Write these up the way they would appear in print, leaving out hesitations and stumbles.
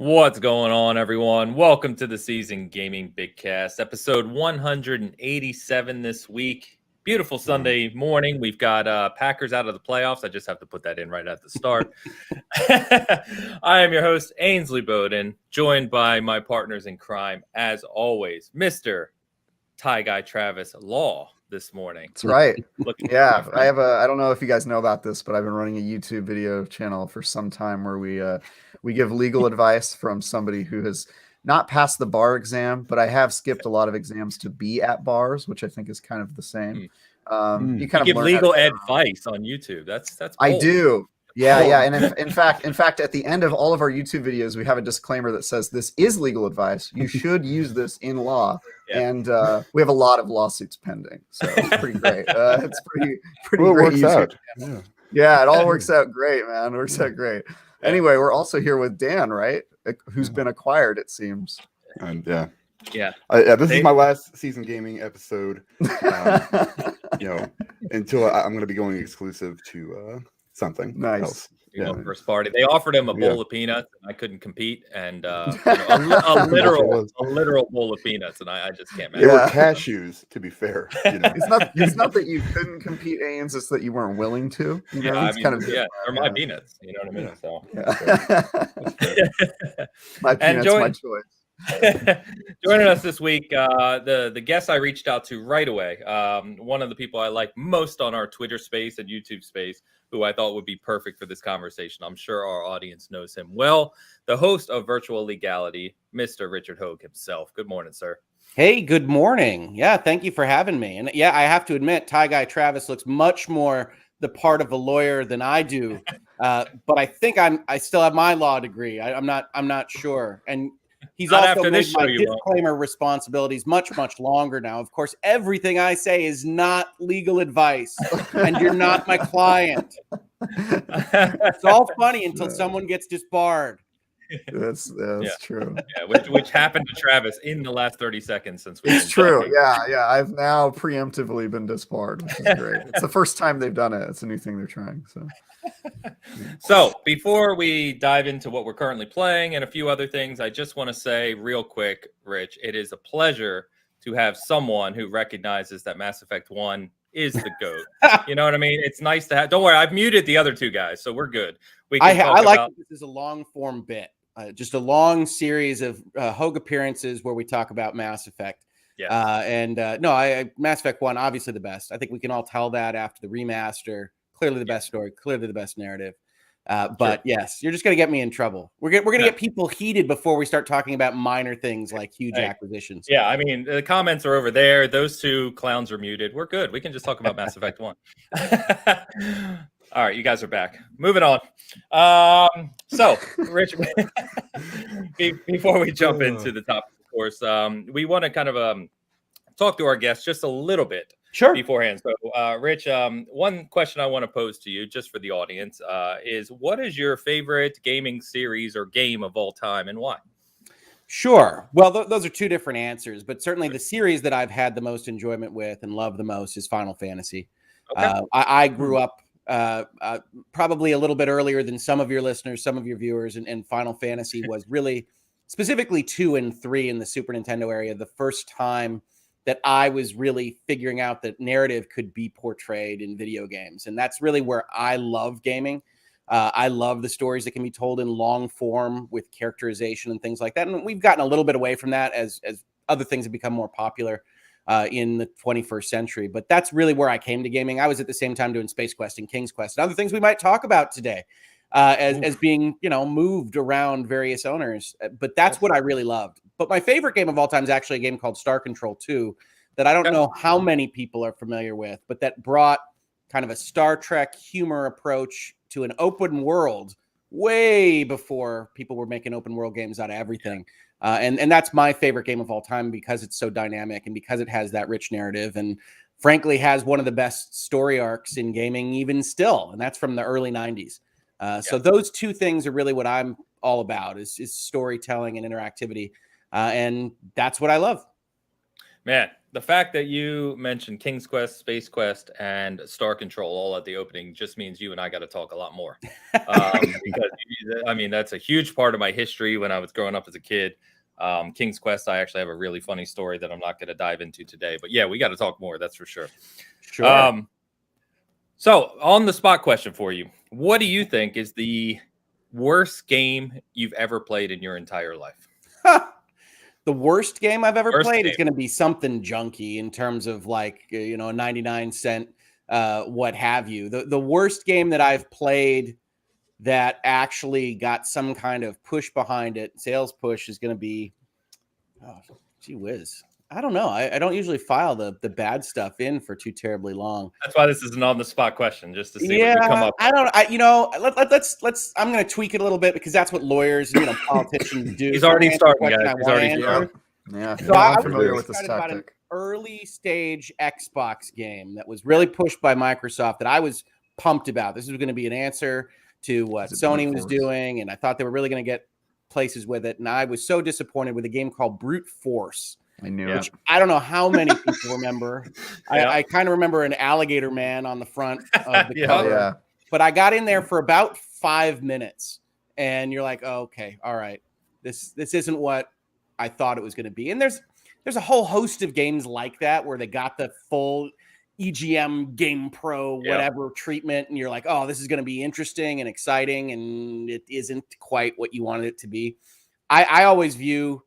What's going on, everyone? Welcome to the Season Gaming Bitcast, episode 187 this week. Beautiful Sunday morning. We've got Packers out of the playoffs. I just have to put that in right at the start. I am your host, Ainsley Bowden, joined by my partners in crime, as always, Mr. Tie Guy Travis Law this morning. That's right. Yeah, I don't know if you guys know about this, but I've been running a YouTube video channel for some time where we give legal advice from somebody who has not passed the bar exam, but I have skipped a lot of exams to be at bars, which I think is kind of the same. You kind of give legal advice on YouTube. That's bold. I do. Yeah. And in fact, at the end of all of our YouTube videos, we have a disclaimer that says this is legal advice. You should use this in law. Yeah. And we have a lot of lawsuits pending, so it's pretty great. It's pretty well, great. It works out. Yeah, it all works out great, man. It works out great. Yeah. Anyway, we're also here with Dan, right? Who's been acquired, it seems. And yeah. This is my last Season Gaming episode. Until I'm going to be going exclusive to something nice. Else. First party. They offered him a bowl of peanuts, and I couldn't compete, and a literal bowl of peanuts, and I just can't manage. They were cashews, to be fair. It's not that you couldn't compete, Ains. It's that you weren't willing to. They're my peanuts. You know what I mean? So my peanuts, my choice. Joining us this week, the guest I reached out to right away, one of the people I like most on our Twitter space and YouTube space, who I thought would be perfect for this conversation. I'm sure our audience knows him well. The host of Virtual Legality, Mr. Richard Hoeg himself. Good morning, sir. Hey, good morning. Yeah, thank you for having me. And yeah, I have to admit, Tie Guy Travis looks much more the part of a lawyer than I do. But I think I still have my law degree. I'm not sure. And he's also made my disclaimer responsibilities much longer now. Of course, everything I say is not legal advice, and you're not my client. It's all funny until someone gets disbarred. That's true. Yeah, which happened to Travis in the last 30 seconds since we. It's true. Yeah. I've now preemptively been disbarred, which is great. It's the first time they've done it. It's a new thing they're trying. So before we dive into what we're currently playing and a few other things, I just want to say real quick, Rich, it is a pleasure to have someone who recognizes that Mass Effect 1 is the GOAT. You know what I mean? It's nice to have. Don't worry, I've muted the other two guys, so we're good. I like that this is a long form bit. Just a long series of Hoeg appearances where we talk about Mass Effect. Yeah. Mass Effect 1, obviously the best. I think we can all tell that after the remaster. Clearly the best story, clearly the best narrative. But yes, you're just going to get me in trouble. We're going to get people heated before we start talking about minor things like huge acquisitions. Yeah, I mean, the comments are over there. Those two clowns are muted. We're good. We can just talk about Mass Effect 1. All right, you guys are back. Moving on. So, Rich, before we jump into the topic, of course, we want to kind of talk to our guests just a little bit beforehand. So, Rich, one question I want to pose to you, just for the audience, is what is your favorite gaming series or game of all time, and why? Sure. Well, those are two different answers, but certainly the series that I've had the most enjoyment with and love the most is Final Fantasy. Okay. I grew up probably a little bit earlier than some of your listeners, some of your viewers, and Final Fantasy was really, specifically 2 and 3 in the Super Nintendo area, the first time that I was really figuring out that narrative could be portrayed in video games. And that's really where I love gaming. I love the stories that can be told in long form with characterization and things like that. And we've gotten a little bit away from that as other things have become more popular in the 21st century. But that's really where I came to gaming. I was at the same time doing Space Quest and King's Quest and other things we might talk about today as being, moved around various owners. But that's what I really loved. But my favorite game of all time is actually a game called Star Control 2 that I don't know how many people are familiar with, but that brought kind of a Star Trek humor approach to an open world way before people were making open world games out of everything. And that's my favorite game of all time because it's so dynamic and because it has that rich narrative and frankly has one of the best story arcs in gaming even still. And that's from the early 90s. So those two things are really what I'm all about is storytelling and interactivity. And that's what I love. Man, the fact that you mentioned King's Quest, Space Quest, and Star Control all at the opening just means you and I got to talk a lot more. Because I mean, that's a huge part of my history when I was growing up as a kid. King's Quest, I actually have a really funny story that I'm not going to dive into today. But yeah, we got to talk more. That's for sure. Sure. So on the spot question for you, what do you think is the worst game you've ever played in your entire life? The worst game I've ever played is going to be something junky in terms of like, a 99-cent, what have you. The worst game that I've played that actually got some kind of push behind it, sales push, is going to be, oh, gee whiz. I don't know. I don't usually file the bad stuff in for too terribly long. That's why this is an on-the-spot question, just to see what you come up with. I don't. Let's. I'm going to tweak it a little bit because that's what lawyers, politicians do. He's already starting, guys. He's already starting. Yeah. So I'm familiar with this about an tactic. early stage Xbox game that was really pushed by Microsoft that I was pumped about. This was going to be an answer to what Sony was doing, and I thought they were really going to get places with it. And I was so disappointed with a game called Brute Force. I knew which I don't know how many people remember. I kind of remember an alligator man on the front of the cover. Yeah. But I got in there for about 5 minutes, and you're like, oh, okay, all right. This isn't what I thought it was going to be. And there's a whole host of games like that where they got the full EGM Game Pro whatever treatment, and you're like, oh, this is going to be interesting and exciting, and it isn't quite what you wanted it to be. I always view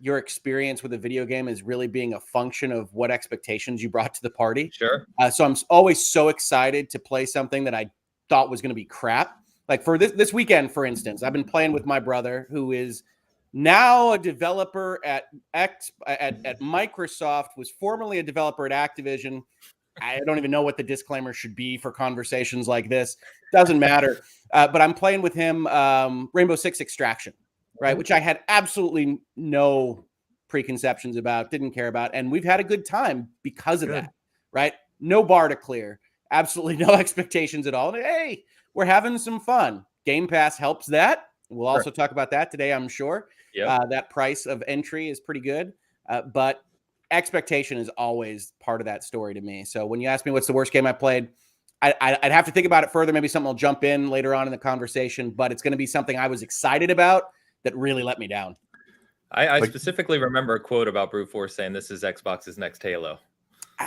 your experience with a video game is really being a function of what expectations you brought to the party. Sure. So I'm always so excited to play something that I thought was going to be crap. Like for this weekend, for instance, I've been playing with my brother, who is now a developer at Microsoft, was formerly a developer at Activision. I don't even know what the disclaimer should be for conversations like this. Doesn't matter. But I'm playing with him Rainbow Six Extraction. Right, which I had absolutely no preconceptions about, didn't care about, and we've had a good time because of that. Right, no bar to clear, absolutely no expectations at all. And, hey, we're having some fun. Game Pass helps that. We'll also talk about that today, I'm sure. That price of entry is pretty good, but expectation is always part of that story to me. So when you ask me what's the worst game I played, I'd have to think about it further. Maybe something will jump in later on in the conversation, but it's going to be something I was excited about that really let me down. I specifically remember a quote about Brute Force saying this is Xbox's next Halo.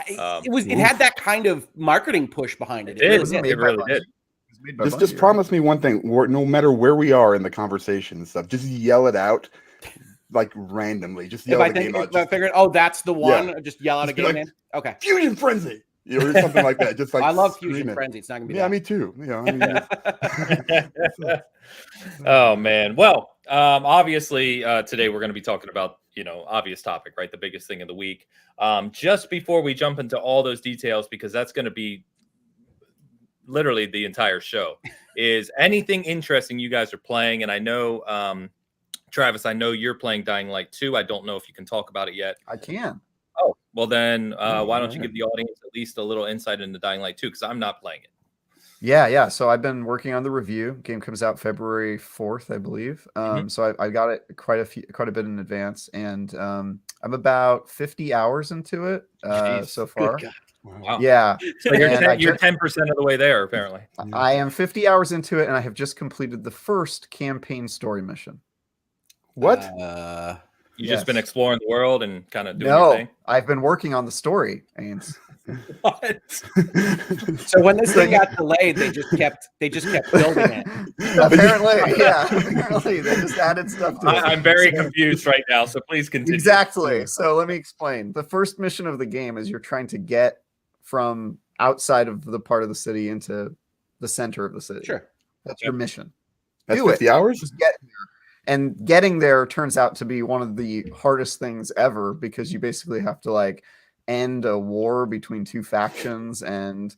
It had that kind of marketing push behind it. It really did. Just promise me one thing. No matter where we are in the conversation and stuff, just yell it out like randomly. Just yell the game out. If I figured, that's the one, just yell out a game name. Okay. Fusion Frenzy. Or something like that. Just like I love Fusion Frenzy. It's not gonna be me too. Oh man. Well, obviously today we're going to be talking about obvious topic, right? The biggest thing of the week. Just before we jump into all those details, because that's going to be literally the entire show, is anything interesting you guys are playing? And I know Travis, I know you're playing Dying Light 2. I don't know if you can talk about it yet. I can. Oh, well then why don't you give the audience at least a little insight into Dying Light 2, because I'm not playing it. Yeah. So I've been working on the review. Game comes out February 4th, I believe. So I got it quite a bit in advance, and I'm about 50 hours into it so far. Wow. Yeah. So you're 10% of the way there, apparently. I am 50 hours into it, and I have just completed the first campaign story mission. What? You've just been exploring the world and kind of doing your thing? I've been working on the story, Ains. What? So when this thing got delayed, they just kept building it. Apparently, yeah. Apparently, they just added stuff to it. I'm very confused right now, so please continue. Exactly. So let me explain. The first mission of the game is you're trying to get from outside of the part of the city into the center of the city. Sure. That's your mission. That's 50 hours? Just get there. And getting there turns out to be one of the hardest things ever, because you basically have to end a war between two factions and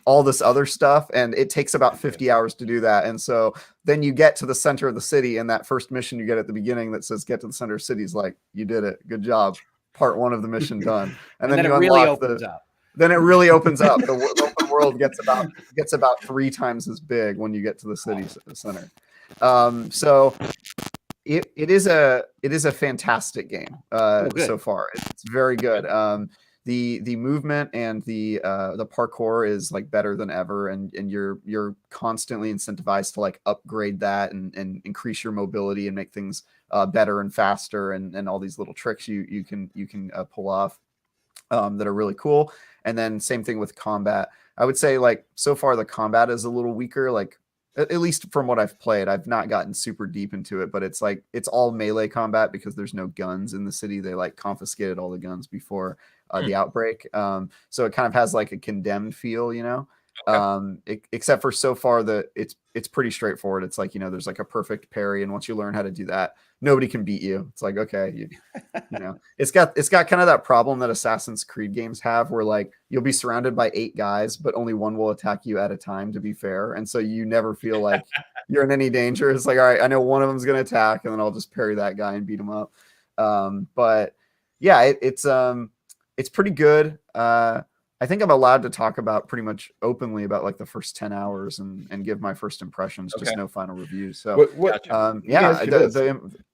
all this other stuff. And it takes about 50 hours to do that. And so then you get to the center of the city, and that first mission you get at the beginning that says get to the center of the city is like, you did it. Good job. Part one of the mission done. And then you it really opens up. Then it really opens up. The open world gets about 3 times as big when you get to the city center. So it is a fantastic game so far. It's very good. the movement and the parkour is like better than ever, and you're constantly incentivized to like upgrade that and increase your mobility and make things better and faster, and all these little tricks you can pull off that are really cool. And then same thing with combat. I would say like so far the combat is a little weaker, like at least from what I've played. I've not gotten super deep into it, but it's like it's all melee combat because there's no guns in the city. They like confiscated all the guns before the outbreak. So it kind of has like a condemned feel, you know. Okay. Except for so far it's pretty straightforward. It's like, you know, there's like a perfect parry, and once you learn how to do that, nobody can beat you. It's like, okay, you know, it's got kind of that problem that Assassin's Creed games have, where like you'll be surrounded by 8 guys, but only one will attack you at a time, to be fair. And so you never feel like you're in any danger. It's like, all right, I know one of them's going to attack, and then I'll just parry that guy and beat him up. But yeah, it's pretty good. I think I'm allowed to talk about pretty much openly about like the first 10 hours and give my first impressions, just no final reviews. So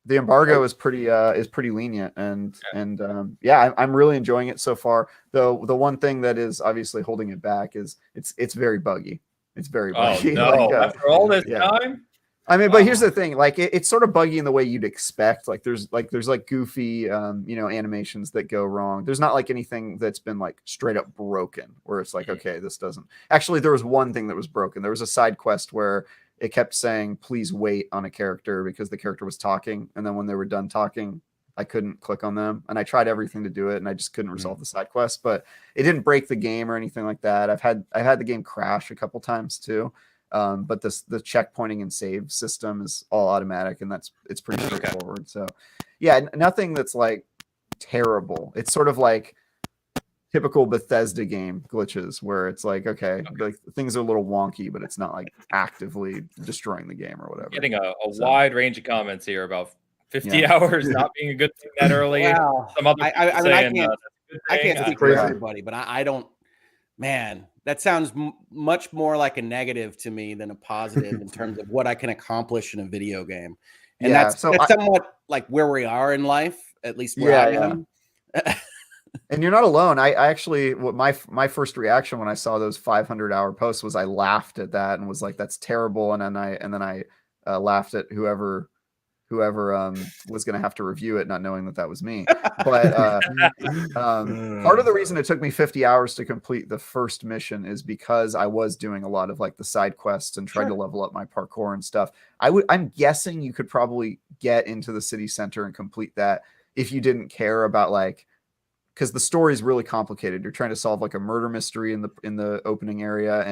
the embargo is pretty lenient, and I'm really enjoying it so far. Though the one thing that is obviously holding it back is it's very buggy. It's very buggy. Oh, no. Like, after all this time? I mean, but here's the thing, like it's sort of buggy in the way you'd expect. Like there's goofy, you know, animations that go wrong. There's not like anything that's been like straight up broken where it's like, okay, this doesn't. Actually, there was one thing that was broken. There was a side quest where it kept saying, please wait on a character because the character was talking. And then when they were done talking, I couldn't click on them. And I tried everything to do it, and I just couldn't resolve the side quest, but it didn't break the game or anything like that. I've had the game crash a couple times too. But the checkpointing and save system is all automatic, and it's pretty straightforward. So yeah, nothing that's like terrible. It's sort of like typical Bethesda game glitches where it's like, okay, like things are a little wonky, but it's not like actively destroying the game or whatever. Getting a wide range of comments here about 50 hours not being a good thing that early. Wow. Some other I can't speak for everybody, but I don't. Man, that sounds much more like a negative to me than a positive in terms of what I can accomplish in a video game. And that's somewhat like where we are in life, at least where I am. And you're not alone. I actually, my first reaction when I saw those 500-hour posts was I laughed at that and was like, that's terrible. And then I laughed at whoever was going to have to review it, not knowing that was me. But part of the reason it took me 50 hours to complete the first mission is because I was doing a lot of like the side quests and trying to level up my parkour and stuff. I'm guessing you could probably get into the city center and complete that if you didn't care about like, because the story is really complicated. You're trying to solve like a murder mystery in the opening area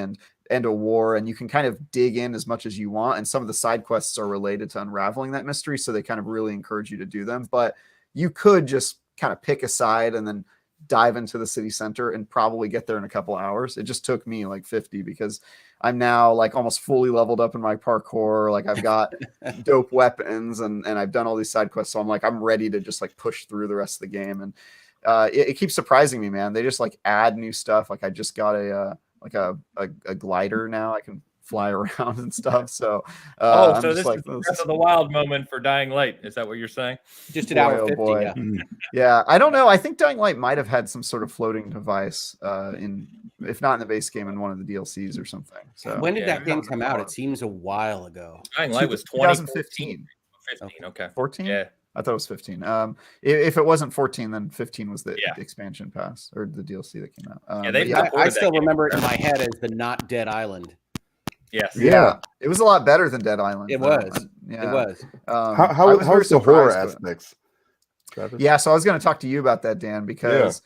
and a war, and you can kind of dig in as much as you want. And some of the side quests are related to unraveling that mystery, so they kind of really encourage you to do them. But you could just kind of pick a side and then dive into the city center and probably get there in a couple hours. It just took me like 50 because I'm now like almost fully leveled up in my parkour. Like I've got dope weapons and I've done all these side quests. So I'm ready to just like push through the rest of the game. And it keeps surprising me, man. They just like add new stuff. Like I just got a glider now. I can fly around and stuff. So so this is like, Breath of the Wild moment for Dying Light. Is that what you're saying? Just an hour 50. Boy. Yeah, I don't know. I think Dying Light might have had some sort of floating device if not in the base game, in one of the DLCs or something. So when did that game come out? It seems a while ago. Dying Light was 2015. 15. Okay. 14? Yeah. I thought it was 15. If it wasn't 14, then 15 was the expansion pass or the DLC that came out. I still remember it in my head as the Not Dead Island. Yes. Yeah. It was a lot better than Dead Island. It was. It was. How's the horror aspects? Travis? Yeah, so I was going to talk to you about that, Dan, because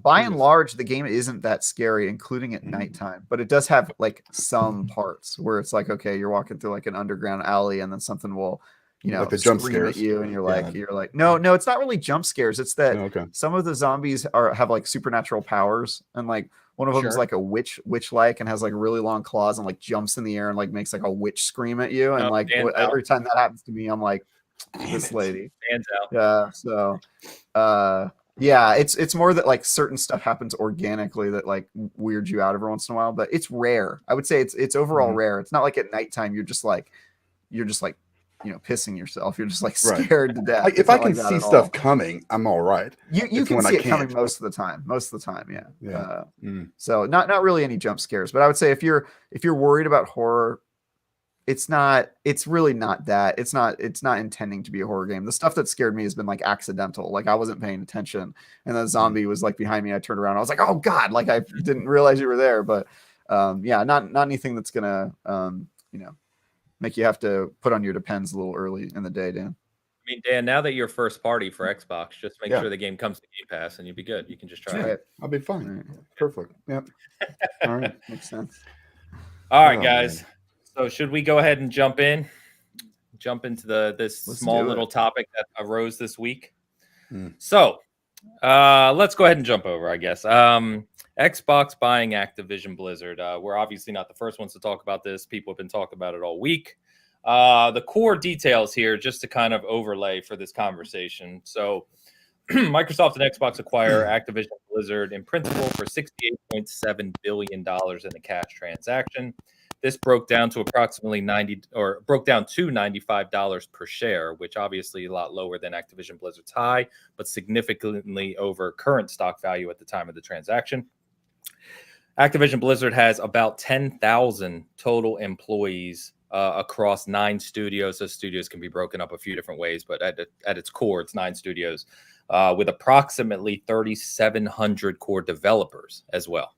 by and large, the game isn't that scary, including at nighttime. But it does have like some parts where it's like, okay, you're walking through like an underground alley, and then something will, like the jump scares at you, and you're like, no, it's not really jump scares. It's that some of the zombies have like supernatural powers, and like one of them is like a witch-like, and has like really long claws, and like jumps in the air and like makes like a witch scream at you, and like every time that happens to me, I'm like, this lady stands out. It's more that like certain stuff happens organically that like weirds you out every once in a while, but it's rare. I would say it's overall rare. It's not like at nighttime you're just like pissing yourself. You're just like scared to death. Like, if I can see stuff coming, I'm all right. You can see it coming most of the time. Yeah. So not really any jump scares, but I would say if you're worried about horror, it's really not that. It's not intending to be a horror game. The stuff that scared me has been like accidental. Like I wasn't paying attention and the zombie was like behind me. I turned around. I was like, oh God, like I didn't realize you were there. But not anything that's gonna make you have to put on your Depends a little early in the day, Dan. I mean, Dan, now that you're first party for Xbox, just make sure the game comes to Game Pass and you'll be good. You can just try it. I'll be fine. Right. Perfect. Yep. All right. Makes sense. All right, guys. Man. So should we go ahead and jump into this small little topic that arose this week? So let's go ahead and jump over, I guess. Xbox buying Activision Blizzard. We're obviously not the first ones to talk about this. People have been talking about it all week. The core details here, just to kind of overlay for this conversation. So Microsoft and Xbox acquire Activision Blizzard in principle for $68.7 billion in a cash transaction. This broke down to approximately $95 per share, which obviously a lot lower than Activision Blizzard's high, but significantly over current stock value at the time of the transaction. Activision Blizzard has about 10,000 total employees across 9 studios. Those studios can be broken up a few different ways, but at its core, it's 9 studios with approximately 3,700 core developers as well.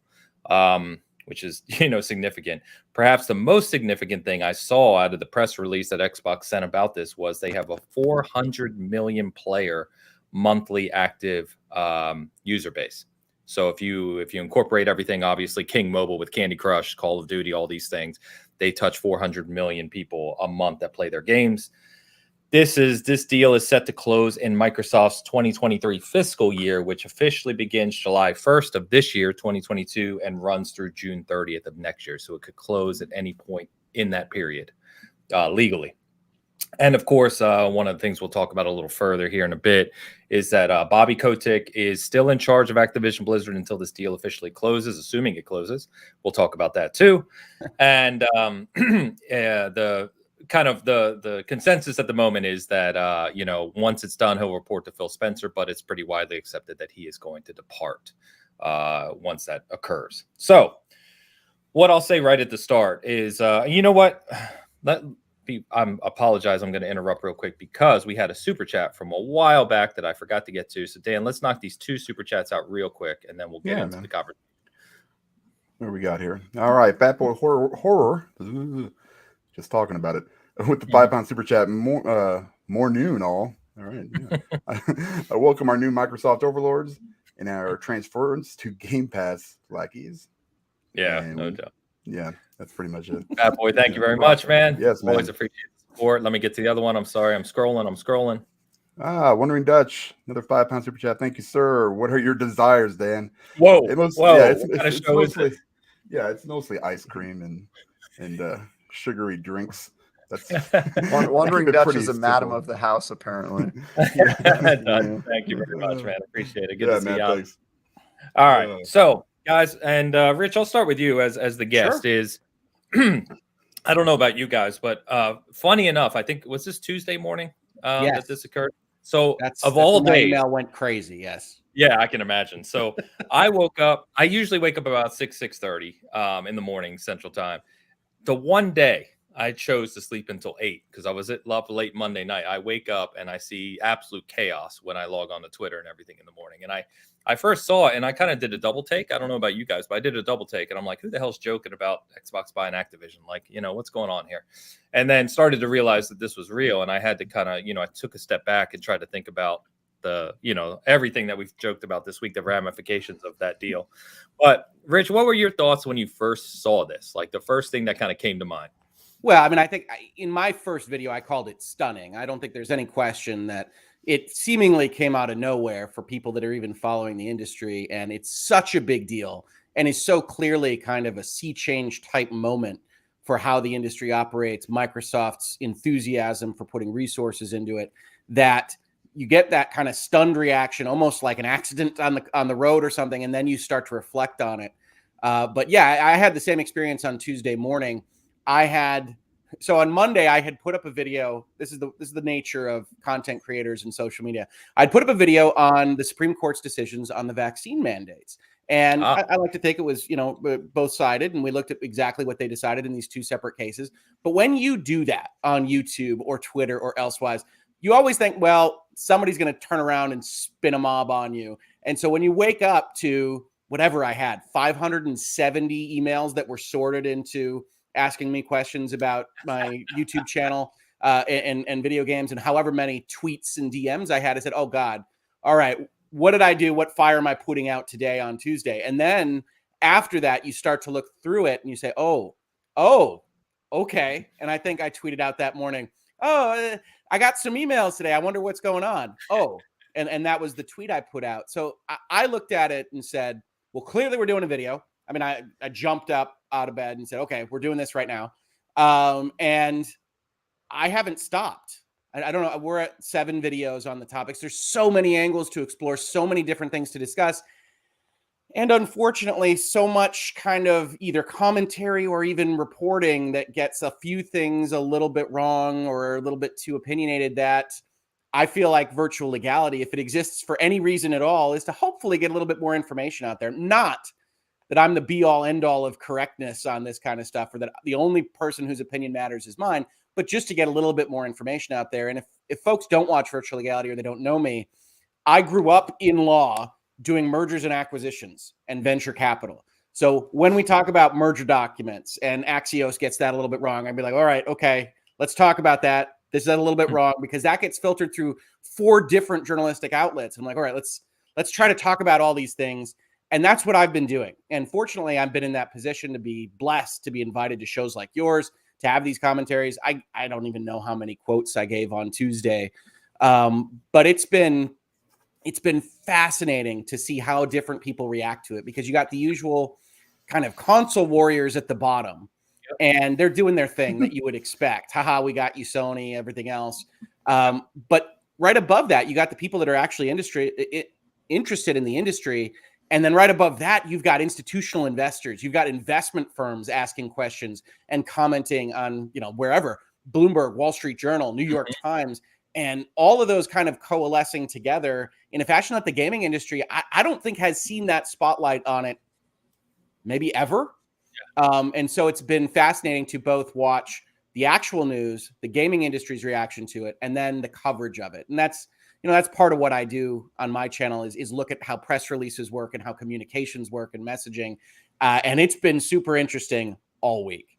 Which is, significant. Perhaps the most significant thing I saw out of the press release that Xbox sent about this was they have a 400 million player monthly active user base. So if you incorporate everything, obviously King Mobile with Candy Crush, Call of Duty, all these things, they touch 400 million people a month that play their games. This deal is set to close in Microsoft's 2023 fiscal year, which officially begins July 1st of this year, 2022, and runs through June 30th of next year. So it could close at any point in that period legally. And of course, one of the things we'll talk about a little further here in a bit is that Bobby Kotick is still in charge of Activision Blizzard until this deal officially closes, assuming it closes. We'll talk about that too. And the consensus at the moment is that, once it's done, he'll report to Phil Spencer, but it's pretty widely accepted that he is going to depart once that occurs. So what I'll say right at the start is, you know what? I apologize. I'm going to interrupt real quick because we had a super chat from a while back that I forgot to get to. So Dan, let's knock these 2 super chats out real quick, and then we'll get into the conversation. What we got here? All right. Fat Boy Horror. Just talking about it. With the £5 super chat, more noon all. All right. Yeah. I welcome our new Microsoft overlords and our transference to Game Pass lackeys. Yeah, no doubt. Yeah, that's pretty much it. Fat Boy, thank you very much, man. Yes, man. Always appreciate the support. Let me get to the other one. I'm sorry. I'm scrolling. Wondering Dutch, another £5 super chat. Thank you, sir. What are your desires, Dan? Whoa. Yeah, it's mostly ice cream and sugary drinks. That's Wondering Dutch is a madam of the house, apparently. Thank you very much, man. Appreciate it. Good to see you. Thanks. All right. So, guys, and Rich, I'll start with you as the guest. Sure. Is I don't know about you guys, but funny enough, I think was this Tuesday morning that this occurred. So all days, my email went crazy. Yes. Yeah, I can imagine. So I woke up. I usually wake up about 6:30 in the morning Central Time. The one day I chose to sleep until 8 because I was up late Monday night. I wake up and I see absolute chaos when I log on to Twitter and everything in the morning. And I first saw it and I kind of did a double take. I don't know about you guys, but I did a double take and I'm like, who the hell's joking about Xbox buying Activision? Like, what's going on here? And then started to realize that this was real. And I had to kind of, I took a step back and tried to think about the, everything that we've joked about this week, the ramifications of that deal. But Rich, what were your thoughts when you first saw this? Like the first thing that kind of came to mind? Well, I mean, I think in my first video, I called it stunning. I don't think there's any question that it seemingly came out of nowhere for people that are even following the industry. And it's such a big deal and is so clearly kind of a sea change type moment for how the industry operates, Microsoft's enthusiasm for putting resources into it, that you get that kind of stunned reaction, almost like an accident on the road or something. And then you start to reflect on it. But yeah, I had the same experience on Tuesday morning. I had So on Monday, I had put up a video. This is the nature of content creators and social media. I'd put up a video on the Supreme Court's decisions on the vaccine mandates. And I like to think it was, both sided, and we looked at exactly what they decided in these two separate cases. But when you do that on YouTube or Twitter or elsewise, you always think, well, somebody's going to turn around and spin a mob on you. And so when you wake up to whatever I had, 570 emails that were sorted into asking me questions about my YouTube channel and video games, and however many tweets and DMs I had, I said, oh God, all right, what did I do? What fire am I putting out today on Tuesday? And then after that, you start to look through it and you say, oh, okay. And I think I tweeted out that morning, I got some emails today. I wonder what's going on. And that was the tweet I put out. So I looked at it and said, well, clearly we're doing a video. I mean, I jumped up out of bed and said, okay, we're doing this right now. And I haven't stopped. I don't know. We're at 7 videos on the topics. There's so many angles to explore, so many different things to discuss. And unfortunately, so much kind of either commentary or even reporting that gets a few things a little bit wrong or a little bit too opinionated, that I feel like virtual legality, if it exists for any reason at all, is to hopefully get a little bit more information out there. Not that I'm the be all end all of correctness on this kind of stuff, or that the only person whose opinion matters is mine, but just to get a little bit more information out there. And if folks don't watch virtual legality or they don't know me, I grew up in law doing mergers and acquisitions and venture capital. So when we talk about merger documents and Axios gets that a little bit wrong, I'd be like, all right, okay, let's talk about that. This is a little bit wrong, because that gets filtered through 4 different journalistic outlets. I'm like, all right, let's try to talk about all these things. And that's what I've been doing. And fortunately, I've been in that position to be blessed to be invited to shows like yours, to have these commentaries. I don't even know how many quotes I gave on Tuesday. But it's been fascinating to see how different people react to it, because you got the usual kind of console warriors at the bottom, and they're doing their thing that you would expect. Haha, we got you, Sony, everything else. But right above that, you got the people that are actually interested in the industry. And then right above that, you've got institutional investors. You've got investment firms asking questions and commenting on, wherever, Bloomberg, Wall Street Journal, New York Times, and all of those kind of coalescing together in a fashion that the gaming industry, I don't think has seen that spotlight on it maybe ever. And so it's been fascinating to both watch the actual news, the gaming industry's reaction to it, and then the coverage of it. And that's part of what I do on my channel is look at how press releases work and how communications work and messaging. And it's been super interesting all week.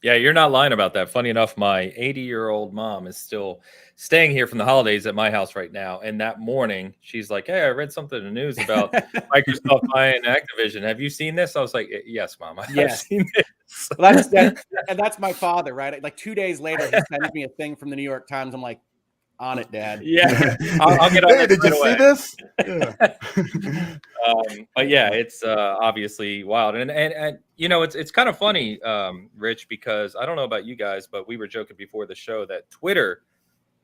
Yeah, you're not lying about that. Funny enough, my 80-year-old mom is still staying here from the holidays at my house right now. And that morning, she's like, hey, I read something in the news about Microsoft buying Activision. Have you seen this? I was like, yes, Mom, I've seen this. Well, that's my father, right? Like 2 days later, he sends me a thing from the New York Times. I'm like, on it, Dad. Yeah, I'll get on it. Did you see this? Yeah. But yeah, it's obviously wild, and it's kind of funny, Rich, because I don't know about you guys, but we were joking before the show that Twitter,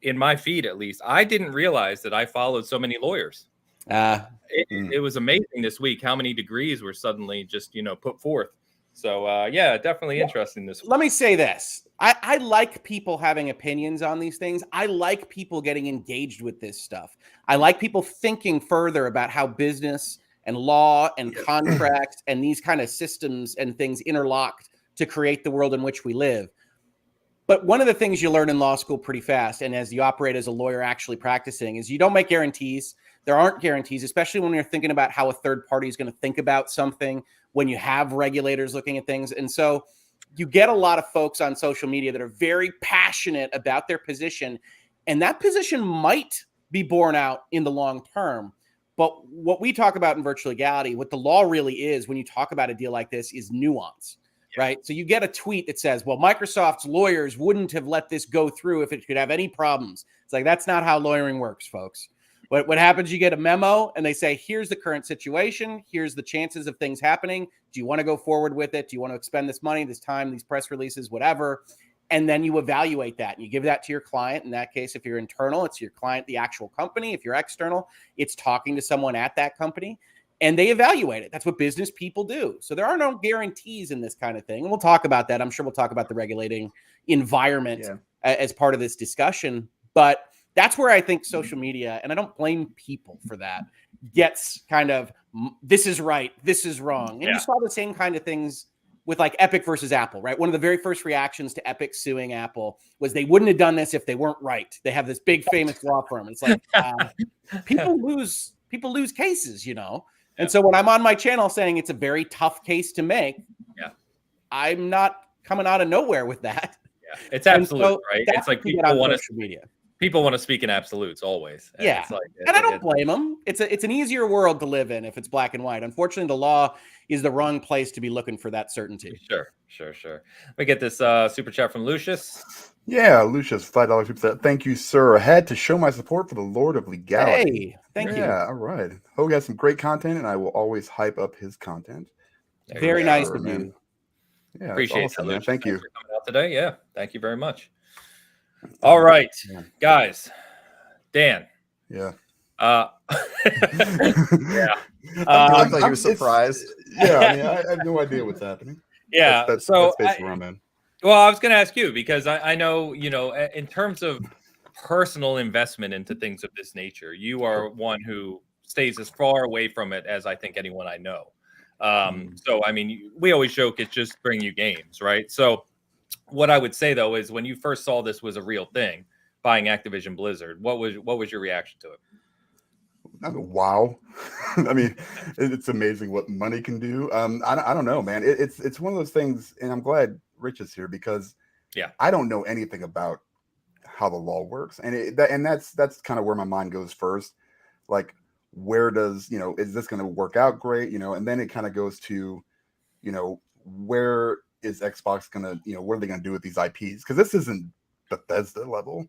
in my feed at least, I didn't realize that I followed so many lawyers. It was amazing this week how many degrees were suddenly just put forth. So definitely interesting this week. Let me say this. I like people having opinions on these things. I like people getting engaged with this stuff. I like people thinking further about how business and law and contracts and these kind of systems and things interlocked to create the world in which we live. But one of the things you learn in law school pretty fast, and as you operate as a lawyer actually practicing, is you don't make guarantees. There aren't guarantees, especially when you're thinking about how a third party is going to think about something, when you have regulators looking at things. And so you get a lot of folks on social media that are very passionate about their position, and that position might be borne out in the long term. But what we talk about in virtual legality, what the law really is when you talk about a deal like this, is nuance, right? So you get a tweet that says, well, Microsoft's lawyers wouldn't have let this go through if it could have any problems. It's like, that's not how lawyering works, folks. What happens, you get a memo and they say, here's the current situation. Here's the chances of things happening. Do you want to go forward with it? Do you want to expend this money, this time, these press releases, whatever? And then you evaluate that and you give that to your client. In that case, if you're internal, it's your client, the actual company. If you're external, it's talking to someone at that company. and they evaluate it. That's what business people do. So there are no guarantees in this kind of thing. And we'll talk about that. I'm sure we'll talk about the regulating environment as part of this discussion. But that's where I think social media, and I don't blame people for that, gets kind of, this is right, this is wrong. And you saw the same kind of things with like Epic versus Apple, right? One of the very first reactions to Epic suing Apple was they wouldn't have done this if they weren't right. They have this big famous law firm. It's like people lose cases, you know? And so when I'm on my channel saying it's a very tough case to make, I'm not coming out of nowhere with that. Yeah, it's absolute, right? It's like people want social media. People want to speak in absolutes always. And yeah. It's like, and I don't blame them. It's an easier world to live in if it's black and white. Unfortunately, the law is the wrong place to be looking for that certainty. Sure. We get this super chat from Lucius. Yeah, Lucius, $5 super chat. Thank you, sir. I had to show my support for the Lord of Legality. Hey, thank you. Yeah, all right. Hoeg has some great content, and I will always hype up his content. Very nice of you. Yeah, appreciate awesome, that, man. Lucius. Thank you Thanks for coming out today. Yeah, thank you very much. All right, guys. Dan. Yeah. Yeah. He looked like he was surprised. Yeah, I mean, I have no idea what's happening. Yeah. That's basically where I'm in. Well, I was going to ask you because I know, you know, in terms of personal investment into things of this nature, you are one who stays as far away from it as I think anyone I know. So, I mean, we always joke it's just bring you games, right? So what I would say, though, is when you first saw this was a real thing, buying Activision Blizzard, what was your reaction to it? Wow. I mean, it's amazing what money can do. I don't know, man. It's one of those things, and I'm glad Rich is here because I don't know anything about how the law works. And that's kind of where my mind goes first. Like, where does, you know, is this going to work out great? You know, and then it kind of goes to, you know, where is Xbox going to, you know, what are they going to do with these IPs? Because this isn't Bethesda level.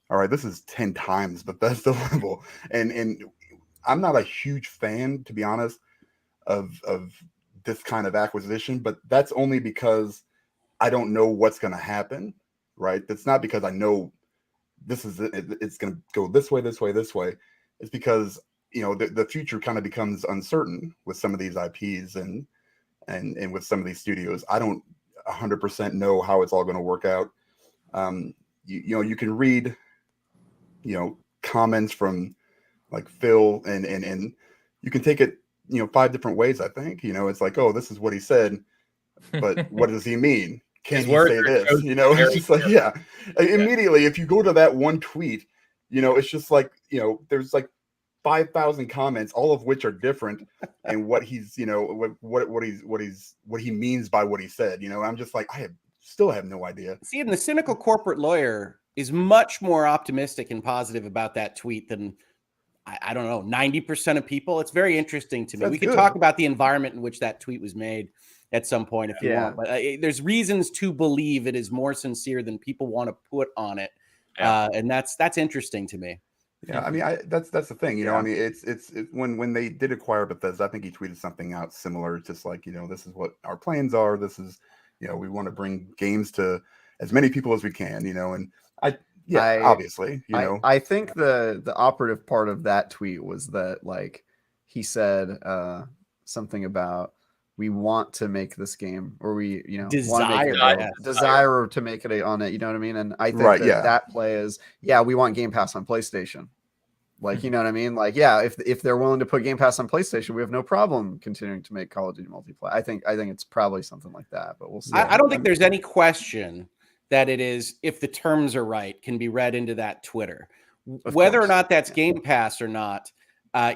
All right, this is 10 times Bethesda level. And I'm not a huge fan, to be honest, of this kind of acquisition, but that's only because I don't know what's going to happen, right? That's not because I know this is it's going to go this way. It's because, you know, the future kind of becomes uncertain with some of these IPs and with some of these studios. I don't 100% know how it's all going to work out. You know, you can read, you know, comments from like Phil and you can take it, you know, 5 different ways. I think, you know, it's like, oh, this is what he said, but what does he mean? Can he say this? You know, it's just like, immediately, if you go to that one tweet, you know, it's just like, you know, there's like 5,000 comments, all of which are different, and what he's, you know, what he means by what he said. You know, I'm just like, still have no idea. See, and the cynical corporate lawyer is much more optimistic and positive about that tweet than I don't know, 90% of people. It's very interesting to me. We could talk about the environment in which that tweet was made at some point if you want, but there's reasons to believe it is more sincere than people want to put on it. And that's interesting to me. Yeah, I mean, that's the thing, you know. I mean, it's when they did acquire Bethesda, I think he tweeted something out similar, just like, you know, this is what our plans are. This is, you know, we want to bring games to as many people as we can, you know. And obviously, you know, I think the operative part of that tweet was that, like, he said something about, we want to make this game, or we, you know, desire to make it on it. You know what I mean? And I think that play is, we want Game Pass on PlayStation. Like, you know what I mean? Like, if they're willing to put Game Pass on PlayStation, we have no problem continuing to make Call of Duty multiplayer. I think it's probably something like that, but we'll see. I don't think there's any question that it is, if the terms are right, can be read into that Twitter. Whether or not that's Game Pass or not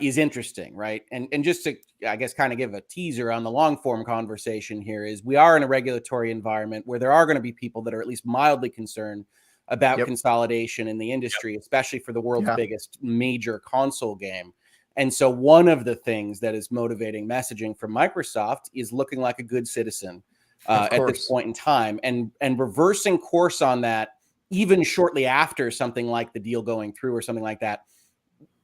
is interesting, right? And just to, I guess, kind of give a teaser on the long form conversation here is, we are in a regulatory environment where there are going to be people that are at least mildly concerned about consolidation in the industry, especially for the world's biggest major console game. And so one of the things that is motivating messaging from Microsoft is looking like a good citizen at this point in time, and reversing course on that, even shortly after something like the deal going through or something like that,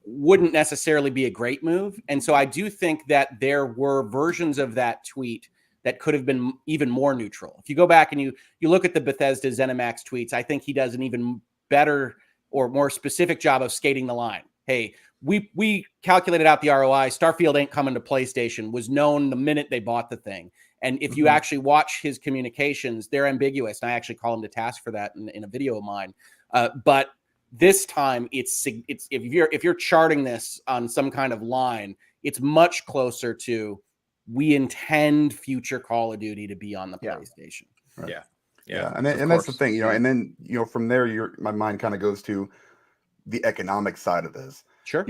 wouldn't necessarily be a great move. And so I do think that there were versions of that tweet that could have been even more neutral. If you go back and you look at the Bethesda ZeniMax tweets, I think he does an even better or more specific job of skating the line. Hey, we calculated out the ROI. Starfield ain't coming to PlayStation was known the minute they bought the thing. And if you actually watch his communications, they're ambiguous. And I actually call him to task for that in a video of mine. But this time, it's if you're charting this on some kind of line, it's much closer to we intend future Call of Duty to be on the PlayStation. Right. Yeah. And that's the thing, and then from there, my mind kind of goes to the economic side of this. Sure.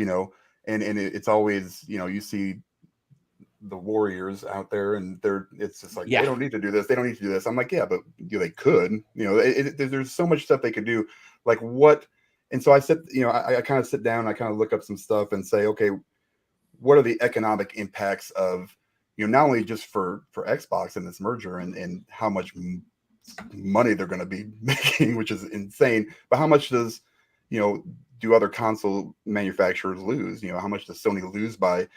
And it's always, you see the Warriors out there, and it's just like, they don't need to do this. They don't need to do this. I'm like, yeah, but they could. There's so much stuff they could do. Like what? And so I said, I kind of sit down, I kind of look up some stuff and say, okay, what are the economic impacts of, not only just for Xbox in this merger and how much money they're going to be making, which is insane, but how much does, do other console manufacturers lose? How much does Sony lose by,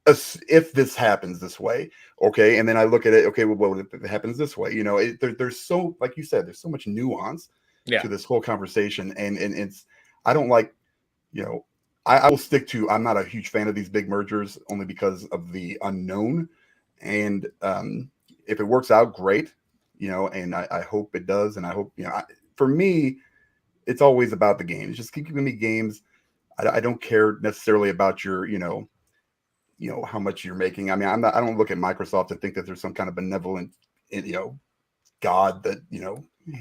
if this happens this way? Okay. And then I look at it, okay, well, what if it happens this way? There's so, like you said, there's so much nuance to this whole conversation. And it's, I don't like, I will stick to, I'm not a huge fan of these big mergers only because of the unknown. And if it works out, great, and I hope it does. And I hope, for me, it's always about the games. Just keep giving me games. I don't care necessarily about your, how much you're making. I mean, I don't look at Microsoft and think that there's some kind of benevolent, God that,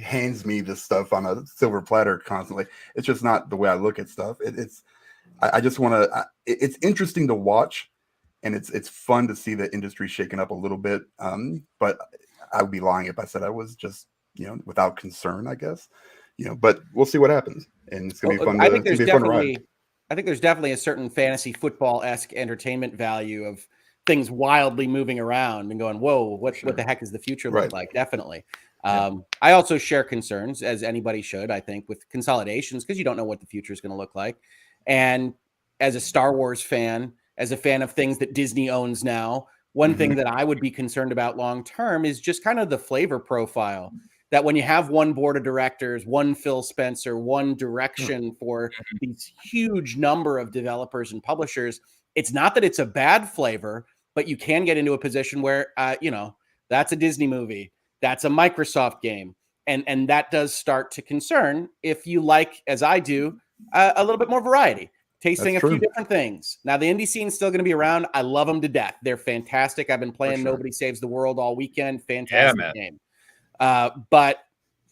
hands me this stuff on a silver platter constantly. It's just not the way I look at stuff. I just want to, it's interesting to watch, and it's fun to see the industry shaking up a little bit. But I would be lying if I said I was just, without concern, I guess, but we'll see what happens. And it's going to be fun. I think there's definitely a certain fantasy football-esque entertainment value of things wildly moving around and going, whoa, what the heck is the future look like? Definitely. I also share concerns, as anybody should, I think, with consolidations, because you don't know what the future is going to look like. And as a Star Wars fan, as a fan of things that Disney owns now, one thing that I would be concerned about long term is just kind of the flavor profile. That when you have one board of directors, one Phil Spencer, one direction for these huge number of developers and publishers, it's not that it's a bad flavor, but you can get into a position where, that's a Disney movie, that's a Microsoft game. And that does start to concern if you like, as I do, a little bit more variety, tasting a few different things. Now, the indie scene is still going to be around. I love them to death. They're fantastic. I've been playing Nobody Saves the World all weekend. Fantastic game. But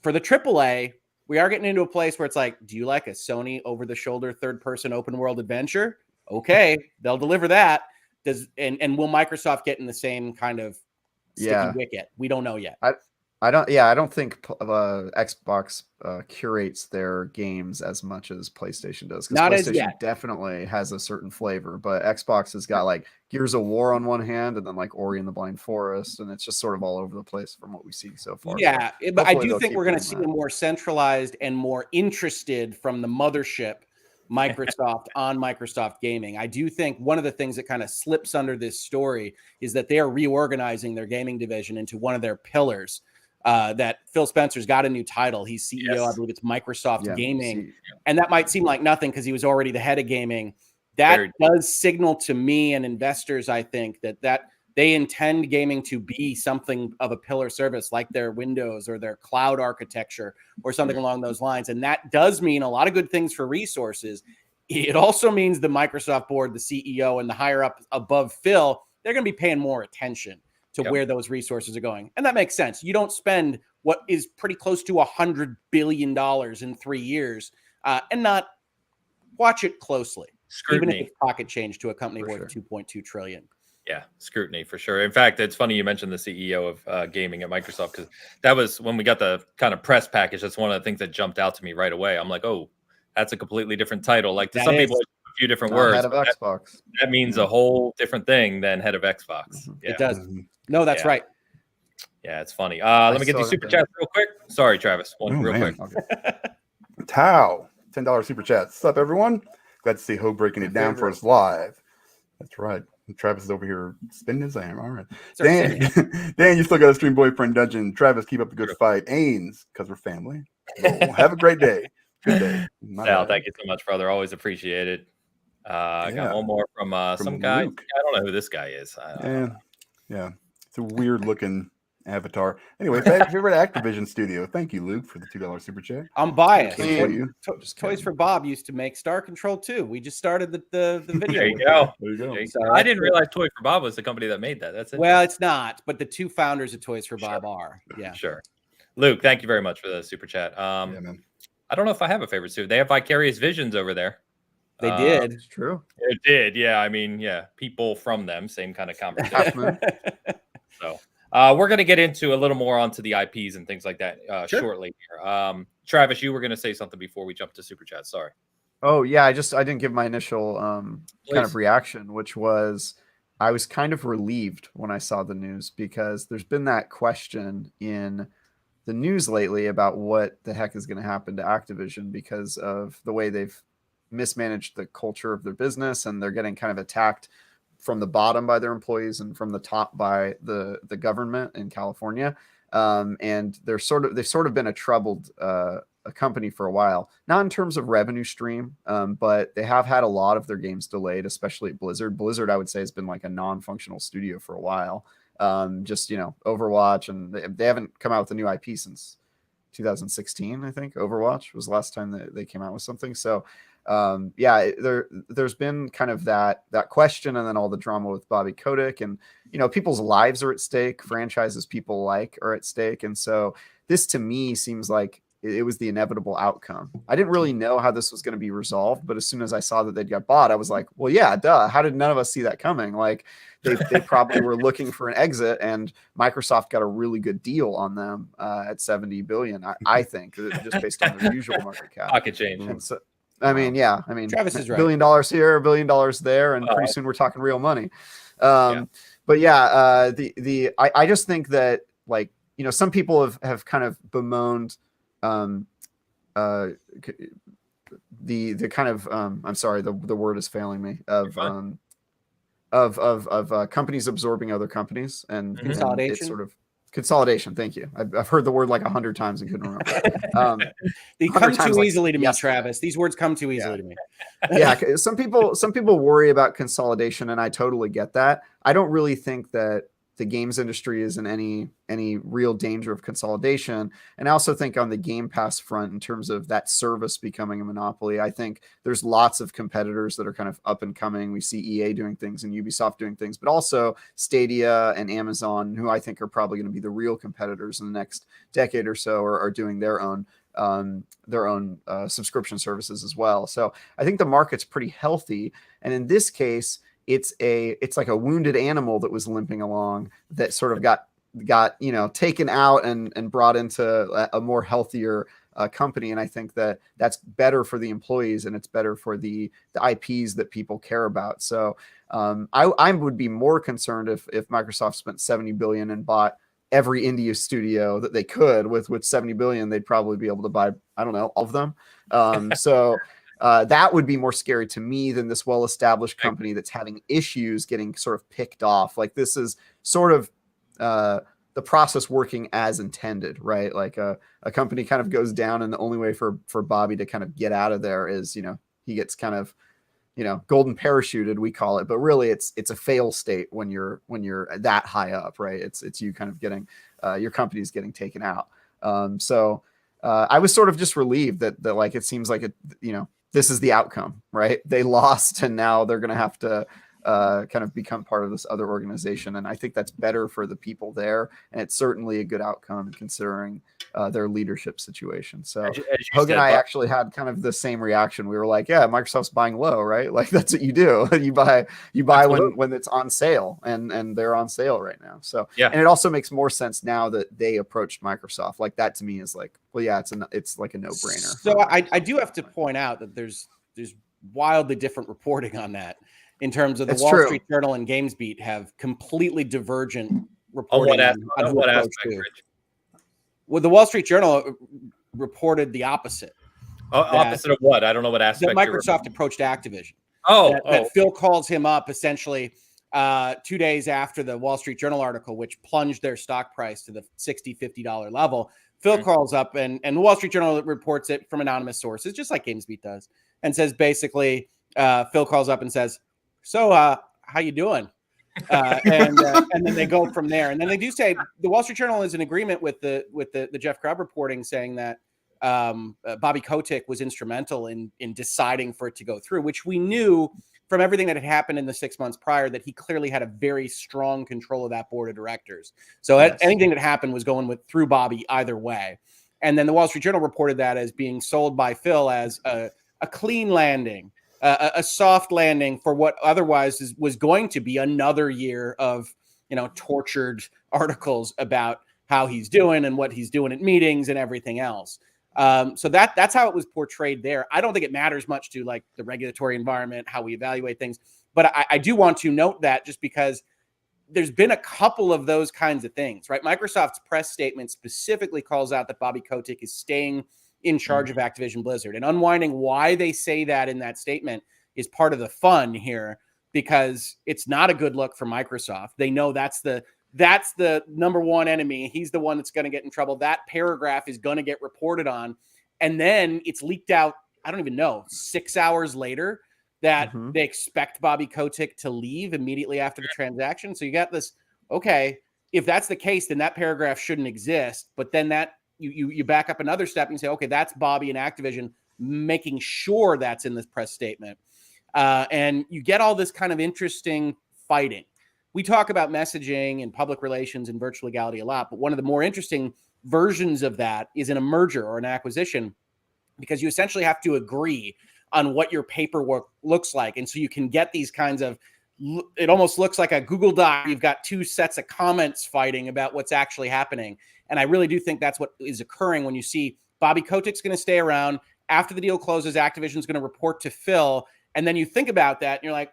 for the AAA, we are getting into a place where it's like, do you like a Sony over-the-shoulder third-person open-world adventure? Okay, they'll deliver that. And will Microsoft get in the same kind of sticky wicket? We don't know yet. I don't think Xbox curates their games as much as PlayStation does. Not PlayStation as yet. Definitely has a certain flavor, but Xbox has got like Gears of War on one hand, and then like Ori and the Blind Forest, and it's just sort of all over the place from what we see so far. Yeah, so but I do think we're going to see a more centralized and more interested from the mothership, Microsoft, on Microsoft gaming. I do think one of the things that kind of slips under this story is that they are reorganizing their gaming division into one of their pillars. That Phil Spencer's got a new title. He's CEO, I believe it's Microsoft Gaming. And that might seem like nothing because he was already the head of gaming. That does signal to me and investors, I think, that they intend gaming to be something of a pillar service like their Windows or their cloud architecture or something along those lines. And that does mean a lot of good things for resources. It also means the Microsoft board, the CEO, and the higher up above Phil, they're going to be paying more attention to where those resources are going. And that makes sense. You don't spend what is pretty close to $100 billion in 3 years and not watch it closely. Scrutiny. Even if it's pocket change to a company worth $2.2 trillion. Yeah, scrutiny for sure. In fact, it's funny you mentioned the CEO of gaming at Microsoft, because that was when we got the kind of press package. That's one of the things that jumped out to me right away. I'm like, oh, that's a completely different title. Like to some people, it's a few different words. Head of Xbox. That means a whole different thing than head of Xbox. It does. No, that's right. Yeah, it's funny. Let me get these super chats real quick. Sorry, Travis. Real quick. Tao, $10 super chat. What's up, everyone? Glad to see Hoeg breaking it down for us live. That's right. Travis is over here spinning his arm. All right. Dan, you still got a stream boyfriend dungeon. Travis, keep up the good fight. Ains, because we're family. Have a great day. Good day. Sal, thank you so much, brother. Always appreciate it. I got one more from some guy. Luke. I don't know who this guy is. Yeah. It's a weird looking avatar. Anyway, favorite Activision studio. Thank you, Luke, for the $2 super chat. I'm biased. Toys for Bob used to make Star Control 2. We just started the video. There you go. There you go. So I didn't realize Toys for Bob was the company that made that. That's it. Well, it's not, but the two founders of Toys for Bob are. Yeah. Sure. Luke, thank you very much for the super chat. Yeah, man. I don't know if I have a favorite studio. They have Vicarious Visions over there. They did. It's true. It did. Yeah. I mean, yeah. People from them, same kind of conversation. So we're going to get into a little more onto the IPs and things like that shortly here. Travis, you were going to say something before we jump to super chat. Sorry. Oh yeah, I didn't give my initial kind of reaction, which was I was kind of relieved when I saw the news, because there's been that question in the news lately about what the heck is going to happen to Activision because of the way they've mismanaged the culture of their business, and they're getting kind of attacked from the bottom by their employees and from the top by the government in California. And they've sort of been a troubled a company for a while, not in terms of revenue stream, but they have had a lot of their games delayed, especially at Blizzard. Blizzard, I would say, has been like a non-functional studio for a while. Just, Overwatch, and they haven't come out with a new IP since 2016. I think Overwatch was the last time that they came out with something. So there's been kind of that question, and then all the drama with Bobby Kotick, and people's lives are at stake, franchises people like are at stake, and so this to me seems like it was the inevitable outcome. I didn't really know how this was going to be resolved, but as soon as I saw that they'd got bought, I was like, well, yeah, duh. How did none of us see that coming? Like they probably were looking for an exit, and Microsoft got a really good deal on them at $70 billion. I think just based on their usual market cap. Pocket change. And so, I mean, Travis is right. $1 billion here, $1 billion there, and pretty soon we're talking real money. But yeah, I just think that, like, some people have kind of bemoaned the kind of I'm sorry, the word is failing me, of companies absorbing other companies and consolidation. It's sort of consolidation. Thank you. I've heard the word like 100 times and couldn't remember. They come too easily to me, yesterday. Travis. These words come too easily to me. Yeah, some people worry about consolidation, and I totally get that. I don't really think that the games industry is in any real danger of consolidation. And I also think on the Game Pass front, in terms of that service becoming a monopoly, I think there's lots of competitors that are kind of up and coming. We see EA doing things and Ubisoft doing things, but also Stadia and Amazon, who I think are probably going to be the real competitors in the next decade or so, are doing their own subscription services as well. So I think the market's pretty healthy. And in this case, it's like a wounded animal that was limping along that sort of got taken out and brought into a more healthier company. And I think that that's better for the employees, and it's better for the IPs that people care about. So I would be more concerned if Microsoft spent $70 billion and bought every indie studio that they could. With $70 billion, they'd probably be able to buy, I don't know, all of them. That would be more scary to me than this well-established company that's having issues getting sort of picked off. Like, this is sort of the process working as intended, right? Like a company kind of goes down, and the only way for Bobby to kind of get out of there is, he gets kind of, golden parachuted, we call it, but really it's a fail state when you're that high up, right? It's you kind of getting your company's getting taken out. I was sort of just relieved that like, it seems like this is the outcome, right? They lost, and now they're going to have to kind of become part of this other organization. And I think that's better for the people there. And it's certainly a good outcome considering their leadership situation. So Hoeg and I actually had kind of the same reaction. We were like, yeah, Microsoft's buying low, right? Like, that's what you do. you buy when it's on sale, and they're on sale right now. So, yeah. And it also makes more sense now that they approached Microsoft. Like, that to me is like, well, yeah, it's like a no-brainer. So I do have to point out that there's wildly different reporting on that, in terms of the Wall Street Journal and GamesBeat have completely divergent reporting. On what aspect, Rich? Well, the Wall Street Journal reported the opposite. Opposite of what? I don't know what aspect. That Microsoft approached Activision. That Phil calls him up essentially 2 days after the Wall Street Journal article, which plunged their stock price to the $60, $50 level. Phil calls up, and the Wall Street Journal reports it from anonymous sources, just like GamesBeat does, and says basically, Phil calls up and says, "So, how you doing?" And then they go from there. And then they do say the Wall Street Journal is in agreement with the Jeff Grubb reporting, saying that Bobby Kotick was instrumental in deciding for it to go through, which we knew from everything that had happened in the 6 months prior, that he clearly had a very strong control of that board of directors. So anything that happened was going through Bobby either way. And then the Wall Street Journal reported that as being sold by Phil as a clean landing, a soft landing for what otherwise was going to be another year of, tortured articles about how he's doing and what he's doing at meetings and everything else. So that's how it was portrayed there. I don't think it matters much to like the regulatory environment, how we evaluate things, but I do want to note that just because there's been a couple of those kinds of things, right? Microsoft's press statement specifically calls out that Bobby Kotick is staying in charge of Activision Blizzard, and unwinding why they say that in that statement is part of the fun here, because it's not a good look for Microsoft. They know that's the number one enemy. He's the one that's going to get in trouble. That paragraph is going to get reported on. And then it's leaked out, I don't even know, 6 hours later that they expect Bobby Kotick to leave immediately after the transaction. So you got this, okay, if that's the case, then that paragraph shouldn't exist. But then that you back up another step and say, okay, that's Bobby and Activision making sure that's in this press statement. And you get all this kind of interesting fighting. We talk about messaging and public relations and virtual legality a lot, but one of the more interesting versions of that is in a merger or an acquisition, because you essentially have to agree on what your paperwork looks like. And so you can get these kinds of, it almost looks like a Google Doc. You've got two sets of comments fighting about what's actually happening. And I really do think that's what is occurring when you see Bobby Kotick's going to stay around. After the deal closes, Activision's going to report to Phil. And then you think about that and you're like,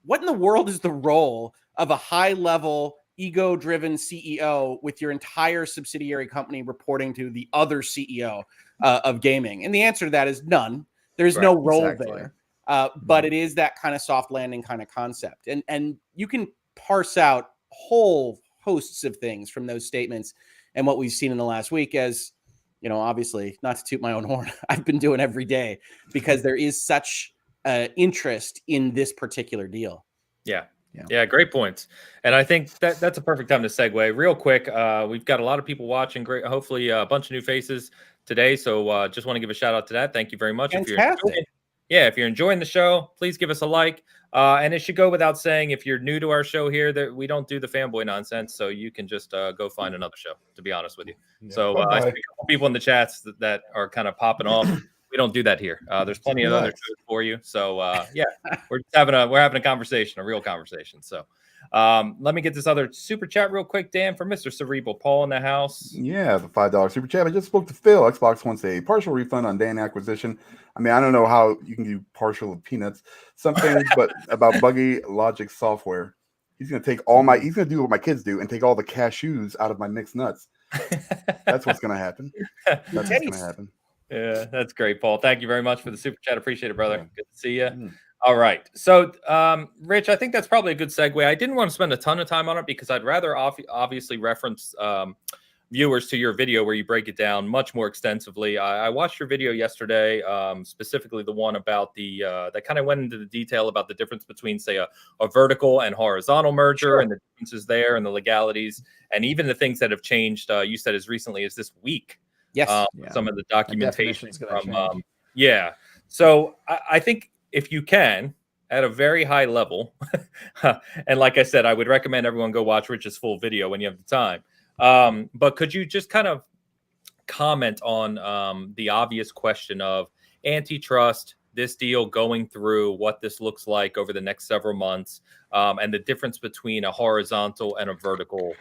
what in the world is the role of a high-level, ego-driven CEO with your entire subsidiary company reporting to the other CEO of gaming? And the answer to that is none. There's no role there. But it is that kind of soft landing kind of concept. And you can parse out whole hosts of things from those statements and what we've seen in the last week, as, obviously, not to toot my own horn, I've been doing every day, because there is such interest in this particular deal. Yeah, great points. And I think that's a perfect time to segue real quick. We've got a lot of people watching, great, hopefully a bunch of new faces today. So just want to give a shout out to that. Thank you very much. Fantastic. If you're enjoying the show, please give us a like. And it should go without saying, if you're new to our show here, that we don't do the fanboy nonsense. So you can just go find another show, to be honest with you. Yeah, so I see a couple people in the chats that are kind of popping off. We don't do that here. There's plenty of other shows for you. So we're just having a conversation, a real conversation. So let me get this other super chat real quick, Dan, from Mr. Cerebral Paul in the house. Yeah, the $5 super chat. I just spoke to Phil. Xbox wants a partial refund on Dan acquisition. I mean, I don't know how you can do partial of peanuts. Some things, but about buggy logic software. He's gonna he's gonna do what my kids do and take all the cashews out of my mixed nuts. That's what's gonna happen. That's what's gonna happen. Yeah, that's great, Paul. Thank you very much for the super chat. Appreciate it, brother. Good to see you. All right. So, Rich, I think that's probably a good segue. I didn't want to spend a ton of time on it because I'd rather obviously reference viewers to your video where you break it down much more extensively. I watched your video yesterday, specifically the one about that kind of went into the detail about the difference between, say, a vertical and horizontal merger and the differences there and the legalities, and even the things that have changed. You said as recently as this week. Yes. Some of the documentation from So I think if you can, at a very high level, and like I said, I would recommend everyone go watch Rich's full video when you have the time. But could you just kind of comment on the obvious question of antitrust, this deal going through, what this looks like over the next several months, and the difference between a horizontal and a vertical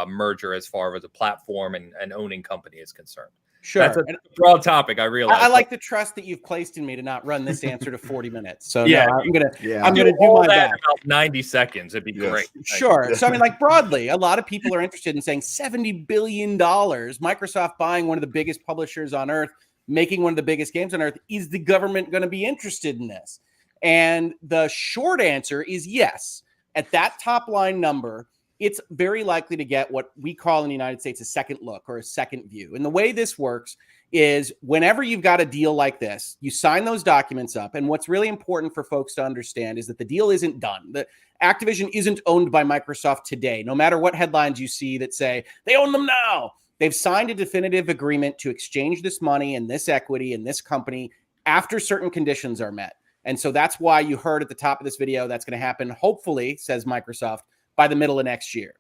merger as far as a platform and owning company is concerned? Sure. That's a broad topic, I realize. I like the trust that you've placed in me to not run this answer to 40 minutes. So yeah, no, I'm gonna do my best. About 90 seconds. It'd be great. Sure. So I mean, like broadly, a lot of people are interested in saying $70 billion, Microsoft buying one of the biggest publishers on earth, making one of the biggest games on earth. Is the government going to be interested in this? And the short answer is yes. At that top line number, it's very likely to get what we call in the United States a second look or a second view. And the way this works is whenever you've got a deal like this, you sign those documents up. And what's really important for folks to understand is that the deal isn't done. The Activision isn't owned by Microsoft today, no matter what headlines you see that say they own them now. They've signed a definitive agreement to exchange this money and this equity in this company after certain conditions are met. And so that's why you heard at the top of this video that's going to happen, hopefully, says Microsoft, by the middle of next year.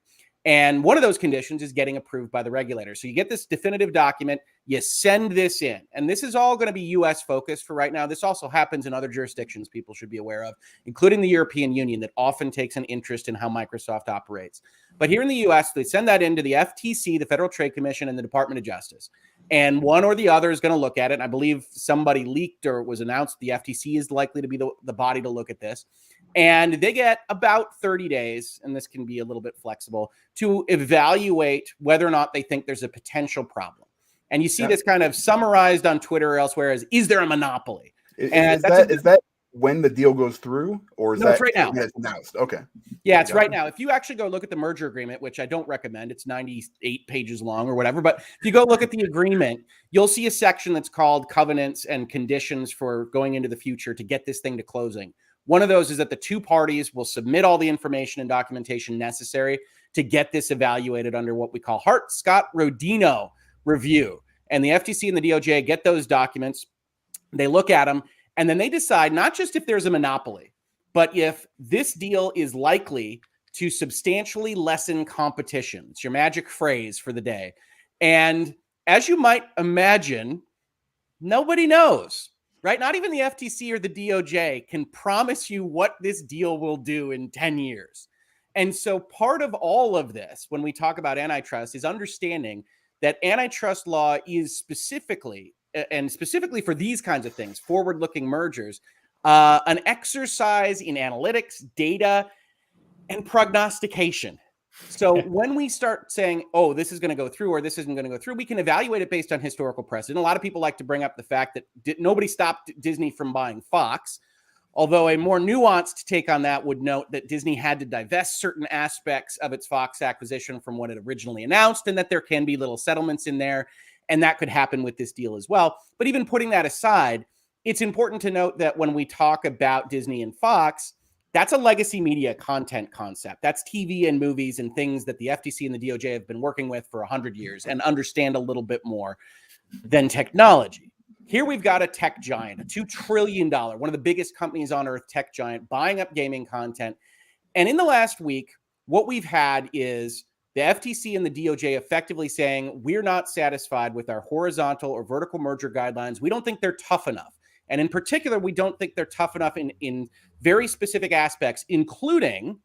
And one of those conditions is getting approved by the regulator. So you get this definitive document, you send this in, and this is all going to be US focused for right now. This also happens in other jurisdictions people should be aware of, including the European Union, that often takes an interest in how Microsoft operates. But here in the US, they send that into the FTC, the Federal Trade Commission, and the Department of Justice. And one or the other is going to look at it. And I believe somebody leaked or was announced the FTC is likely to be the body to look at this. And they get about 30 days, and this can be a little bit flexible, to evaluate whether or not they think there's a potential problem. And you see this kind of summarized on Twitter or elsewhere as, is there a monopoly? Is that when the deal goes through, or is that right now? It's announced. Okay. Yeah, it's right now. If you actually go look at the merger agreement, which I don't recommend, it's 98 pages long or whatever, but if you go look at the agreement, you'll see a section that's called covenants and conditions for going into the future to get this thing to closing. One of those is that the two parties will submit all the information and documentation necessary to get this evaluated under what we call Hart-Scott-Rodino review. And the FTC and the DOJ get those documents, they look at them, and then they decide not just if there's a monopoly, but if this deal is likely to substantially lessen competition. It's your magic phrase for the day. And as you might imagine, nobody knows. Right? Not even the FTC or the DOJ can promise you what this deal will do in 10 years. And so part of all of this, when we talk about antitrust, is understanding that antitrust law is specifically for these kinds of things, forward-looking mergers, an exercise in analytics, data, and prognostication. So when we start saying, oh, this is going to go through or this isn't going to go through, we can evaluate it based on historical precedent. A lot of people like to bring up the fact that nobody stopped Disney from buying Fox, although a more nuanced take on that would note that Disney had to divest certain aspects of its Fox acquisition from what it originally announced, and that there can be little settlements in there, and that could happen with this deal as well. But even putting that aside, it's important to note that when we talk about Disney and Fox, that's a legacy media content concept. That's TV and movies and things that the FTC and the DOJ have been working with for 100 years and understand a little bit more than technology. Here we've got a tech giant, a $2 trillion, one of the biggest companies on earth, tech giant, buying up gaming content. And in the last week, what we've had is the FTC and the DOJ effectively saying, we're not satisfied with our horizontal or vertical merger guidelines. We don't think they're tough enough. And in particular, we don't think they're tough enough in very specific aspects, including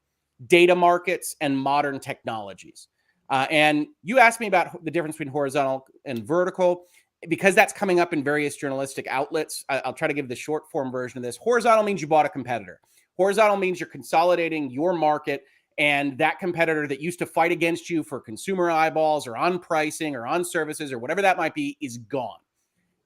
data markets and modern technologies. And you asked me about the difference between horizontal and vertical, because that's coming up in various journalistic outlets. I'll try to give the short form version of this. Horizontal means you bought a competitor. Horizontal means you're consolidating your market, and that competitor that used to fight against you for consumer eyeballs or on pricing or on services or whatever that might be is gone.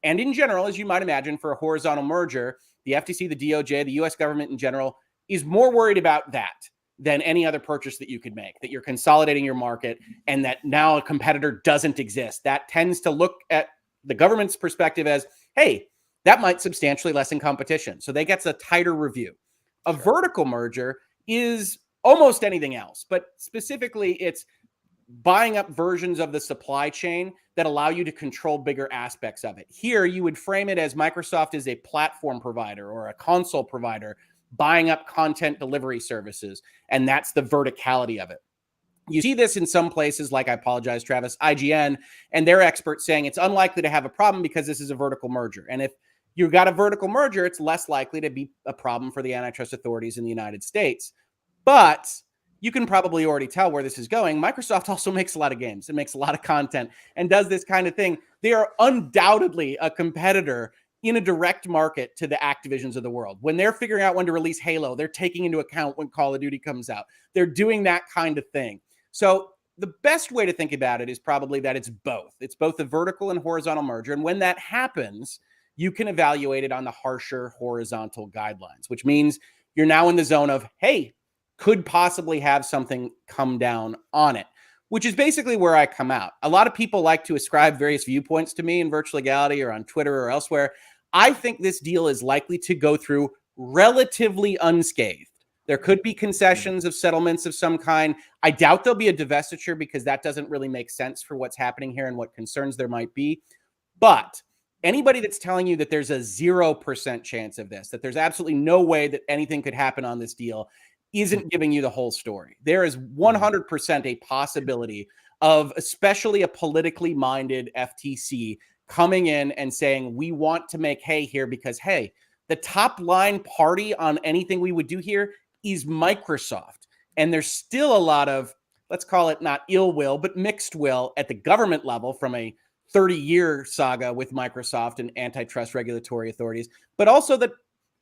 And in general, as you might imagine, for a horizontal merger, the FTC, the DOJ, the US government in general is more worried about that than any other purchase that you could make, that you're consolidating your market and that now a competitor doesn't exist. That tends to look at the government's perspective as, hey, that might substantially lessen competition. So they get a tighter review. A vertical merger is almost anything else, but specifically it's buying up versions of the supply chain that allow you to control bigger aspects of it. Here, you would frame it as Microsoft is a platform provider or a console provider buying up content delivery services, and that's the verticality of it. You see this in some places, like, I apologize, Travis, IGN, and their experts saying it's unlikely to have a problem because this is a vertical merger. And if you've got a vertical merger, it's less likely to be a problem for the antitrust authorities in the United States. But you can probably already tell where this is going. Microsoft also makes a lot of games and makes a lot of content and does this kind of thing. They are undoubtedly a competitor in a direct market to the Activisions of the world. When they're figuring out when to release Halo, they're taking into account when Call of Duty comes out. They're doing that kind of thing. So the best way to think about it is probably that it's both. It's both a vertical and horizontal merger. And when that happens, you can evaluate it on the harsher horizontal guidelines, which means you're now in the zone of, hey, could possibly have something come down on it. which is basically where I come out. A lot of people like to ascribe various viewpoints to me in virtual legality or on Twitter or elsewhere. I think this deal is likely to go through relatively unscathed. There could be concessions of settlements of some kind. I doubt there'll be a divestiture because that doesn't really make sense for what's happening here and what concerns there might be. But anybody that's telling you that there's a 0% chance of this, that there's absolutely no way that anything could happen on this deal, isn't giving you the whole story. There is 100% a possibility of especially a politically minded FTC coming in and saying, we want to make hay here because, hey, the top line party on anything we would do here is Microsoft. And there's still a lot of, let's call it not ill will, but mixed will at the government level from a 30-year saga with Microsoft and antitrust regulatory authorities, but also that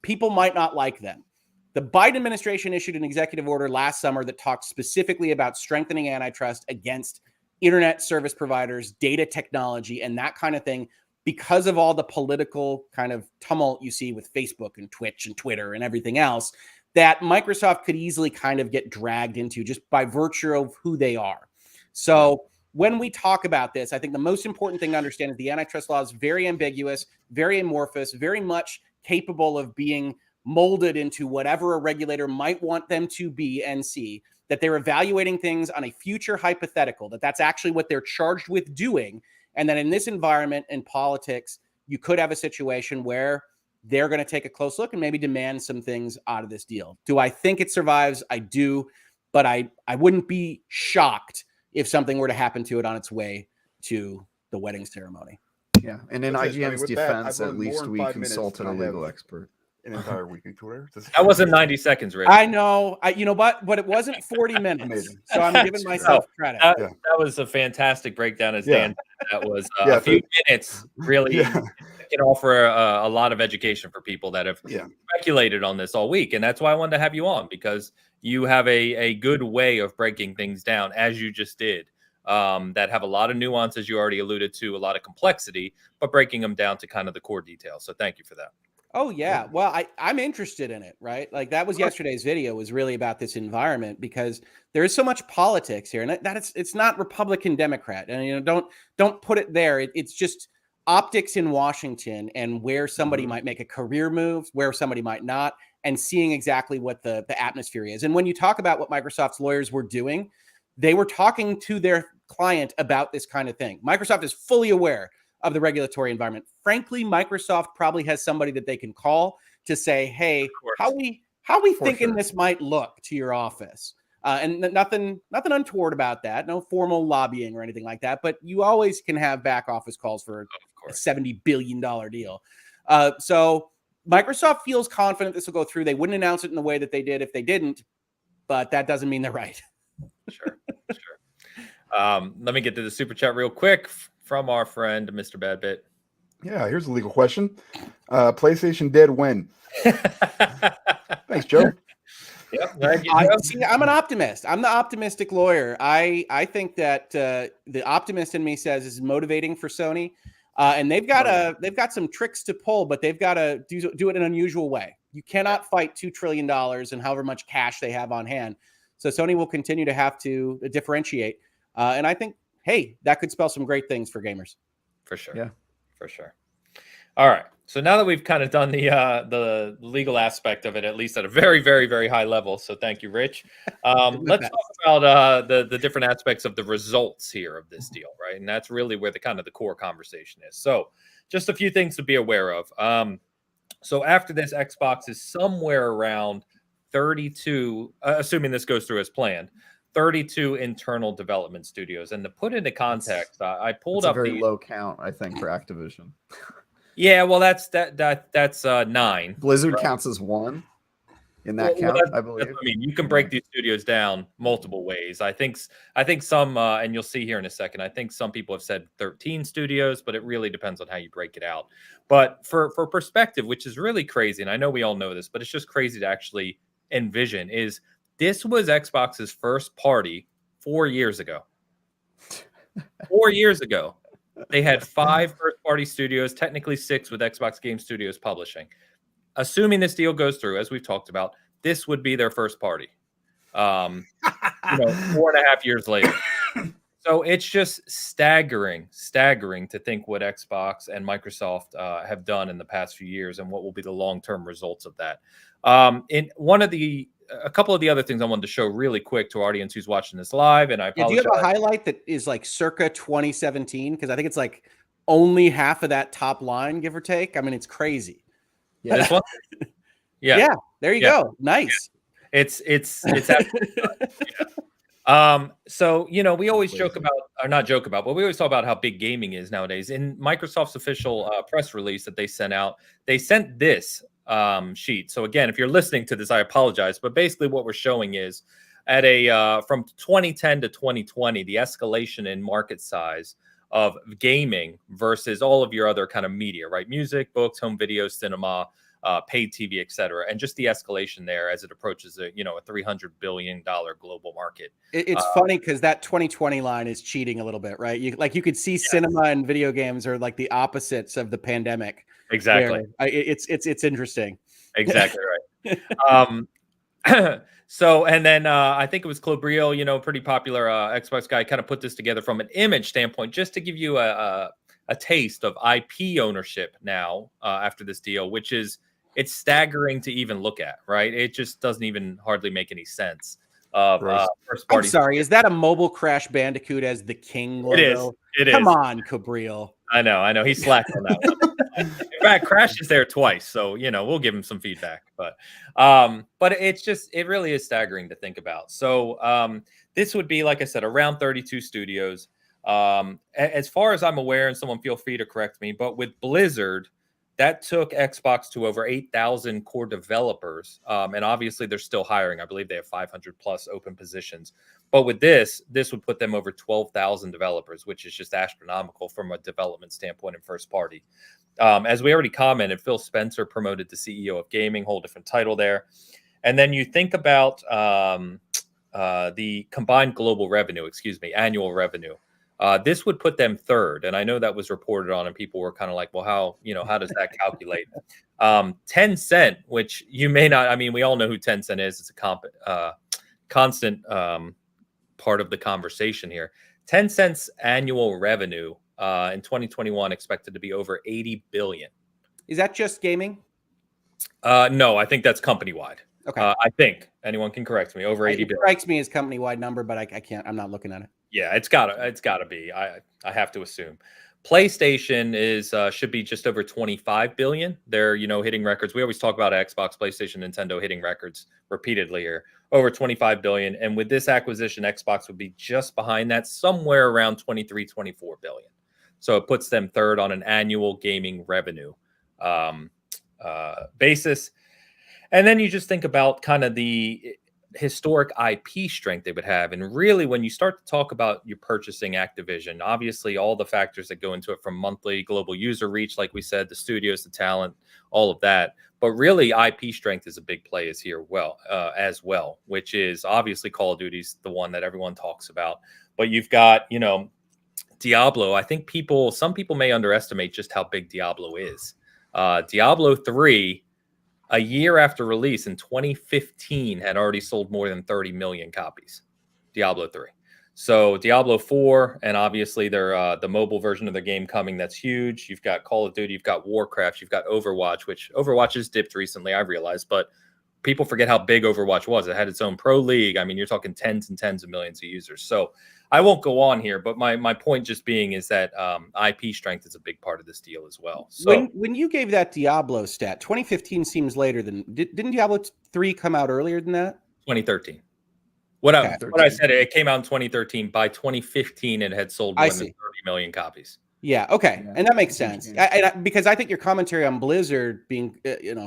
people might not like them. The Biden administration issued an executive order last summer that talked specifically about strengthening antitrust against internet service providers, data technology, and that kind of thing because of all the political kind of tumult you see with Facebook and Twitch and Twitter and everything else that Microsoft could easily kind of get dragged into just by virtue of who they are. So when we talk about this, I think the most important thing to understand is the antitrust law is very ambiguous, very amorphous, very much capable of being molded into whatever a regulator might want them to be and see, that they're evaluating things on a future hypothetical, that that's actually what they're charged with doing. And that in this environment in politics, you could have a situation where they're going to take a close look and maybe demand some things out of this deal. Do I think it survives? I do, but I wouldn't be shocked if something were to happen to it on its way to the wedding ceremony. Yeah, and in IGN's defense, at least we consulted a legal expert. An entire week in Twitter. That wasn't 90 seconds, Rich. I know. You know what? But it wasn't 40 minutes. Amazing. So I'm giving myself credit. That was a fantastic breakdown, as Dan. That was a few minutes. Really, can offer a lot of education for people that have speculated on this all week, and that's why I wanted to have you on, because you have a good way of breaking things down, as you just did. That have a lot of nuances, you already alluded to, a lot of complexity, but breaking them down to kind of the core details. So thank you for that. Oh, yeah. Well, I'm interested in it, right? Like that was yesterday's video was really about this environment because there is so much politics here, and that it's not Republican Democrat, and don't put it there. It's just optics in Washington and where somebody might make a career move, where somebody might not, and seeing exactly what the atmosphere is. And when you talk about what Microsoft's lawyers were doing, they were talking to their client about this kind of thing. Microsoft is fully aware of the regulatory environment. Frankly, Microsoft probably has somebody that they can call to say, hey, how we thinking this might look to your office? And nothing untoward about that. No formal lobbying or anything like that. But you always can have back office calls for a $70 billion deal. So Microsoft feels confident this will go through. They wouldn't announce it in the way that they did if they didn't, but that doesn't mean they're right. Sure. Let me get to the super chat real quick from our friend, Mr. Badbit. Yeah, here's a legal question. PlayStation dead when? Thanks, Joe. I'm an optimist. I'm the optimistic lawyer. I think that the optimist in me says is motivating for Sony, and they've got some tricks to pull, but they've got to do it in an unusual way. You cannot fight $2 trillion and however much cash they have on hand. So Sony will continue to have to differentiate, and I think, hey, that could spell some great things for gamers. For sure. Yeah, for sure. All right. So now that we've kind of done the legal aspect of it, at least at a very, very, very high level. So thank you, Rich. Let's talk about the different aspects of the results here of this deal, right? And that's really where the core conversation is. So just a few things to be aware of. So after this, Xbox is somewhere around 32, assuming this goes through as planned, 32 internal development studios. And to put into context, I pulled up a very low count, I think, for Activision. Yeah, well, that's 9. Blizzard counts as 1 in that count, I believe. I mean, you can break these studios down multiple ways. I think some, and you'll see here in a second, I think some people have said 13 studios, but it really depends on how you break it out. But for perspective, which is really crazy, and I know we all know this, but it's just crazy to actually envision, is this was Xbox's first party 4 years ago. 4 years ago. They had 5 first-party studios, technically 6 with Xbox Game Studios publishing. Assuming this deal goes through, as we've talked about, this would be their first party. 4.5 years later. So it's just staggering to think what Xbox and Microsoft have done in the past few years and what will be the long-term results of that. A couple of the other things I wanted to show really quick to our audience who's watching this live, and I apologize. Do you have a highlight that is like circa 2017? Because I think it's like only half of that top line, give or take. I mean, it's crazy. Yeah. This one? Yeah. There you go. Nice. Yeah. It's so, we always joke about, or not joke about, but we always talk about how big gaming is nowadays. In Microsoft's official press release that they sent out, they sent this sheet. So again, if you're listening to this, I apologize, but basically what we're showing is at from 2010 to 2020, the escalation in market size of gaming versus all of your other kind of media, right? Music, books, home video, cinema, paid TV, etc., and just the escalation there as it approaches a $300 billion global market. It's funny because that 2020 line is cheating a little bit, right? You could see cinema and video games are like the opposites of the pandemic. Exactly. It's interesting. Exactly right. So, and then I think it was Clobril, pretty popular Xbox guy, kind of put this together from an image standpoint, just to give you a taste of IP ownership now after this deal, which it's staggering to even look at, right? It just doesn't even hardly make any sense. First party. I'm sorry, is that a mobile Crash Bandicoot as the king logo? It is. Come on, Cabril. I know. He slacked on that one. In fact, Crash is there twice, so we'll give him some feedback. But it really is staggering to think about. So this would be, like I said, around 32 studios. As far as I'm aware, and someone feel free to correct me, but with Blizzard, that took Xbox to over 8,000 core developers. And obviously they're still hiring. I believe they have 500 plus open positions. But with this would put them over 12,000 developers, which is just astronomical from a development standpoint in first party. As we already commented, Phil Spencer promoted to CEO of gaming, whole different title there. And then you think about the combined global revenue, annual revenue. This would put them third. And I know that was reported on and people were kind of like, well, how does that calculate? Tencent, which you may not, we all know who Tencent is. It's a constant part of the conversation here. Tencent's annual revenue in 2021 expected to be over 80 billion. Is that just gaming? No, I think that's company-wide. Okay. I think anyone can correct me. Over 80 billion. It strikes me as company-wide number, but I can't. I'm not looking at it. Yeah, it's gotta be. I have to assume. PlayStation should be just over 25 billion. They're hitting records. We always talk about Xbox, PlayStation, Nintendo hitting records repeatedly here. Over 25 billion. And with this acquisition, Xbox would be just behind that, somewhere around 23, 24 billion. So it puts them third on an annual gaming revenue basis. And then you just think about kind of the historic IP strength they would have. And really, when you start to talk about you purchasing Activision, obviously all the factors that go into it, from monthly global user reach, like we said, the studios, the talent, all of that. But really, IP strength is a big play as well, which is obviously Call of Duty's the one that everyone talks about. But you've got, Diablo. I think some people may underestimate just how big Diablo is. Diablo 3, a year after release in 2015, had already sold more than 30 million copies. Diablo 3. So Diablo 4, and obviously the mobile version of the game coming, that's huge. You've got Call of Duty, you've got Warcraft, you've got Overwatch, which Overwatch has dipped recently, I realize, but people forget how big Overwatch was. It had its own pro league. You're talking tens and tens of millions of users. So I won't go on here, but my point just being is that IP strength is a big part of this deal as well. So when you gave that Diablo stat, 2015 seems later than didn't Diablo 3 come out earlier than that? 2013. What I said, it came out in 2013. By 2015, it had sold more than 30 million copies. Yeah. Okay. Yeah, and that makes sense. Because I think your commentary on Blizzard being,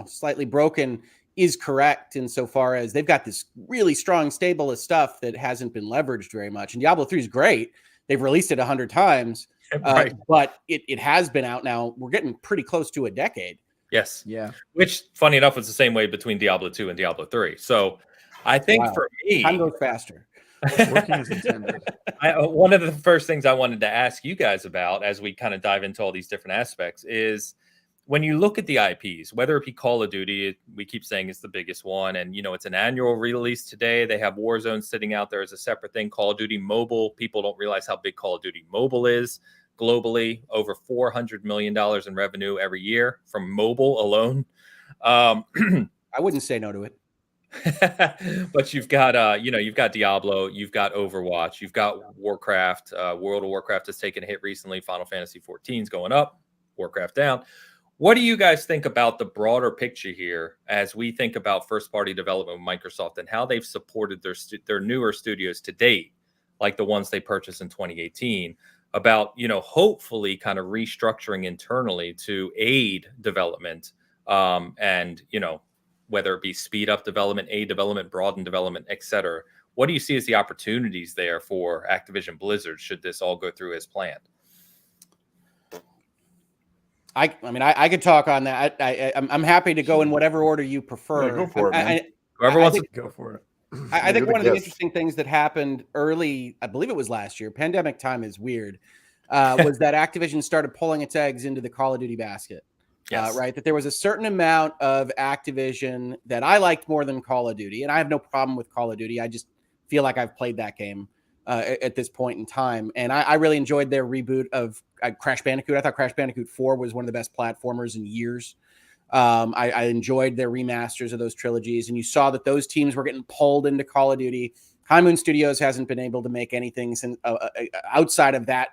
slightly broken is correct insofar as they've got this really strong stable of stuff that hasn't been leveraged very much. And Diablo 3 is great. They've released it 100 times, right. But it has been out now. We're getting pretty close to a decade. Yes. Yeah. Which, funny enough, was the same way between Diablo 2 and Diablo 3. So I think for me, time goes faster. Working as intended. One of the first things I wanted to ask you guys about as we kind of dive into all these different aspects is, when you look at the IPs, whether it be Call of Duty, we keep saying it's the biggest one, and it's an annual release today. They have Warzone sitting out there as a separate thing. Call of Duty Mobile, people don't realize how big Call of Duty Mobile is globally. Over $400 million in revenue every year from mobile alone. I wouldn't say no to it. But you've got you've got Diablo, you've got Overwatch, you've got Warcraft. World of Warcraft has taken a hit recently. Final Fantasy 14 is going up, Warcraft down. What do you guys think about the broader picture here as we think about first-party development with Microsoft and how they've supported their newer studios to date, like the ones they purchased in 2018, about hopefully kind of restructuring internally to aid development, and whether it be speed up development, aid development, broaden development, etc. What do you see as the opportunities there for Activision Blizzard should this all go through as planned? I mean, I could talk on that. I'm happy to go in whatever order you prefer. Yeah, go for it, man. Whoever wants to go for it. I think one of the interesting things that happened early, I believe it was last year, pandemic time is weird, was that Activision started pulling its eggs into the Call of Duty basket. Yes. Right? That there was a certain amount of Activision that I liked more than Call of Duty. And I have no problem with Call of Duty. I just feel like I've played that game at this point in time. And I really enjoyed their reboot of Crash Bandicoot. I thought Crash Bandicoot 4 was one of the best platformers in years. I enjoyed their remasters of those trilogies. And you saw that those teams were getting pulled into Call of Duty. High Moon Studios hasn't been able to make anything since, outside of that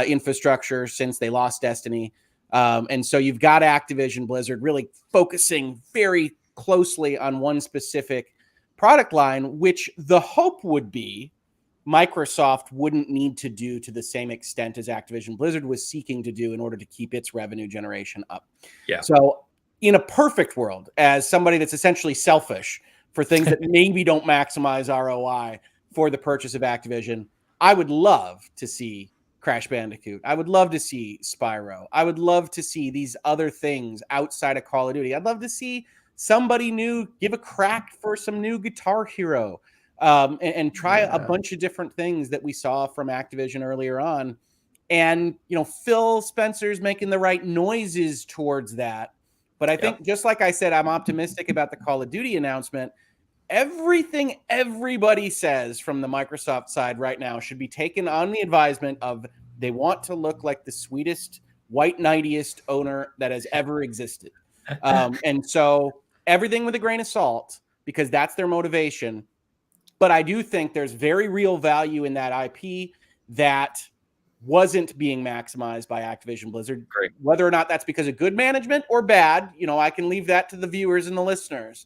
infrastructure since they lost Destiny. And so you've got Activision Blizzard really focusing very closely on one specific product line, which the hope would be Microsoft wouldn't need to do to the same extent as Activision Blizzard was seeking to do in order to keep its revenue generation up. Yeah. So in a perfect world, as somebody that's essentially selfish for things that maybe don't maximize ROI for the purchase of Activision, I would love to see Crash Bandicoot. I would love to see Spyro. I would love to see these other things outside of Call of Duty. I'd love to see somebody new give a crack for some new Guitar Hero, and try a bunch of different things that we saw from Activision earlier on. And, Phil Spencer's making the right noises towards that. But I think, just like I said, I'm optimistic about the Call of Duty announcement. Everything everybody says from the Microsoft side right now should be taken on the advisement of they want to look like the sweetest, white knightiest owner that has ever existed. And so everything with a grain of salt, because that's their motivation. But I do think there's very real value in that IP that wasn't being maximized by Activision Blizzard. Great. Whether or not that's because of good management or bad, I can leave that to the viewers and the listeners.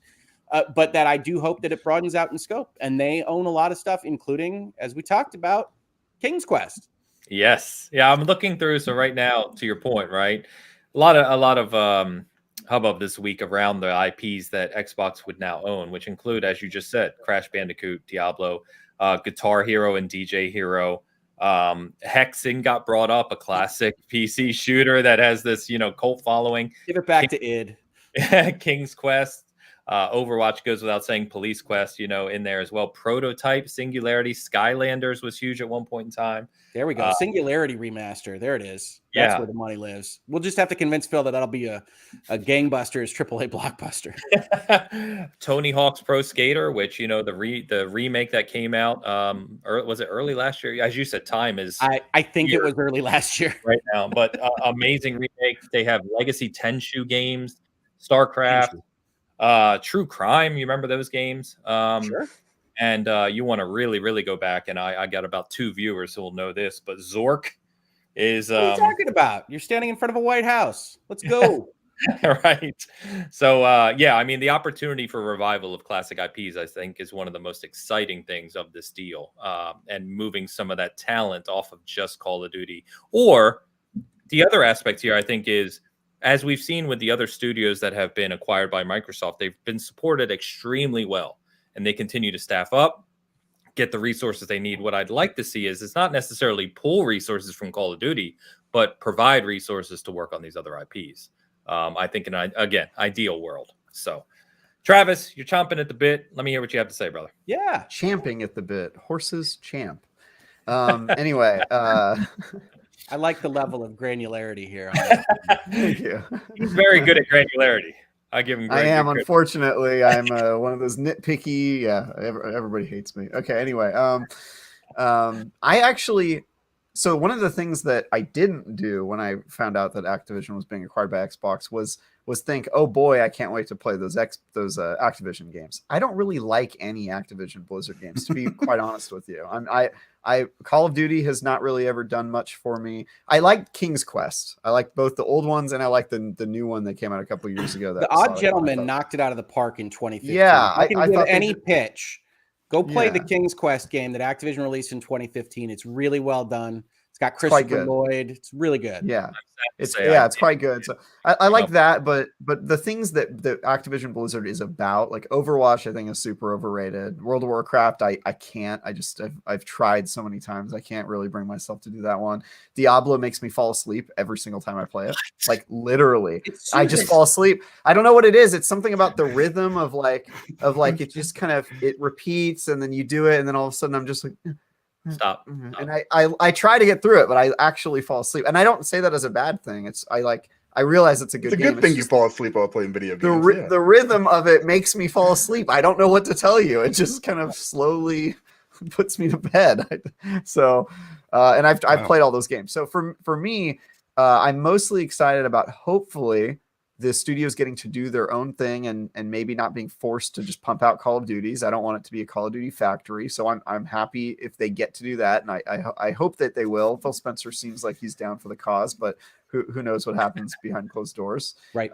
But that I do hope that it broadens out in scope. And they own a lot of stuff, including, as we talked about, King's Quest. Yes. Yeah, I'm looking through. So right now, to your point, right? A lot of hubbub this week around the IPs that Xbox would now own, which include, as you just said, Crash Bandicoot, Diablo, Guitar Hero and DJ Hero. Hexen got brought up, a classic PC shooter that has this, cult following. Give it back to id. King's Quest. Overwatch goes without saying. Police Quest, in there as well. Prototype, Singularity, Skylanders was huge at one point in time. There we go. Singularity remaster. There it is. That's where the money lives. We'll just have to convince Phil that'll be a gangbusters AAA blockbuster. Tony Hawk's Pro Skater, which the remake that came out, or was it early last year? As you said, time is. I think it was early last year right now, but amazing remake. They have Legacy Tenchu games, StarCraft. True Crime, you remember those games? Sure. And you want to really, really go back, and I got about 2 viewers who will know this, but Zork is... What are you talking about? You're standing in front of a White House. Let's go. Right. So, the opportunity for revival of classic IPs, I think, is one of the most exciting things of this deal, and moving some of that talent off of just Call of Duty. Or the other aspect here, I think, is... as we've seen with the other studios that have been acquired by Microsoft, they've been supported extremely well, and they continue to staff up, get the resources they need. What I'd like to see is it's not necessarily pull resources from Call of Duty, but provide resources to work on these other IPs. I think in ideal world. So, Travis, you're chomping at the bit. Let me hear what you have to say, brother. Yeah. Champing at the bit. Horses champ. Anyway, I like the level of granularity here. Thank you. He's very good at granularity. I give him. I am. good Unfortunately, I'm one of those nitpicky. Yeah, everybody hates me. Okay. Anyway, I actually. So one of the things that I didn't do when I found out that Activision was being acquired by Xbox was think, oh boy, I can't wait to play those Activision games. I don't really like any Activision Blizzard games, to be quite honest with you. I Call of Duty has not really ever done much for me. I like King's Quest. I like both the old ones and I like the new one that came out a couple years ago. The Odd Gentleman knocked it out of the park in 2015. Yeah, I can give any pitch. Go play Yeah. the King's Quest game that Activision released in 2015. It's really well done. It's got Christopher Lloyd. It's really good. Yeah, it's quite good. So I like that, but the things that Activision Blizzard is about, like Overwatch, I think is super overrated. World of Warcraft, I can't. I've tried so many times. I can't really bring myself to do that one. Diablo makes me fall asleep every single time I play it. Like literally, I just fall asleep. I don't know what it is. It's something about the rhythm of like it just kind of it repeats and then you do it and then all of a sudden I'm just like. Stop. And I try to get through it, but I actually fall asleep. And I don't say that as a bad thing. I realize it's a good game. It's a good thing you fall asleep while playing video games. The rhythm of it makes me fall asleep. I don't know what to tell you. It just kind of slowly puts me to bed. So, and I've played all those games. So for me, I'm mostly excited about hopefully the studio's getting to do their own thing and maybe not being forced to just pump out Call of Duties. I don't want it to be a Call of Duty factory. So I'm happy if they get to do that. And I hope that they will. Phil Spencer seems like he's down for the cause, but who knows what happens behind closed doors. Right.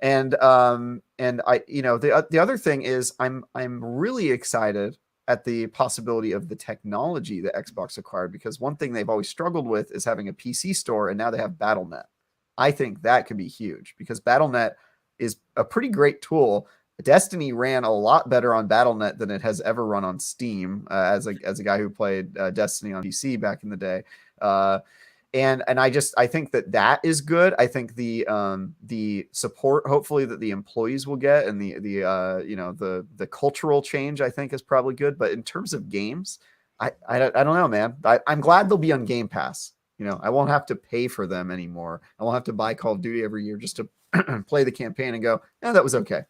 And I, the other thing is I'm really excited at the possibility of the technology that Xbox acquired, because one thing they've always struggled with is having a PC store, and now they have Battle.net. I think that could be huge because Battle.net is a pretty great tool. Destiny ran a lot better on Battle.net than it has ever run on Steam. As a guy who played Destiny on PC back in the day, and I think that is good. I think the support hopefully that the employees will get and the cultural change I think is probably good. But in terms of games, I don't know, man. I'm glad they'll be on Game Pass. I won't have to pay for them anymore. I won't have to buy Call of Duty every year just to play the campaign and go, that was okay,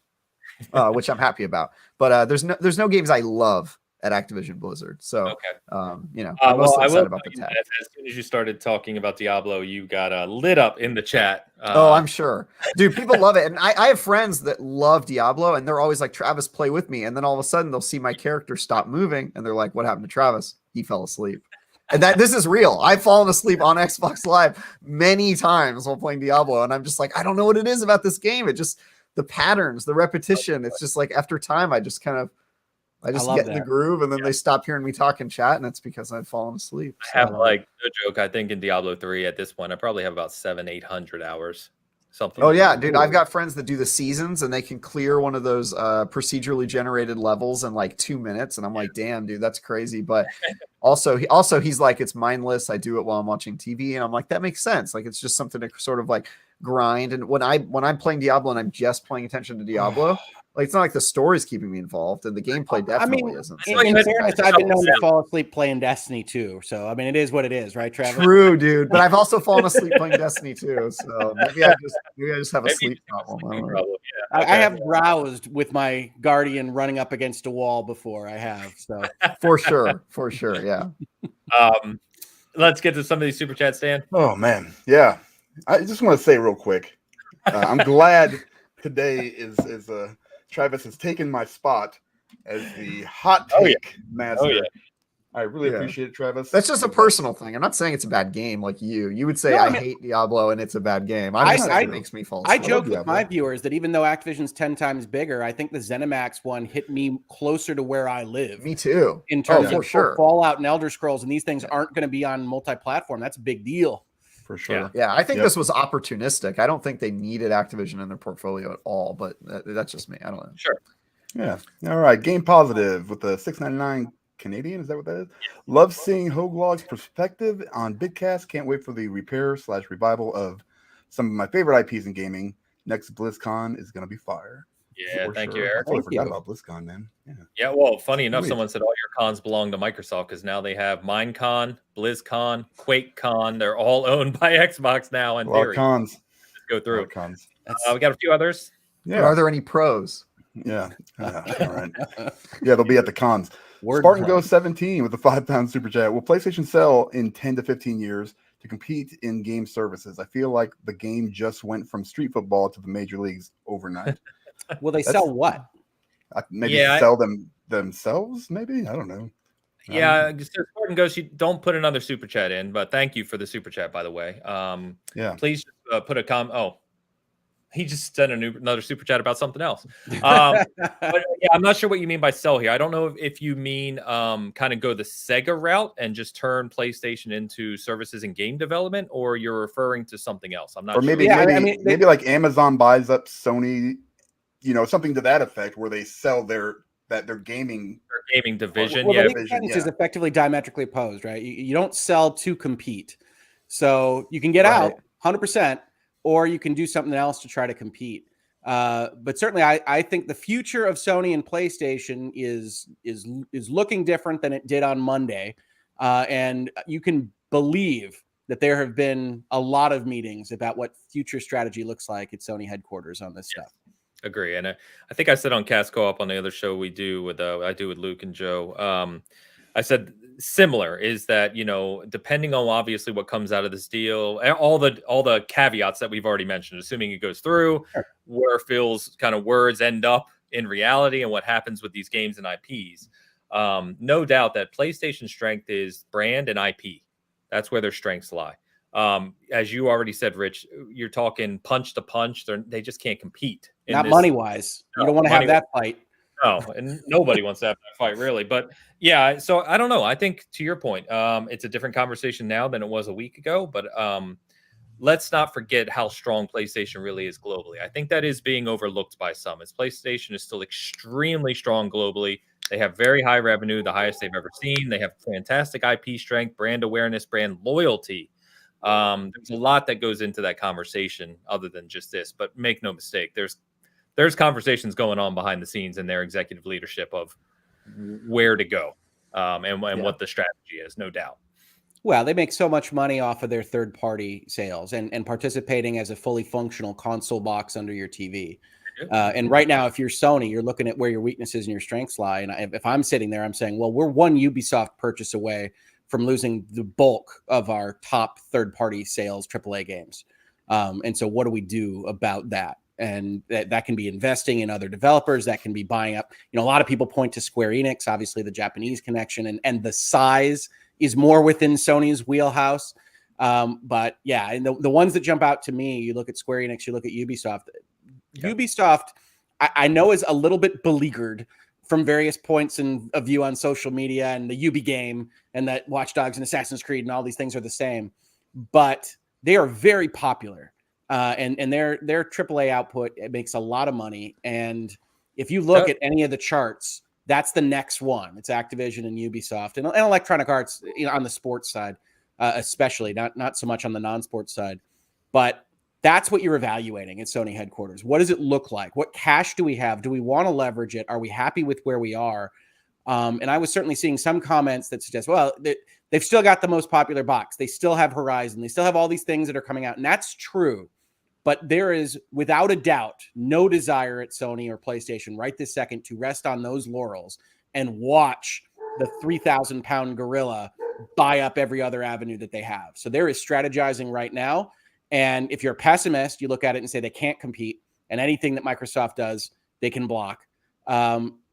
which I'm happy about. But there's no games I love at Activision Blizzard. So, okay. I'm mostly excited about the tech. As soon as you started talking about Diablo, you got lit up in the chat. I'm sure. Dude, people love it. And I have friends that love Diablo, and they're always like, Travis, play with me. And then all of a sudden, they'll see my character stop moving, and they're like, what happened to Travis? He fell asleep. And this is real. I've fallen asleep on Xbox Live many times while playing Diablo. And I'm just like, I don't know what it is about this game. It just, the patterns, the repetition. It's just like after time, I just get in the groove and then they stop hearing me talk and chat. And it's because I've fallen asleep. So I have no joke. I think in Diablo 3 at this point, I probably have about 700-800 hours. Something. Oh yeah, dude. I've got friends that do the seasons and they can clear one of those procedurally generated levels in like 2 minutes. And I'm like, damn, dude, that's crazy. But he's like, it's mindless. I do it while I'm watching TV. And I'm like, that makes sense. Like, it's just something to sort of like grind. And when I'm playing Diablo and I'm just paying attention to Diablo, like, it's not like the story's keeping me involved, and the gameplay definitely isn't. So. In fairness, I've been known to fall asleep playing Destiny too. So, I mean, it is what it is, right, Travis? True, dude. But I've also fallen asleep playing Destiny too. So maybe I just have a sleep problem. I have browsed with my Guardian running up against a wall before. I have, so for sure, yeah. Let's get to some of these super chats, Dan. Oh man, yeah. I just want to say real quick, I'm glad today is Travis has taken my spot as the hot take master. Oh, yeah. I really appreciate it, Travis. That's just a personal thing. I'm not saying it's a bad game like you. You would say I hate Diablo and it's a bad game. I'm just saying it makes me fall asleep. I joke with my viewers that even though Activision's 10 times bigger, I think the ZeniMax one hit me closer to where I live. Me too. In terms of Fallout and Elder Scrolls, and these things aren't going to be on multi-platform. That's a big deal. For sure. Yeah, I think this was opportunistic. I don't think they needed Activision in their portfolio at all, but that's just me. I don't know. Sure. Yeah. All right. Game Positive with the $6.99 Canadian. Is that what that is? Love seeing Hoeg Law's perspective on Bitcast. Can't wait for the repair/revival of some of my favorite IPs in gaming. Next BlizzCon is going to be fire. Yeah, For thank sure. you, I Eric. totally Thank forgot you. about BlizzCon, man. Yeah. Yeah, well, funny enough, Sweet. someone said all your cons belong to Microsoft because now they have Minecon, BlizzCon, QuakeCon. They're all owned by Xbox now. In A lot of theory, cons. just go A lot through. of cons. We got a few others. But are there any pros? Yeah. All right. Yeah, they'll be at the cons. Word Spartan cloud. Go 17 with a £5 super chat. Will PlayStation sell in 10 to 15 years to compete in game services? I feel like the game just went from street football to the major leagues overnight. Will they sell what? Maybe sell them themselves? Maybe I don't know. Yeah, so Spartan Ghost, you don't put another super chat in, but thank you for the super chat, by the way. Yeah. Please put a comment. Oh, he just sent another super chat about something else. But yeah, I'm not sure what you mean by sell here. I don't know if you mean kind of go the Sega route and just turn PlayStation into services and game development, or you're referring to something else. I'm not Or sure. maybe maybe like Amazon buys up Sony, something to that effect, where they sell their gaming division. Well, Yeah, the big sentence is effectively diametrically opposed, right? You don't sell to compete. So you can get out 100%, or you can do something else to try to compete. But certainly, I think the future of Sony and PlayStation is looking different than it did on Monday. And you can believe that there have been a lot of meetings about what future strategy looks like at Sony headquarters on this stuff. Agree. And I think I said on Cast Co-op on the other show we do with Luke and Joe. I said similar is that, depending on obviously what comes out of this deal, all the caveats that we've already mentioned, assuming it goes through, where Phil's kind of words end up in reality and what happens with these games and IPs. No doubt that PlayStation's strength is brand and IP. That's where their strengths lie. As you already said, Rich, you're talking punch to punch. They just can't compete. Not money wise. You don't want to have that fight. No, and nobody wants to have that fight, really. But yeah, so I don't know. I think to your point, it's a different conversation now than it was a week ago. But let's not forget how strong PlayStation really is globally. I think that is being overlooked by some. As PlayStation is still extremely strong globally. They have very high revenue, the highest they've ever seen. They have fantastic IP strength, brand awareness, brand loyalty. There's a lot that goes into that conversation other than just this. But make no mistake, there's conversations going on behind the scenes in their executive leadership of where to go and what the strategy is, no doubt. Well, they make so much money off of their third-party sales and participating as a fully functional console box under your TV. And right now, if you're Sony, you're looking at where your weaknesses and your strengths lie. And if I'm sitting there, I'm saying, well, we're one Ubisoft purchase away from losing the bulk of our top third-party sales AAA games. And so what do we do about that? And that can be investing in other developers. That can be buying up. A lot of people point to Square Enix, obviously the Japanese connection, and the size is more within Sony's wheelhouse. But yeah, and the ones that jump out to me, you look at Square Enix, you look at Ubisoft. Yeah. Ubisoft, I know, is a little bit beleaguered from various points of view on social media and the Ubi game, and that Watch Dogs and Assassin's Creed and all these things are the same, but they are very popular. And their AAA output, it makes a lot of money. And if you look at any of the charts, that's the next one. It's Activision and Ubisoft and Electronic Arts, on the sports side, especially not so much on the non-sports side, but that's what you're evaluating at Sony headquarters. What does it look like? What cash do we have? Do we want to leverage it? Are we happy with where we are? And I was certainly seeing some comments that suggest, well, they've still got the most popular box. They still have Horizon. They still have all these things that are coming out. And that's true. But there is, without a doubt, no desire at Sony or PlayStation right this second to rest on those laurels and watch the 3,000-pound gorilla buy up every other avenue that they have. So there is strategizing right now. And if you're a pessimist, you look at it and say they can't compete, and anything that Microsoft does, they can block.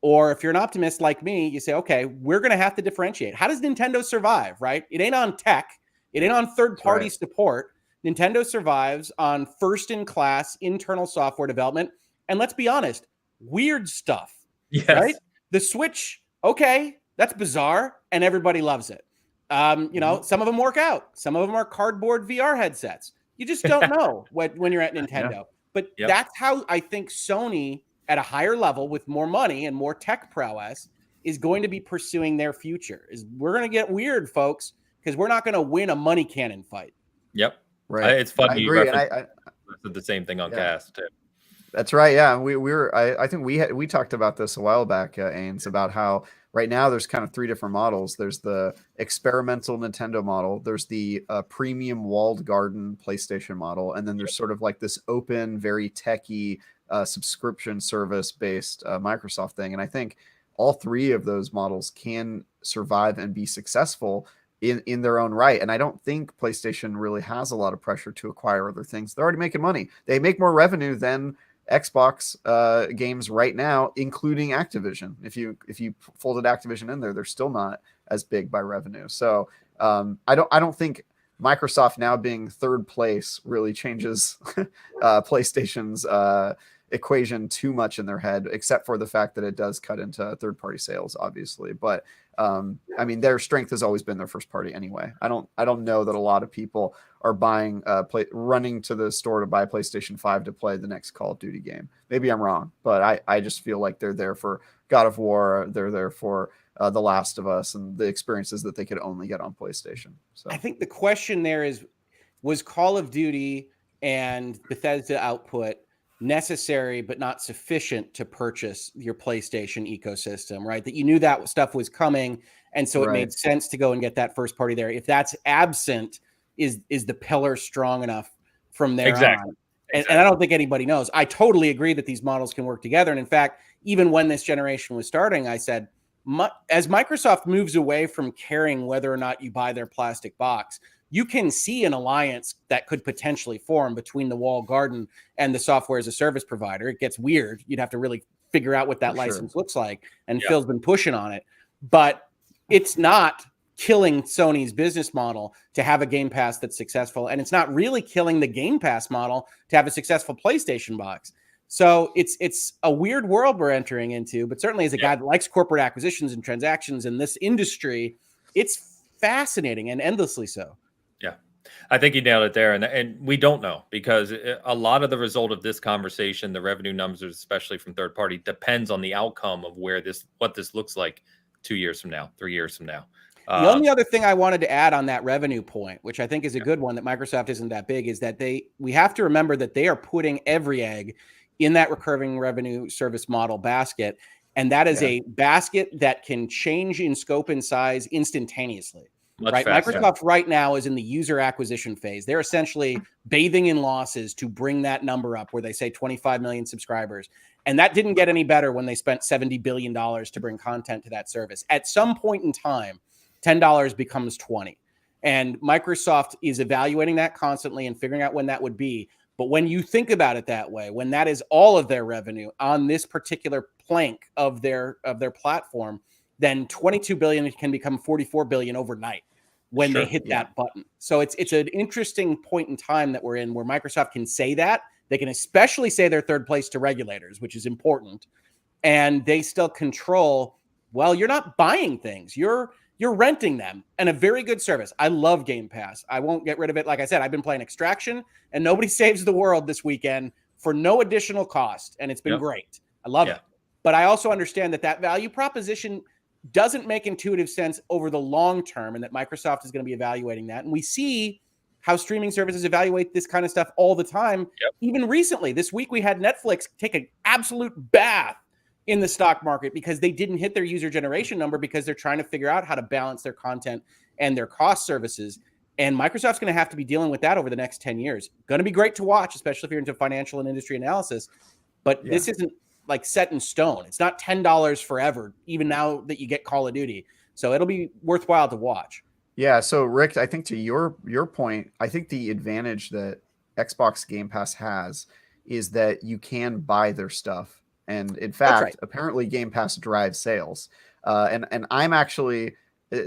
Or if you're an optimist like me, you say, okay, we're going to have to differentiate. How does Nintendo survive, right? It ain't on tech. It ain't on third-party support. Nintendo survives on first-in-class internal software development. And let's be honest, weird stuff, right? The Switch, okay, that's bizarre, and everybody loves it. Some of them work out. Some of them are cardboard VR headsets. You just don't know when you're at Nintendo. But that's how I think Sony, at a higher level with more money and more tech prowess, is going to be pursuing their future. We're going to get weird, folks, because we're not going to win a money cannon fight. Yep. Right. It's funny. I agree. I said the same thing on Cast too. That's right. Yeah, I think we talked about this a while back, Ains, about how right now there's kind of three different models. There's the experimental Nintendo model. There's the premium walled garden PlayStation model, and then there's sort of like this open, very techy subscription service based Microsoft thing. And I think all three of those models can survive and be successful in their own right. And I don't think PlayStation really has a lot of pressure to acquire other things. They're already making money. They make more revenue than Xbox games right now, including Activision. If you folded Activision in there, they're still not as big by revenue. So I don't think Microsoft now being third place really changes PlayStation's equation too much in their head, except for the fact that it does cut into third-party sales, obviously. But I mean, their strength has always been their first party anyway. I don't know that a lot of people are buying running to the store to buy a PlayStation 5 to play the next Call of Duty game. Maybe I'm wrong, but I just feel like they're there for God of War. They're there for The Last of Us and the experiences that they could only get on PlayStation. So I think the question there was Call of Duty and Bethesda output necessary but not sufficient to purchase your PlayStation ecosystem, right? That you knew that stuff was coming, and so it made sense to go and get that first party there. If that's absent, is the pillar strong enough from there on? And I don't think anybody knows. I totally agree that these models can work together. And in fact, even when this generation was starting, I said, as Microsoft moves away from caring whether or not you buy their plastic box, you can see an alliance that could potentially form between the walled garden and the software as a service provider. It gets weird. You'd have to really figure out what that license looks like. And Phil's been pushing on it. But it's not killing Sony's business model to have a Game Pass that's successful. And it's not really killing the Game Pass model to have a successful PlayStation box. So it's a weird world we're entering into. But certainly as a guy that likes corporate acquisitions and transactions in this industry, it's fascinating and endlessly so. Yeah, I think you nailed it there. And we don't know, because a lot of the result of this conversation, the revenue numbers, especially from third party, depends on the outcome of what this looks like 2 years from now, 3 years from now. The only other thing I wanted to add on that revenue point, which I think is a good one, that Microsoft isn't that big, is that we have to remember that they are putting every egg in that recurring revenue service model basket. And that is a basket that can change in scope and size instantaneously. Right. Microsoft right now is in the user acquisition phase. They're essentially bathing in losses to bring that number up, where they say 25 million subscribers. And that didn't get any better when they spent $70 billion to bring content to that service. At some point in time, $10 becomes 20. And Microsoft is evaluating that constantly and figuring out when that would be. But when you think about it that way, when that is all of their revenue on this particular plank of their platform, then 22 billion can become 44 billion overnight when they hit that button. So it's an interesting point in time that we're in, where Microsoft can say that. They can especially say they're third place to regulators, which is important. And they still control, well, you're not buying things. You're renting them, and a very good service. I love Game Pass. I won't get rid of it. Like I said, I've been playing Extraction and Nobody Saves the World this weekend for no additional cost. And it's been great. I love it. But I also understand that value proposition doesn't make intuitive sense over the long term, and that Microsoft is going to be evaluating that. And we see how streaming services evaluate this kind of stuff all the time. Even recently, this week, we had Netflix take an absolute bath in the stock market because they didn't hit their user generation number, because they're trying to figure out how to balance their content and their cost services. And Microsoft's going to have to be dealing with that over the next 10 years. Going to be great to watch, especially if you're into financial and industry analysis. But this isn't like set in stone. It's not $10 forever, even now that you get Call of Duty. So it'll be worthwhile to watch. Yeah. So Rick, I think to your point, I think the advantage that Xbox Game Pass has is that you can buy their stuff. And in fact, apparently Game Pass drives sales. And I'm actually,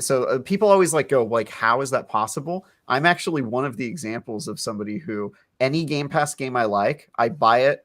so people always go, how is that possible? I'm actually one of the examples of somebody who, any Game Pass game I buy it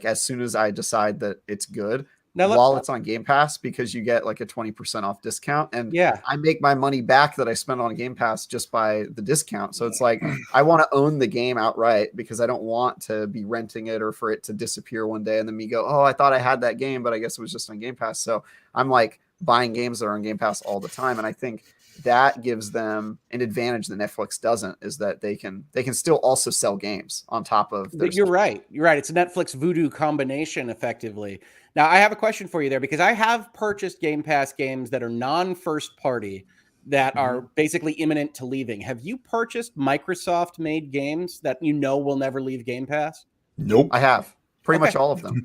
as soon as I decide that it's good, while it's on Game Pass, because you get a 20% off discount. And I make my money back that I spent on Game Pass just by the discount. So it's I want to own the game outright, because I don't want to be renting it or for it to disappear one day and then me go, oh, I thought I had that game, but I guess it was just on Game Pass. So I'm buying games that are on Game Pass all the time. And I think that gives them an advantage that Netflix doesn't, is that they can still also sell games on top of their You're right. It's a Netflix voodoo combination, effectively. Now, I have a question for you there, because I have purchased Game Pass games that are non-first party that are basically imminent to leaving. Have you purchased Microsoft-made games that you know will never leave Game Pass? Nope. I have pretty Okay. much all of them.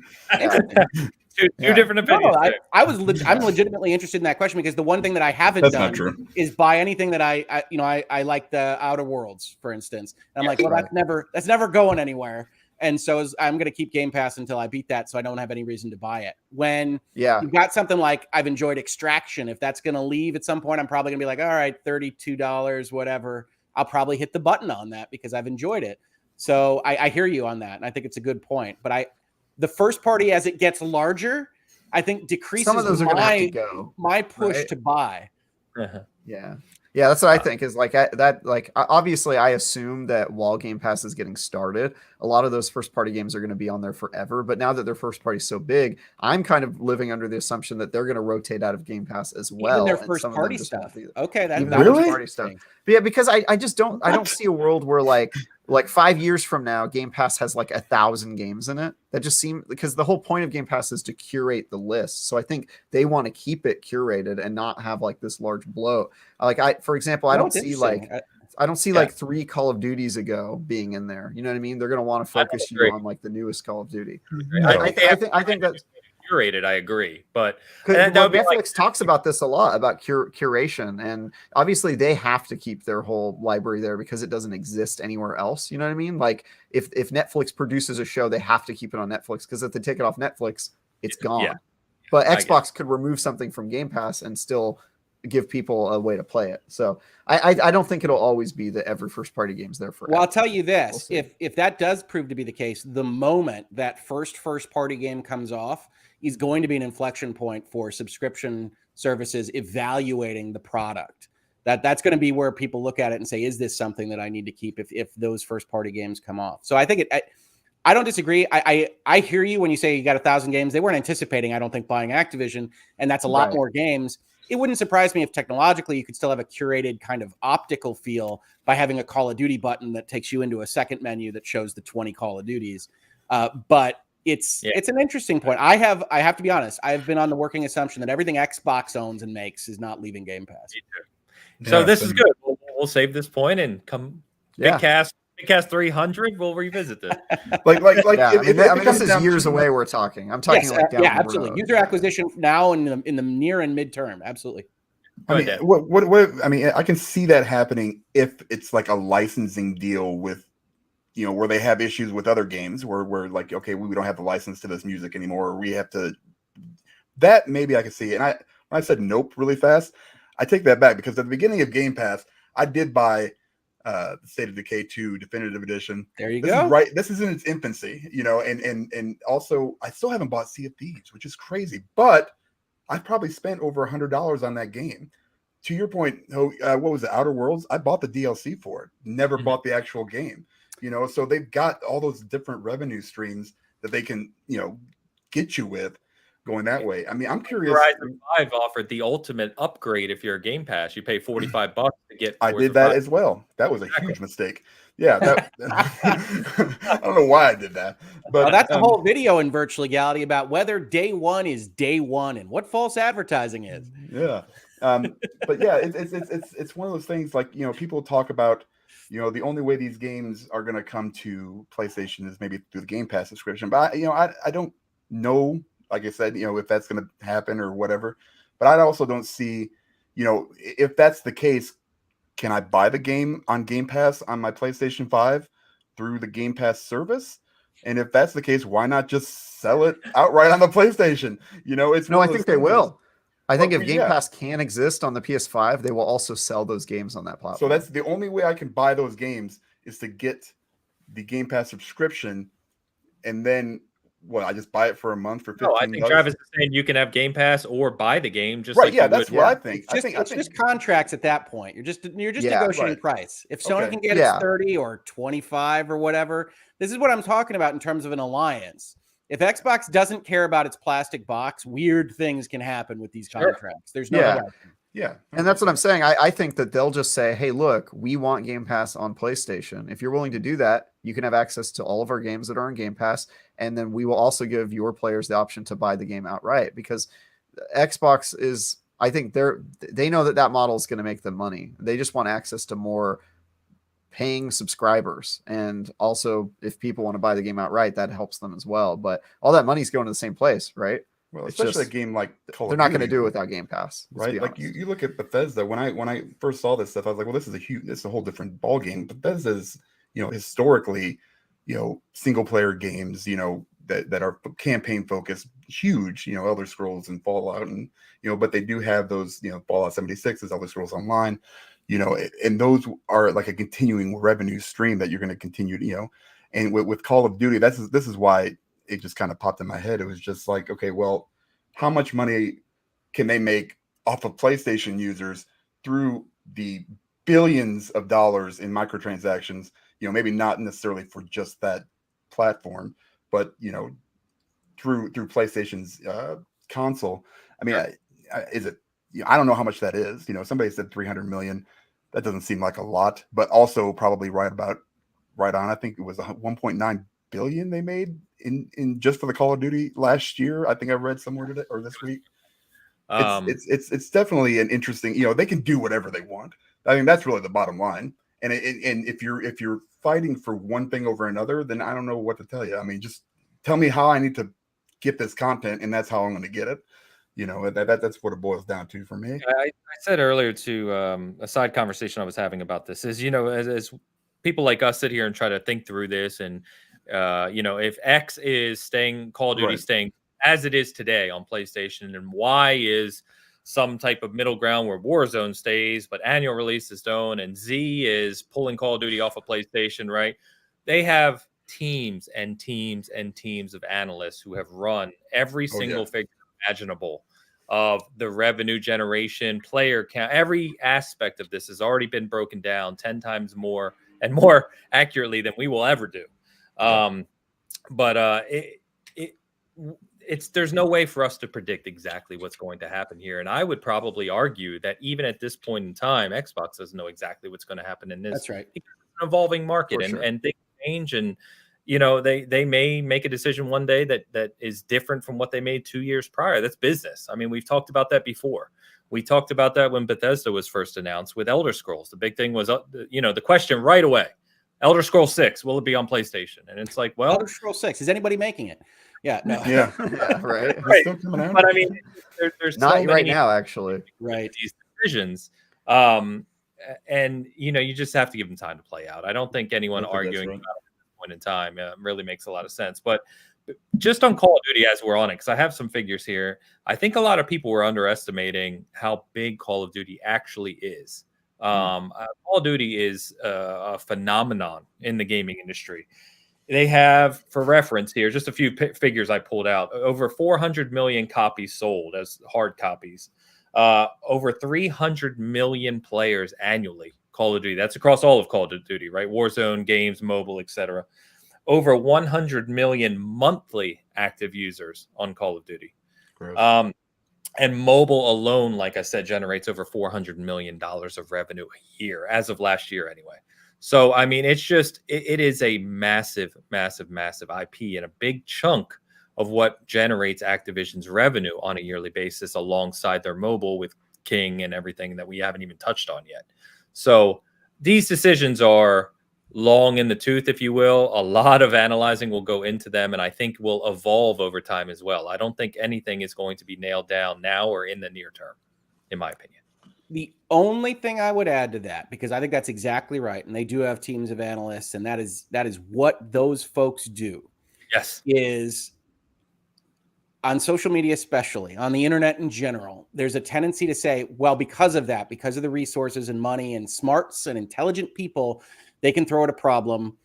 Two different opinions. I'm legitimately interested in that question, because the one thing that I haven't That's not done true. is buy anything that I like, the Outer Worlds, for instance. And I'm like, well, that's never going anywhere. And so I'm going to keep Game Pass until I beat that, so I don't have any reason to buy it. When you've got something like, I've enjoyed Extraction, if that's going to leave at some point, I'm probably going to be like, all right, $32, whatever. I'll probably hit the button on that because I've enjoyed it. So I hear you on that, and I think it's a good point. But the first party, as it gets larger, I think decreases Some of those are going to have to go. My push to buy. Yeah, that's what I think is like that. Like, obviously, I assume that while Game Pass is getting started, a lot of those first party games are going to be on there forever. But now that their first party is so big, I'm kind of living under the assumption that they're going to rotate out of Game Pass as well. Even their first party stuff. Okay, that's first party stuff. But yeah, because I just don't see a world where like 5 years from now, Game Pass has like 1,000 games in it. That just seems, because the whole point of Game Pass is to curate the list. So I think they want to keep it curated and not have like this large bloat. For example, I don't see like 3 Call of Duties ago being in there. You know what I mean? They're going to want to focus you on like the newest Call of Duty. I think that's curated. I agree, but Netflix talks about this a lot, about curation, and obviously they have to keep their whole library there because it doesn't exist anywhere else. You know what I mean? Like if Netflix produces a show, they have to keep it on Netflix, because if they take it off Netflix, it's gone. Yeah. But Xbox could remove something from Game Pass and still give people a way to play it. So I don't think it'll always be that every first party game's there forever. Well, I'll tell you this, if that does prove to be the case, the moment that first party game comes off is going to be an inflection point for subscription services evaluating the product. That's going to be where people look at it and say, is this something that I need to keep if those first party games come off? So I think I don't disagree. I hear you when you say you got 1,000 games. They weren't anticipating, I don't think, buying Activision, and that's a lot more games. It wouldn't surprise me if technologically you could still have a curated kind of optical feel by having a Call of Duty button that takes you into a second menu that shows the 20 Call of Duties. But it's an interesting point. I have to be honest, I've been on the working assumption that everything Xbox owns and makes is not leaving Game Pass. So this is good. We'll save this point and come Bitcast 300. We'll revisit this. This is years away. We're talking. I'm talking down absolutely. the road. User acquisition now in the near and midterm. Absolutely. I mean, what I mean, I can see that happening if it's like a licensing deal with, where they have issues with other games where like, okay, we don't have the license to this music anymore, or we have to. That maybe I can see. And when I said nope really fast, I take that back, because at the beginning of Game Pass, I did buy the State of Decay 2 Definitive Edition. There you go. This is in its infancy, and also I still haven't bought Sea of Thieves, which is crazy, but I've probably spent over $100 on that game. To your point, what was it, Outer Worlds? I bought the DLC for it, never bought the actual game. So they've got all those different revenue streams that they can, get you with going that way. I mean, I'm curious. Horizon 5 offered the ultimate upgrade if you're a Game Pass. You pay $45 to get. I did that as well. That was a huge mistake. Yeah, I don't know why I did that, but that's the whole video in Virtual Legality about whether day one is day one and what false advertising is. Yeah, but yeah, it's one of those things, like, people talk about, the only way these games are going to come to PlayStation is maybe through the Game Pass subscription. But I don't know, like I said, if that's going to happen or whatever. But I also don't see, if that's the case, can I buy the game on Game Pass on my PlayStation 5 through the Game Pass service? And if that's the case, why not just sell it outright on the PlayStation? I think they will. I think if Game Pass can exist on the PS5, they will also sell those games on that platform. So that's the only way I can buy those games, is to get the Game Pass subscription, and then I just buy it for a month for $15. No, I think Travis is saying you can have Game Pass or buy the game. Just right, that's what I think. It's just contracts at that point. You're just negotiating price. If Sony can get it 30 or 25 or whatever, this is what I'm talking about in terms of an alliance. If Xbox doesn't care about its plastic box, weird things can happen with these contracts. There's no question. Yeah. And that's what I'm saying. I think that they'll just say, hey, look, we want Game Pass on PlayStation. If you're willing to do that, you can have access to all of our games that are on Game Pass. And then we will also give your players the option to buy the game outright, because Xbox is, I think they know that model is going to make them money. They just want access to more paying subscribers. And also, if people want to buy the game outright, that helps them as well. But all that money's going to the same place, right? Well, It's especially just, a game like Call they're of not going to Duty, do it without Game Pass, right? Like you look at Bethesda. When I first saw this stuff, I was like, well, this is a whole different ball game. Bethesda's, historically, single player games, that are campaign focused, huge, Elder Scrolls and Fallout, and but they do have those, Fallout 76 is Elder Scrolls Online, and those are like a continuing revenue stream that you're going to continue to, and with Call of Duty, this is why it just kind of popped in my head. It was just like, okay, well, how much money can they make off of PlayStation users through the billions of dollars in microtransactions, maybe not necessarily for just that platform, but through PlayStation's console. I mean, is it? I don't know how much that is. Somebody said 300 million. That doesn't seem like a lot, but also probably right on. I think it was 1.9 billion they made in just for the Call of Duty last year. I think I read somewhere today or this week. It's definitely an interesting. They can do whatever they want. I think that's really the bottom line. And and if you're fighting for one thing over another, then I don't know what to tell you. I mean, just tell me how I need to get this content, and that's how I'm going to get it. That's what it boils down to for me. I said earlier to a side conversation I was having about this is, as people like us sit here and try to think through this, and if X is Call of Duty staying as it is today on PlayStation, and Y is some type of middle ground where Warzone stays, but annual releases don't, and Z is pulling Call of Duty off of PlayStation, right? They have teams and teams and teams of analysts who have run every single figure imaginable of the revenue generation, player count. Every aspect of this has already been broken down 10 times more and more accurately than we will ever do. There's no way for us to predict exactly what's going to happen here. And I would probably argue that even at this point in time, Xbox doesn't know exactly what's going to happen in this. That's right. It's an evolving market, and things change, and they may make a decision one day that is different from what they made 2 years prior. That's business. I mean, we've talked about that before. We talked about that when Bethesda was first announced with Elder Scrolls. The big thing was, the question right away, Elder Scrolls 6, will it be on PlayStation? And it's like, well, Elder Scrolls 6, is anybody making it? Yeah, no. Yeah, right. Still coming out. But I mean, there's not so right many, now, actually. Right. These decisions. And you just have to give them time to play out. I don't think anyone arguing about it at this point in time really makes a lot of sense. But just on Call of Duty, as we're on it, because I have some figures here, I think a lot of people were underestimating how big Call of Duty actually is. Call of Duty is a phenomenon in the gaming industry. They have, for reference here, just a few figures I pulled out. Over 400 million copies sold as hard copies. Over 300 million players annually. Call of Duty. That's across all of Call of Duty, right? Warzone, games, mobile, etc. Over 100 million monthly active users on Call of Duty. And mobile alone, like I said, generates over $400 million of revenue a year, as of last year anyway. So, I mean, it's just, it is a massive, massive, massive IP and a big chunk of what generates Activision's revenue on a yearly basis alongside their mobile with King and everything that we haven't even touched on yet. So these decisions are long in the tooth, if you will. A lot of analyzing will go into them, and I think will evolve over time as well. I don't think anything is going to be nailed down now or in the near term, in my opinion. The only thing I would add to that, because I think that's exactly right, and they do have teams of analysts, and that is what those folks do. Yes. Is on social media, especially on the internet in general, there's a tendency to say, well, because of that, because of the resources and money and smarts and intelligent people, they can throw at a problem.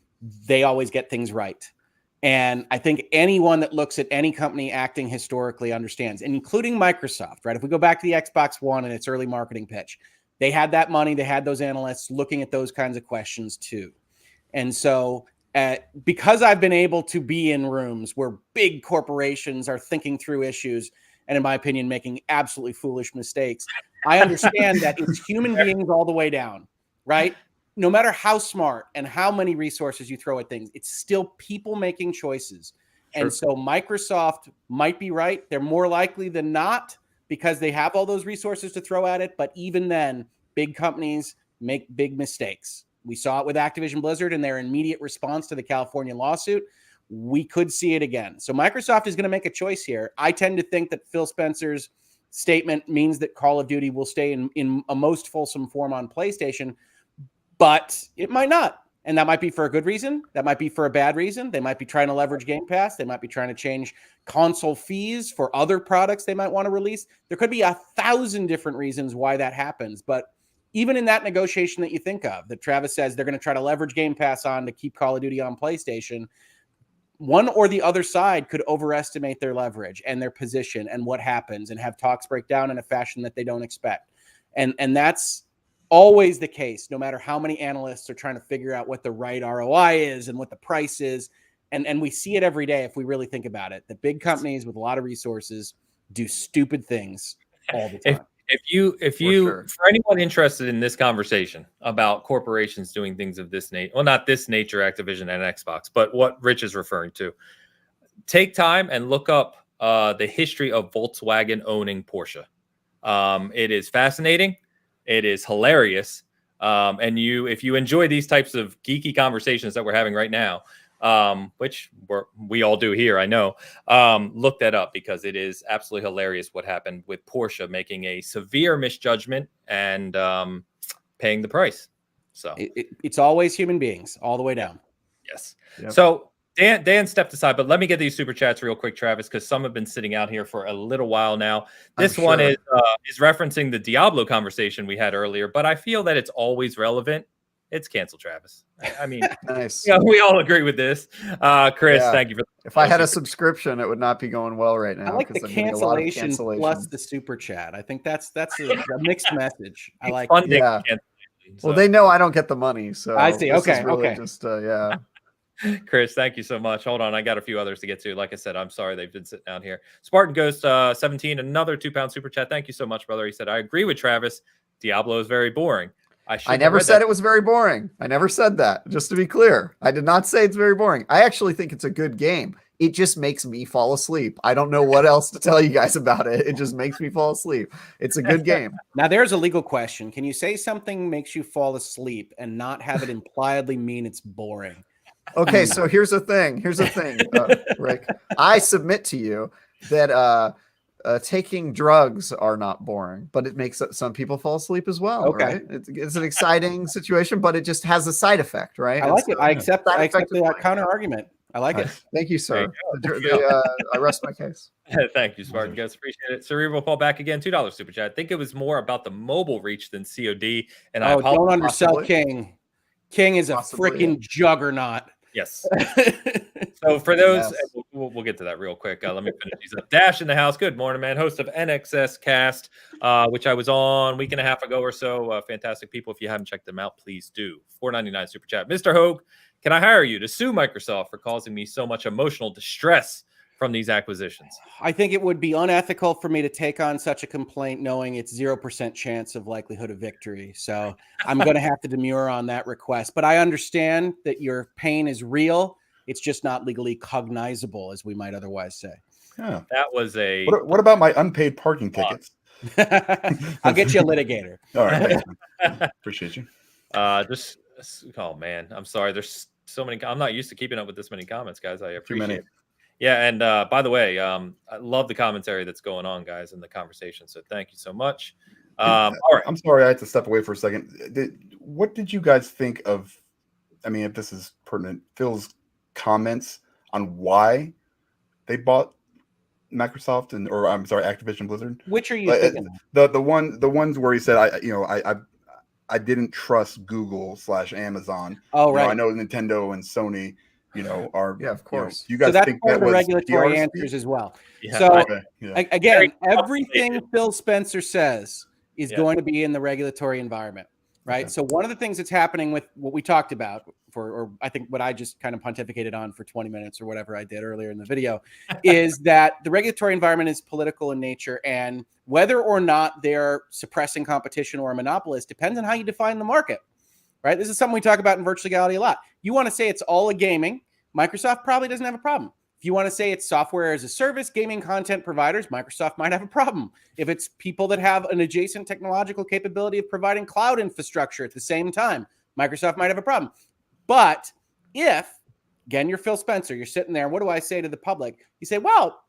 They always get things right. And I think anyone that looks at any company acting historically understands, including Microsoft, right? If we go back to the Xbox One and its early marketing pitch, they had that money. They had those analysts looking at those kinds of questions too. And so because I've been able to be in rooms where big corporations are thinking through issues and, in my opinion, making absolutely foolish mistakes, I understand that it's human beings all the way down, right? No matter how smart and how many resources you throw at things, it's still people making choices. Sure. And so Microsoft might be right. They're more likely than not because they have all those resources to throw at it. But even then, big companies make big mistakes. We saw it with Activision Blizzard and their immediate response to the California lawsuit. We could see it again. So Microsoft is going to make a choice here. I tend to think that Phil Spencer's statement means that Call of Duty will stay in a most fulsome form on PlayStation, but it might not. And that might be for a good reason. That might be for a bad reason. They might be trying to leverage Game Pass. They might be trying to change console fees for other products they might want to release. There could be 1,000 different reasons why that happens. But even in that negotiation that you think of, that Travis says they're going to try to leverage Game Pass on to keep Call of Duty on PlayStation, one or the other side could overestimate their leverage and their position and what happens and have talks break down in a fashion that they don't expect. And that's always the case, no matter how many analysts are trying to figure out what the right ROI is and what the price is. And we see it every day if we really think about it. The big companies with a lot of resources do stupid things all the time. If you, for anyone interested in this conversation about corporations doing things of this nature, well, not this nature, Activision and Xbox, but what Rich is referring to, take time and look up the history of Volkswagen owning Porsche. It is fascinating. It is hilarious. And if you enjoy these types of geeky conversations that we're having right now, which we all do here, I know, look that up because it is absolutely hilarious what happened with Porsche making a severe misjudgment and paying the price. So it's always human beings all the way down. Yes. Yep. So Dan stepped aside, but let me get these super chats real quick, Travis, because some have been sitting out here for a little while now. This one is referencing the Diablo conversation we had earlier, but I feel that it's always relevant. It's canceled, Travis. I mean, nice. Yeah, we all agree with this. Chris, thank you for. If I had a subscription, it would not be going well right now. I like the cancellation plus the super chat. I think that's a mixed message. I like it. Yeah. Well, they know I don't get the money, so I see. Okay, really just yeah. Chris, thank you so much. Hold on, I got a few others to get to. Like I said, I'm sorry they've been sitting down here. Spartan Ghost 17, another £2 super chat. Thank you so much, brother. He said, I agree with Travis. Diablo is very boring. I never said it was very boring. I never said that. Just to be clear, I did not say it's very boring. I actually think it's a good game. It just makes me fall asleep. I don't know what else to tell you guys about it. It just makes me fall asleep. It's a good game. Now, there's a legal question. Can you say something makes you fall asleep and not have it impliedly mean it's boring? Okay, so here's the thing. Rick. I submit to you that taking drugs are not boring, but it makes some people fall asleep as well. Okay. Right? It's an exciting situation, but it just has a side effect, right? I like it. I accept that counter argument. I like it. Thank you, sir. I rest my case. Thank you, Spartan Guys. Appreciate it. Cerebral Paul back again. $2 super chat. I think it was more about the mobile reach than COD. And I don't undersell King. King is a freaking juggernaut. Yes. So for those, we'll get to that real quick. Let me finish these up. Dash in the house. Good morning, man. Host of NXS Cast, which I was on a week and a half ago or so. Fantastic people. If you haven't checked them out, please do. $4.99 super chat. Mr. Hoeg, can I hire you to sue Microsoft for causing me so much emotional distress from these acquisitions? I think it would be unethical for me to take on such a complaint knowing it's 0% chance of likelihood of victory. So I'm going to have to demur on that request. But I understand that your pain is real. It's just not legally cognizable, as we might otherwise say. Yeah. That was a... What about my unpaid parking tickets? I'll get you a litigator. All right. Thanks, appreciate you. Oh, man. I'm sorry. There's so many... I'm not used to keeping up with this many comments, guys. I appreciate it. Too many. Yeah, and by the way, I love the commentary that's going on, guys, in the conversation. So thank you so much. All right. I'm sorry I had to step away for a second. What did you guys think of, I mean, if this is pertinent, Phil's comments on why they bought Microsoft Activision Blizzard? Which are you thinking? The ones where he said, I didn't trust Google/Amazon. Oh, right. I know Nintendo and Sony, are of course. You guys so that's think part that of the was regulatory DRC? answers as well. Yeah. So Okay. everything Phil Spencer says is going to be in the regulatory environment, right? Okay. So one of the things that's happening with what we talked about or I think what I just kind of pontificated on for 20 minutes or whatever I did earlier in the video, is that the regulatory environment is political in nature, and whether or not they're suppressing competition or a monopolist depends on how you define the market, right? This is something we talk about in virtual legality a lot. You want to say it's all a gaming, Microsoft probably doesn't have a problem. If you want to say it's software as a service, gaming content providers, Microsoft might have a problem. If it's people that have an adjacent technological capability of providing cloud infrastructure at the same time, Microsoft might have a problem. But if, again, you're Phil Spencer, you're sitting there, what do I say to the public? You say, well,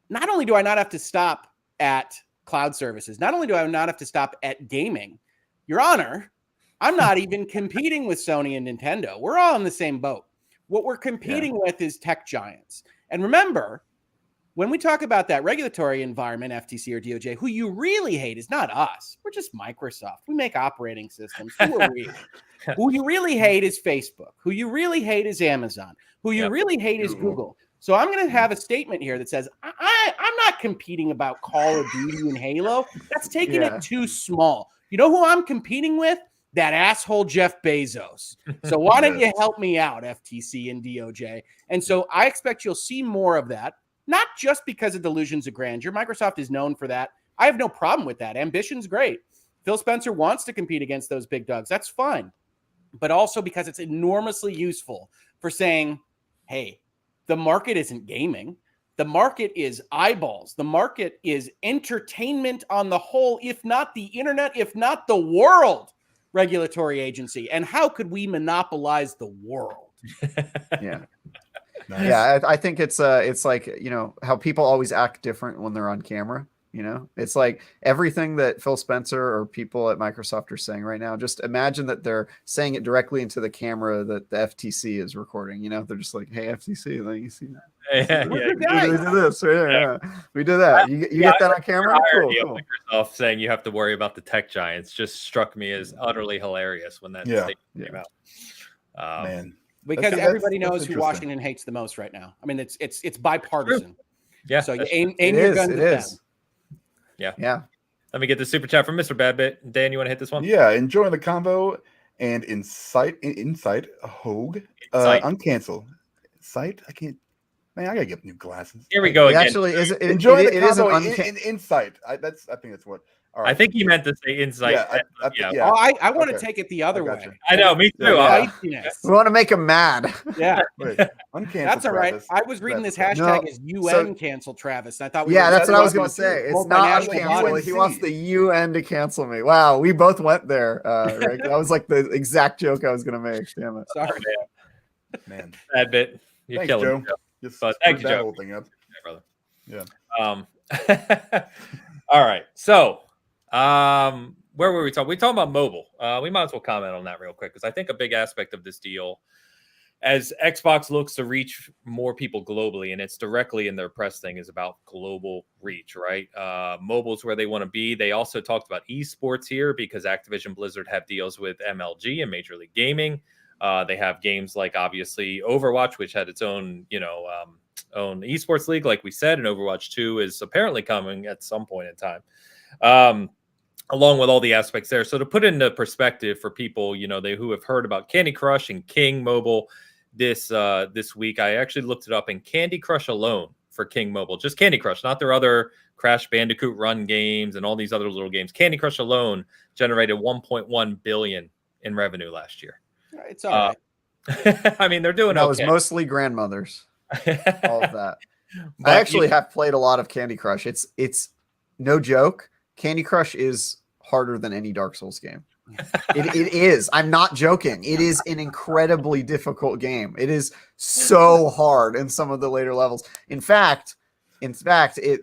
not only do I not have to stop at cloud services, not only do I not have to stop at gaming, Your Honor, I'm not even competing with Sony and Nintendo. We're all in the same boat. What we're competing with is tech giants. And remember, when we talk about that regulatory environment, FTC or DOJ, who you really hate is not us. We're just Microsoft. We make operating systems. Who are we? Who you really hate is Facebook. Who you really hate is Amazon. Who you really hate is Google. So I'm going to have a statement here that says, I'm not competing about Call of Duty and Halo. That's taking it too small. You know who I'm competing with? That asshole Jeff Bezos. So why don't you help me out, FTC and DOJ? And so I expect you'll see more of that, not just because of delusions of grandeur. Microsoft is known for that. I have no problem with that. Ambition's great. Phil Spencer wants to compete against those big dogs. That's fine. But also because it's enormously useful for saying, hey, the market isn't gaming. The market is eyeballs. The market is entertainment on the whole, if not the internet, if not the world. Regulatory agency, and how could we monopolize the world? Nice. Yeah, I think it's like, you know, how people always act different when they're on camera. You know, it's like everything that Phil Spencer or people at Microsoft are saying right now, just imagine that they're saying it directly into the camera that the FTC is recording. You know, they're just like, hey, FTC, like, you see that? We did this. We did that. You get that on camera? Cool. Microsoft saying you have to worry about the tech giants just struck me as utterly hilarious when that statement came out. Man. Because everybody knows who Washington hates the most right now. I mean, it's bipartisan. Yeah. So you aim your gun at them. Yeah. Let me get the super chat from Mr. Badbit. Dan, you want to hit this one? Yeah, enjoying the convo and insight Hoeg. Uncancel. Insight? I can't. Man, I gotta get new glasses. Here we go again. Actually, enjoying the convo insight. I think that's what. Right. I think he meant to say insight. Yeah. I want to take it the other way. I know, me too. We want to make him mad. Yeah. Wait, that's all right. Travis. I was reading this hashtag as UN cancel Travis. I thought that's what I was going to say. It's not uncancel. He wants the UN to cancel me. Wow, we both went there. Rick. That was like the exact joke I was going to make. Damn it. Sorry, man. Bad bit. You're Thanks, killing Joe. me, Joe. But thank you, Joe. Whole thing up. Brother. Yeah. All right. So, where were we talking? We talking about mobile. We might as well comment on that real quick because I think a big aspect of this deal, as Xbox looks to reach more people globally, and it's directly in their press thing, is about global reach, right? Mobile's where they want to be. They also talked about esports here because Activision Blizzard have deals with MLG and Major League Gaming. They have games like obviously Overwatch, which had its own, own esports league, like we said, and Overwatch 2 is apparently coming at some point in time. Along with all the aspects there. So to put into perspective for people, who have heard about Candy Crush and King Mobile this week, I actually looked it up, and Candy Crush alone for King Mobile, just Candy Crush, not their other Crash Bandicoot Run games and all these other little games. Candy Crush alone generated $1.1 billion in revenue last year. It's all right. I mean, they're doing That was mostly grandmothers. All of that. But I actually have played a lot of Candy Crush. It's no joke. Candy Crush is harder than any Dark Souls game. It is. I'm not joking. It is an incredibly difficult game. It is so hard in some of the later levels. In fact,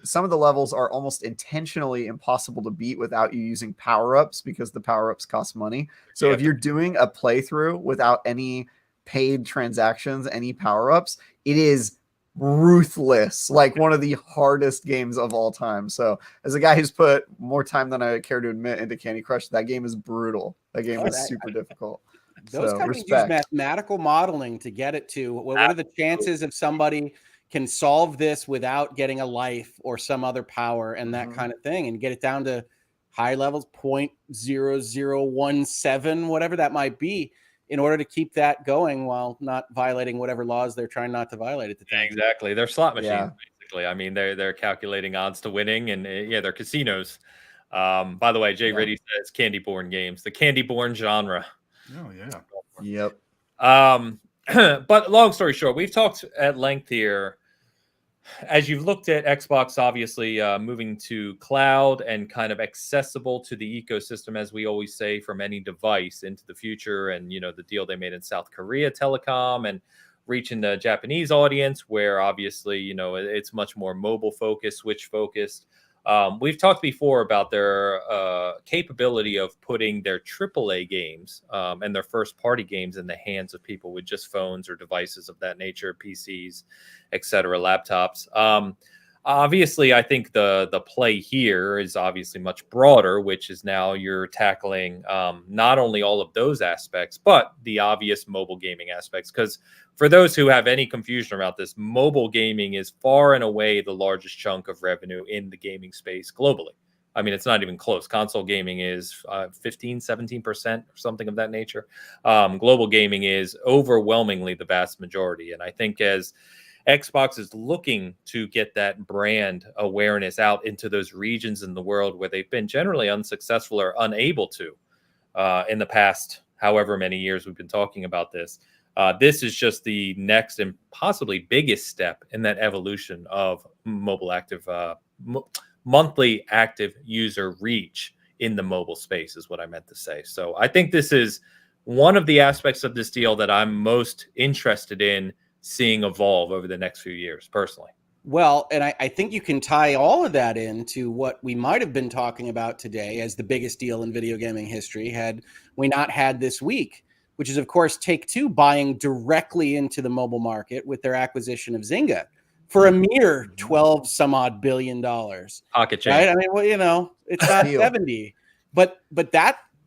some of the levels are almost intentionally impossible to beat without you using power-ups because the power-ups cost money. So if you're doing a playthrough without any paid transactions, any power-ups, it is ruthless, like one of the hardest games of all time. So as a guy who's put more time than I care to admit into Candy Crush, that game is brutal. That game is super difficult. Those companies use mathematical modeling to get it to what are the chances of somebody can solve this without getting a life or some other power and that kind of thing, and get it down to high levels, 0.0017, whatever that might be. in order to keep that going while not violating whatever laws they're trying not to violate at the time. Exactly. They're slot machines, Yeah. basically. I mean, they're calculating odds to winning, and they're casinos. By the way, Jay Riddy says candy-born games, the candy-born genre. Oh yeah. Yep. But long story short, we've talked at length here. As you've looked at Xbox, obviously moving to cloud and kind of accessible to the ecosystem, as we always say, from any device into the future, and the deal they made in South Korea Telecom and reaching the Japanese audience, where obviously it's much more mobile focused, Switch focused. We've talked before about their capability of putting their AAA games and their first party games in the hands of people with just phones or devices of that nature, PCs, etc., laptops. Obviously, I think the play here is obviously much broader, which is now you're tackling not only all of those aspects, but the obvious mobile gaming aspects. Because for those who have any confusion about this, mobile gaming is far and away the largest chunk of revenue in the gaming space globally. I mean, it's not even close. Console gaming is 15, 17% or something of that nature. Global gaming is overwhelmingly the vast majority. And I think as Xbox is looking to get that brand awareness out into those regions in the world where they've been generally unsuccessful or unable to in the past, however many years we've been talking about this. This is just the next and possibly biggest step in that evolution of mobile active, monthly active user reach in the mobile space is what I meant to say. So I think this is one of the aspects of this deal that I'm most interested in seeing evolve over the next few years, personally. Well, and I think you can tie all of that into what we might have been talking about today as the biggest deal in video gaming history had we not had this week, which is, of course, Take-Two buying directly into the mobile market with their acquisition of Zynga for a mere 12 some odd billion dollars. Pocket change. Right? I mean, well, it's not 70, but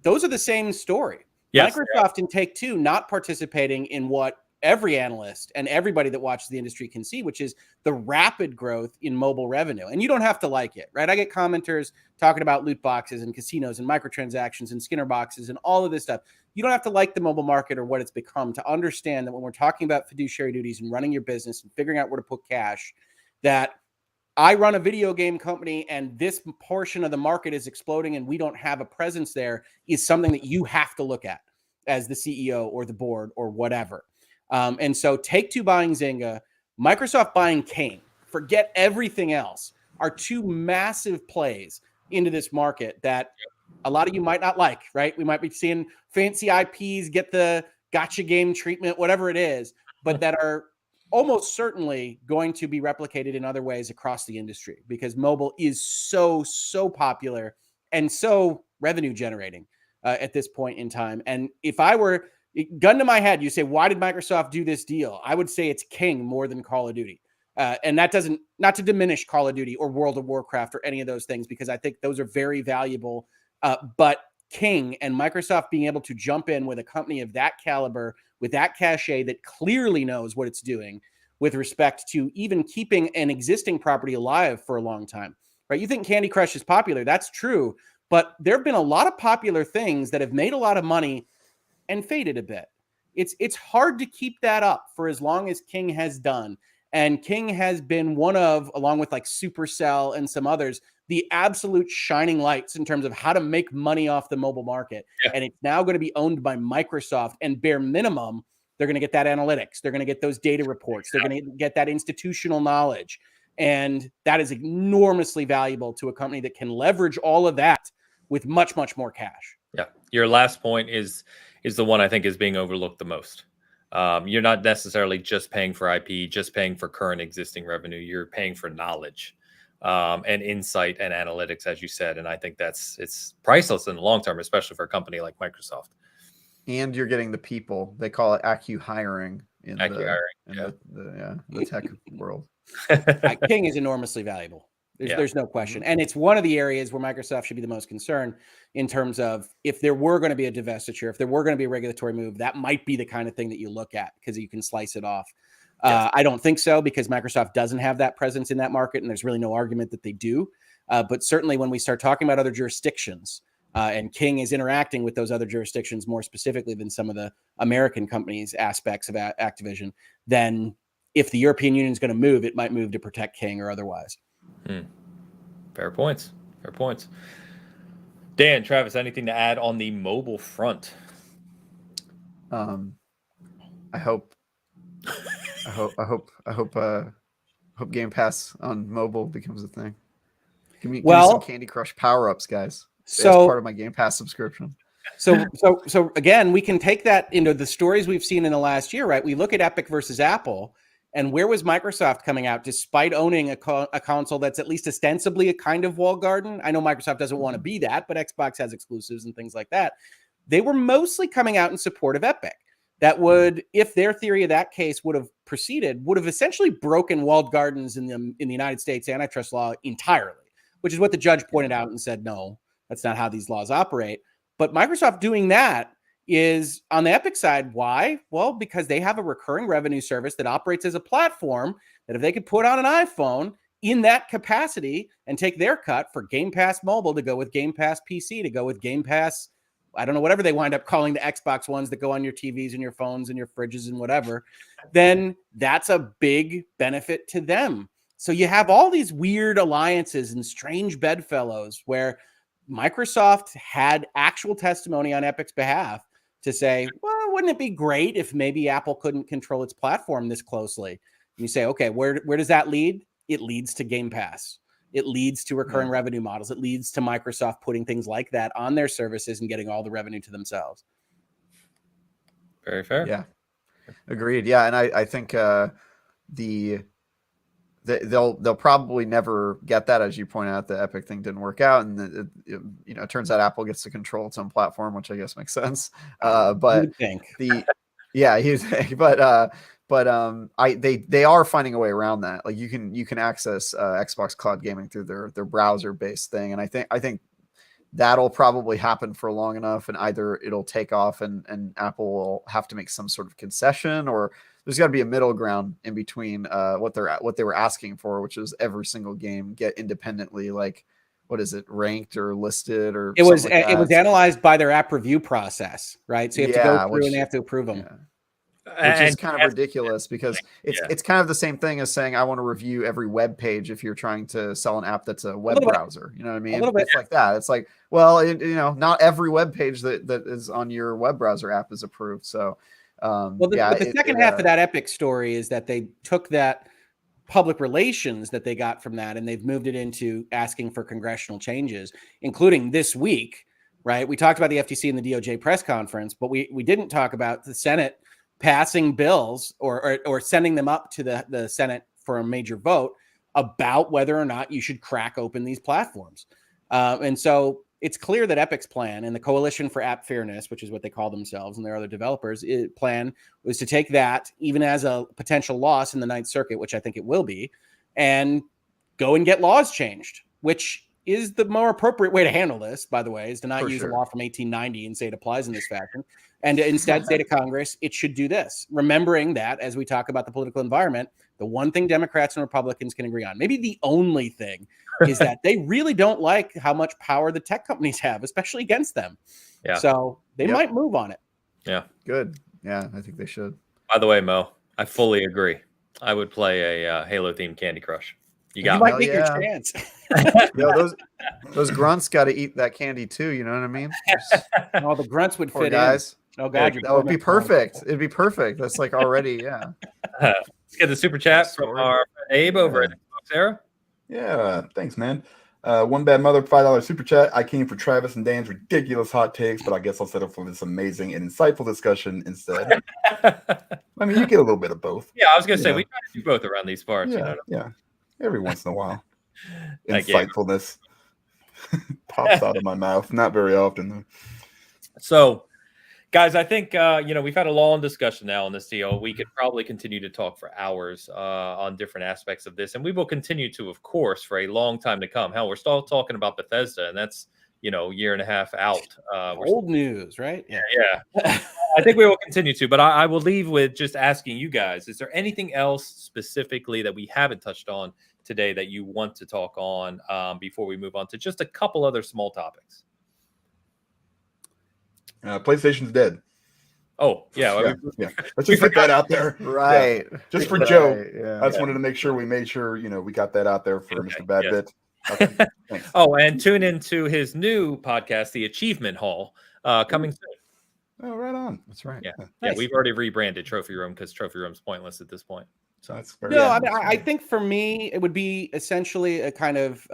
those are the same story. Yes, Microsoft and Take-Two not participating in what every analyst and everybody that watches the industry can see, which is the rapid growth in mobile revenue. And you don't have to like it, right? I get commenters talking about loot boxes and casinos and microtransactions and Skinner boxes and all of this stuff. You don't have to like the mobile market or what it's become to understand that when we're talking about fiduciary duties and running your business and figuring out where to put cash, that I run a video game company and this portion of the market is exploding and we don't have a presence there is something that you have to look at as the CEO or the board or whatever. And so Take-Two buying Zynga, Microsoft buying King, forget everything else, are two massive plays into this market that a lot of you might not like, right? We might be seeing fancy IPs get the gotcha game treatment, whatever it is, but that are almost certainly going to be replicated in other ways across the industry because mobile is so popular and so revenue generating at this point in time. And if I were gun to my head, you say, why did Microsoft do this deal? I would say it's King more than Call of Duty. And that doesn't, not to diminish Call of Duty or World of Warcraft or any of those things, because I think those are very valuable. But King and Microsoft being able to jump in with a company of that caliber, with that cachet that clearly knows what it's doing with respect to even keeping an existing property alive for a long time, right? You think Candy Crush is popular. That's true. But there have been a lot of popular things that have made a lot of money and faded a bit. It's hard to keep that up for as long as King has done. And King has been one of, along with like Supercell and some others, the absolute shining lights in terms of how to make money off the mobile market. Yeah. And it's now going to be owned by Microsoft, and bare minimum, they're going to get that analytics. They're going to get those data reports. They're going to get that institutional knowledge. And that is enormously valuable to a company that can leverage all of that with much, much more cash. Yeah. Your last point is the one I think is being overlooked the most. You're not necessarily just paying for IP, just paying for current existing revenue. You're paying for knowledge and insight and analytics, as you said. And I think it's priceless in the long term, especially for a company like Microsoft. And you're getting the people. They call it ACU hiring in the tech world. King is enormously valuable. There's no question. And it's one of the areas where Microsoft should be the most concerned in terms of if there were going to be a divestiture, if there were going to be a regulatory move, that might be the kind of thing that you look at because you can slice it off. Yes. I don't think so because Microsoft doesn't have that presence in that market, and there's really no argument that they do. But certainly when we start talking about other jurisdictions, and King is interacting with those other jurisdictions more specifically than some of the American companies aspects of Activision, then if the European Union is going to move, it might move to protect King or otherwise. Fair points. Fair points. Dan, Travis, anything to add on the mobile front? I hope Game Pass on mobile becomes a thing. Give me some Candy Crush power-ups, guys. As part of my Game Pass subscription. So again, we can take that into the stories we've seen in the last year, right? We look at Epic versus Apple, and where was Microsoft coming out despite owning a console that's at least ostensibly a kind of walled garden? I know Microsoft doesn't want to be that, but Xbox has exclusives and things like that. They were mostly coming out in support of Epic. That would, if their theory of that case would have proceeded, would have essentially broken walled gardens in the United States antitrust law entirely, which is what the judge pointed out and said, no, that's not how these laws operate. But Microsoft doing that is on the Epic side. Why? Well, because they have a recurring revenue service that operates as a platform that if they could put on an iPhone in that capacity and take their cut for Game Pass Mobile to go with Game Pass PC, to go with Game Pass, I don't know, whatever they wind up calling the Xbox ones that go on your TVs and your phones and your fridges and whatever, then that's a big benefit to them. So you have all these weird alliances and strange bedfellows where Microsoft had actual testimony on Epic's behalf to say, well, wouldn't it be great if maybe Apple couldn't control its platform this closely? And you say, okay, where does that lead? It leads to Game Pass. It leads to recurring revenue models. It leads to Microsoft putting things like that on their services and getting all the revenue to themselves. Very fair. Yeah, agreed. Yeah, and I think they'll probably never get that, as you point out. The Epic thing didn't work out, and it turns out Apple gets to control its own platform, which I guess makes sense. But they are finding a way around that. Like you can access Xbox Cloud Gaming through their browser based thing, and I think that'll probably happen for long enough, and either it'll take off and Apple will have to make some sort of concession, or there's got to be a middle ground in between what they were asking for, which is every single game get independently, like, what is it, ranked or listed, or it was analyzed by their app review process, right? So you have to go through and they have to approve them. Yeah. Which is kind of ridiculous because it's kind of the same thing as saying I want to review every web page if you're trying to sell an app that's a web browser. You know what I mean? It's like that. It's like, well, not every web page that is on your web browser app is approved. So, the second half of that Epic story is that they took that public relations that they got from that and they've moved it into asking for congressional changes, including this week, right? We talked about the FTC and the DOJ press conference, but we didn't talk about the Senate passing bills or sending them up to the Senate for a major vote about whether or not you should crack open these platforms. And so it's clear that Epic's plan and the Coalition for App Fairness, which is what they call themselves and their other developers, plan was to take that even as a potential loss in the Ninth Circuit, which I think it will be, and go and get laws changed, which is the more appropriate way to handle this, by the way, is to not use a law from 1890 and say it applies in this fashion, and to instead say to Congress, it should do this. Remembering that as we talk about the political environment, the one thing Democrats and Republicans can agree on, maybe the only thing, is that they really don't like how much power the tech companies have, especially against them. Yeah. So they might move on it. Yeah. Good. Yeah, I think they should. By the way, Mo, I fully agree. I would play a Halo-themed Candy Crush. You might get your chance. Those grunts got to eat that candy too. You know what I mean? Oh, the grunts would fit guys. In. Oh God, that would be perfect. It'd be perfect. That's like already, yeah. Let's get the super chat from our Abe over at Xbox Era. Yeah, thanks, man. One Bad Mother, $5 super chat. I came for Travis and Dan's ridiculous hot takes, but I guess I'll settle for this amazing and insightful discussion instead. I mean, you get a little bit of both. Yeah, I was gonna say we try to do both around these parts. Yeah. Every once in a while. Insightfulness pops out of my mouth. Not very often, though. So, guys, I think we've had a long discussion now on this deal. We could probably continue to talk for hours on different aspects of this, and we will continue to, of course, for a long time to come. Hell, we're still talking about Bethesda, and that's year and a half out. Old news, right? Yeah. I think we will continue to, but I will leave with just asking you guys: is there anything else specifically that we haven't touched on today that you want to talk on before we move on to just a couple other small topics? PlayStation's dead. Oh, yeah. Yeah. Let's just get that out there. Right. Yeah. Just for Joe. Yeah. I just wanted to make sure we made sure, we got that out there for Mr. Badbit. Okay. Thanks. Oh, and tune into his new podcast, The Achievement Hall, coming soon. Oh, right on. That's right. Yeah. Nice. Yeah, we've already rebranded Trophy Room because Trophy Room's pointless at this point. So that's very No, I mean, I think for me, it would be essentially a kind of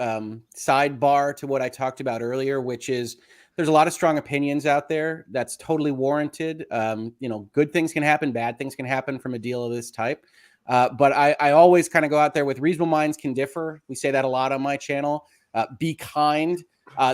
sidebar to what I talked about earlier, which is there's a lot of strong opinions out there. That's totally warranted. Good things can happen, bad things can happen from a deal of this type. But I always kind of go out there with reasonable minds can differ. We say that a lot on my channel. Be kind.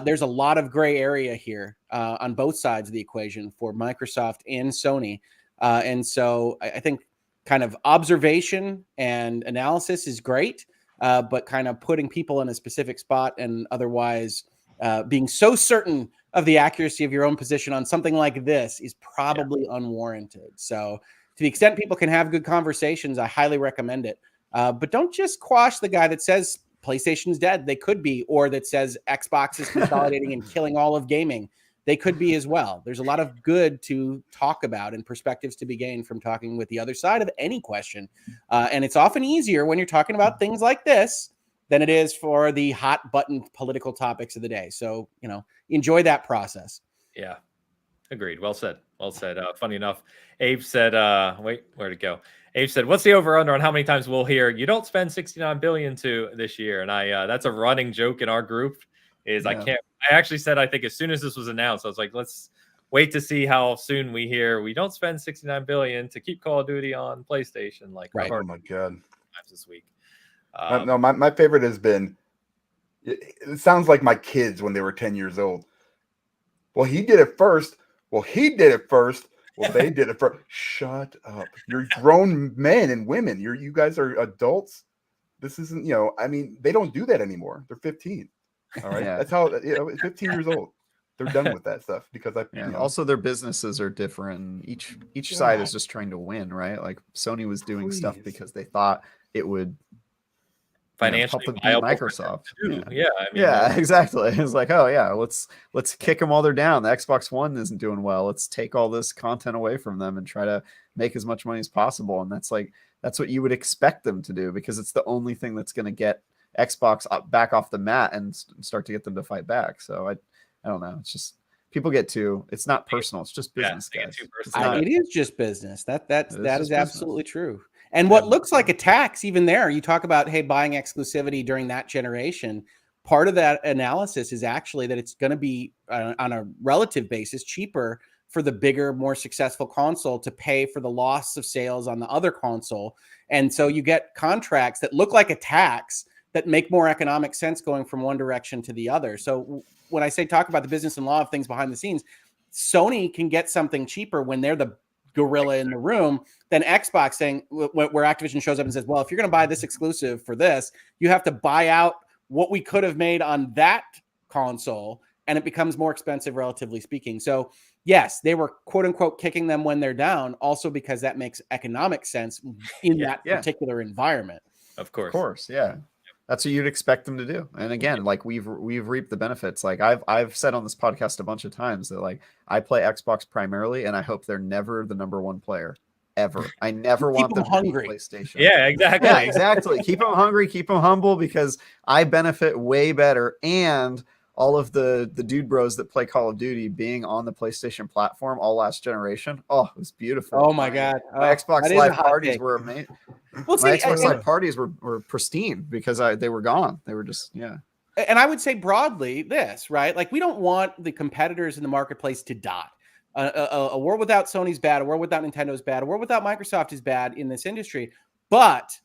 There's a lot of gray area here on both sides of the equation for Microsoft and Sony. And so I think kind of observation and analysis is great, but kind of putting people in a specific spot and otherwise being so certain of the accuracy of your own position on something like this is probably unwarranted. So to the extent people can have good conversations, I highly recommend it. But don't just quash the guy that says PlayStation's dead. They could be, or that says Xbox is consolidating and killing all of gaming. They could be as well. There's a lot of good to talk about and perspectives to be gained from talking with the other side of any question. And it's often easier when you're talking about things like this than it is for the hot button political topics of the day. So, enjoy that process. Yeah. Agreed. Well said. Well said. Funny enough, Abe said, wait, where'd it go? Abe said, what's the over under on how many times we'll hear you don't spend 69 billion to this year? And that's a running joke in our group I actually said, I think as soon as this was announced, I was like, let's wait to see how soon we hear we don't spend 69 billion to keep Call of Duty on PlayStation. Like, oh my God. Times this week. No, my favorite has been, it sounds like my kids when they were 10 years old. Well, he did it first. Well, he did it first. Well, they did it first. Shut up. You're grown men and women. You guys are adults. This isn't, they don't do that anymore. They're 15. All right. Yeah. That's how, 15 years old. They're done with that stuff because also their businesses are different. And each side is just trying to win, right? Like Sony was doing stuff because they thought it would financially help them beat Microsoft. Yeah. Exactly. It's like, oh yeah, let's kick them while they're down. The Xbox One isn't doing well. Let's take all this content away from them and try to make as much money as possible. And that's what you would expect them to do because it's the only thing that's going to get Xbox back off the mat and start to get them to fight back. So I don't know. It's just people get it's not personal. It's just business, guys. It is just business. That is absolutely true. And what looks like a tax, even there, you talk about, hey, buying exclusivity during that generation. Part of that analysis is actually that it's going to be on a relative basis cheaper for the bigger, more successful console to pay for the loss of sales on the other console. And so you get contracts that look like a tax that make more economic sense going from one direction to the other. So when I say talk about the business and law of things behind the scenes, Sony can get something cheaper when they're the gorilla in the room than Xbox saying, where Activision shows up and says, well, if you're going to buy this exclusive for this, you have to buy out what we could have made on that console, and it becomes more expensive, relatively speaking. So yes, they were quote unquote kicking them when they're down, also because that makes economic sense in that particular environment. Of course. Of course. Yeah. That's what you'd expect them to do. And again, like we've reaped the benefits. Like I've said on this podcast a bunch of times that like I play Xbox primarily, and I hope they're never the number one player ever. I never want them hungry. To be PlayStation. Yeah, exactly. Yeah, exactly. Keep them hungry, keep them humble, because I benefit way better. And all of the dude bros that play Call of Duty being on the PlayStation platform all last generation. Oh, it was beautiful. Oh my God. My Xbox Live parties were amazing. Well, my Xbox Live parties were pristine because they were gone. They were just, And I would say broadly this, right? Like we don't want the competitors in the marketplace to die. A world without Sony is bad. A world without Nintendo is bad. A world without Microsoft is bad in this industry. But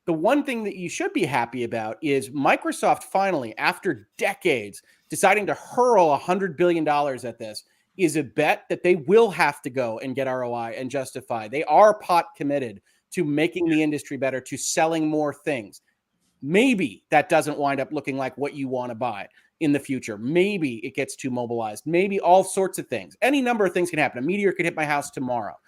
the one thing that you should be happy about is Microsoft finally, after decades, deciding to hurl $100 billion at this is a bet that they will have to go and get ROI and justify. They are pot committed to making the industry better, to selling more things. Maybe that doesn't wind up looking like what you want to buy in the future. Maybe it gets too mobilized. Maybe all sorts of things. Any number of things can happen. A meteor could hit my house tomorrow.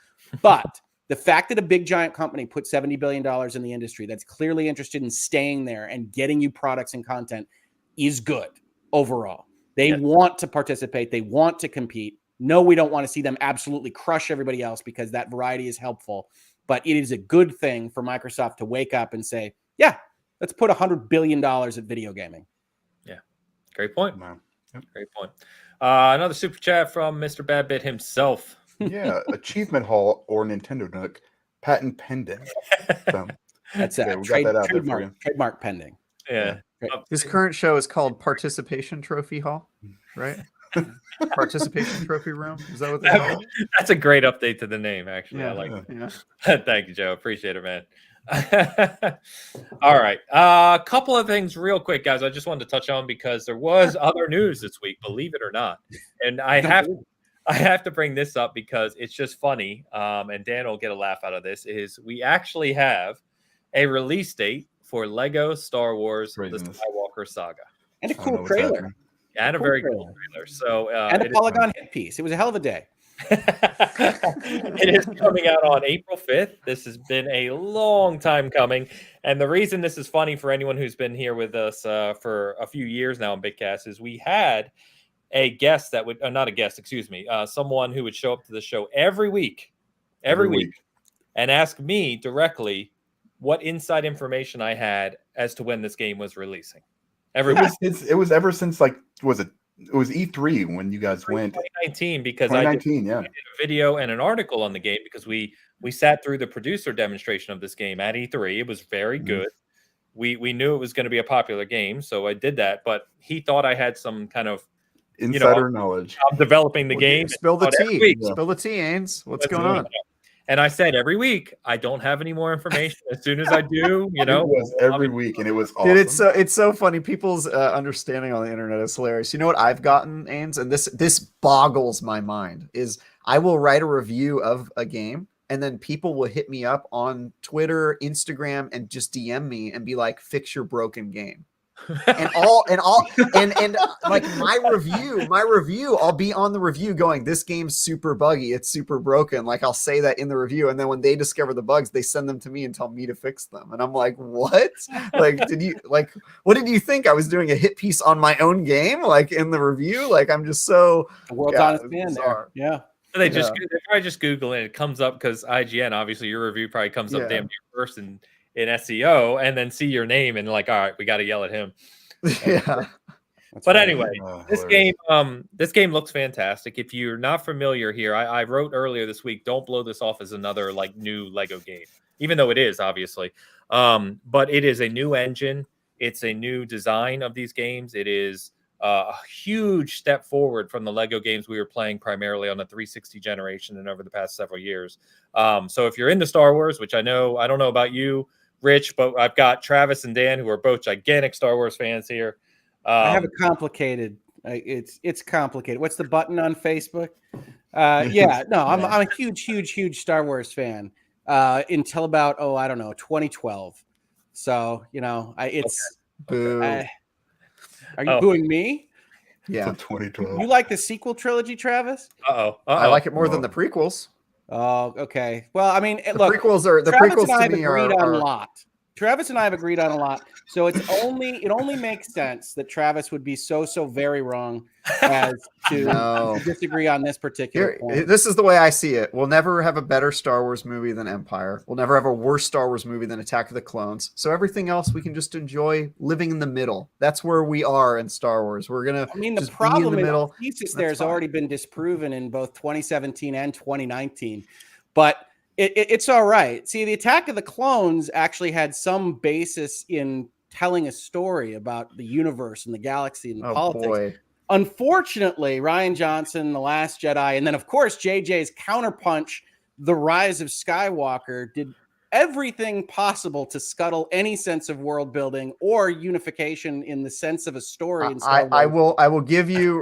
But the fact that a big giant company put $70 billion in the industry that's clearly interested in staying there and getting you products and content is good overall. They want to participate. They want to compete. No, we don't want to see them absolutely crush everybody else because that variety is helpful. But it is a good thing for Microsoft to wake up and say, yeah, let's put $100 billion at video gaming. Yeah, great point. Wow. Yep. Great point. Another super chat from Mr. Badbit himself. Yeah, Achievement Hall or Nintendo Nook, patent pending. So, That's we got that out there for you. trademark pending. Yeah. His current show is called Participation Trophy Hall, right? Participation Trophy Room. Is that what they call it? That's a great update to the name, actually. I like Yeah. it. Thank you, Joe. Appreciate it, man. All right. A couple of things real quick, guys. I just wanted to touch on because there was other news this week, believe it or not. And I have to bring this up because it's just funny. And Dan will get a laugh out of this. Is we actually have a release date for Lego Star Wars: The Skywalker Saga, and a cool trailer. And a very cool trailer. So and a Polygon hit piece. It was a hell of a day. It is coming out on April 5th. This has been a long time coming. And the reason this is funny for anyone who's been here with us for a few years now in Bitcast is we had a guest that would, not a guest, excuse me, someone who would show up to the show every week, and ask me directly what inside information I had as to when this game was releasing. It was ever since, like, it was E3 when you guys went. 2019, because 2019, I did a video and an article on the game because we sat through the producer demonstration of this game at E3. It was very good. We knew it was going to be a popular game, so I did that. But he thought I had some kind of insider knowledge. I'm developing the game. Spill the tea. Spill the tea, Ains. What's going on? And I said every week, I don't have any more information. As soon as I do, it was every week, and it was awesome. Dude, it's so funny. People's understanding on the internet is hilarious. You know what I've gotten, Ains, and this boggles my mind, is I will write a review of a game, and then people will hit me up on Twitter, Instagram, and just DM me and be like, "Fix your broken game." and like my review, I'll be on the review going, this game's super buggy, it's super broken. Like I'll say that in the review, and then when they discover the bugs, they send them to me and tell me to fix them. And I'm like, what? Like, what did you think? I was doing a hit piece on my own game, like in the review? Like I'm just so world's honest man there. Yeah. They probably just Google it. It comes up because IGN, obviously your review probably comes up damn near first in SEO, and then see your name and like, all right, we got to yell at him. Yeah. But anyway, this game looks fantastic. If you're not familiar here, I wrote earlier this week, don't blow this off as another like new Lego game, even though it is obviously. But it is a new engine. It's a new design of these games. It is a huge step forward from the Lego games we were playing primarily on the 360 generation and over the past several years. So if you're into Star Wars, which I don't know about you, Rich, but I've got Travis and Dan who are both gigantic Star Wars fans here. I have a complicated. It's complicated. What's the button on Facebook? I'm a huge Star Wars fan until about 2012. So it's. Boo. Are you booing me? Yeah. 2012. You like the sequel trilogy, Travis? I like it more than the prequels. Oh, okay. Well, I mean, the prequels to me are on a lot. Travis and I have agreed on a lot. So it only makes sense that Travis would be so very wrong as to disagree on this particular point. This is the way I see it. We'll never have a better Star Wars movie than Empire. We'll never have a worse Star Wars movie than Attack of the Clones. So everything else we can just enjoy living in the middle. That's where we are in Star Wars. We're gonna. The problem in the thesis there has already been disproven in both 2017 and 2019, but. It's all right. See, the Attack of the Clones actually had some basis in telling a story about the universe and the galaxy and the politics. Boy. Unfortunately, Rian Johnson, The Last Jedi, and then, of course, JJ's counterpunch, The Rise of Skywalker, did everything possible to scuttle any sense of world building or unification in the sense of a story. I will give you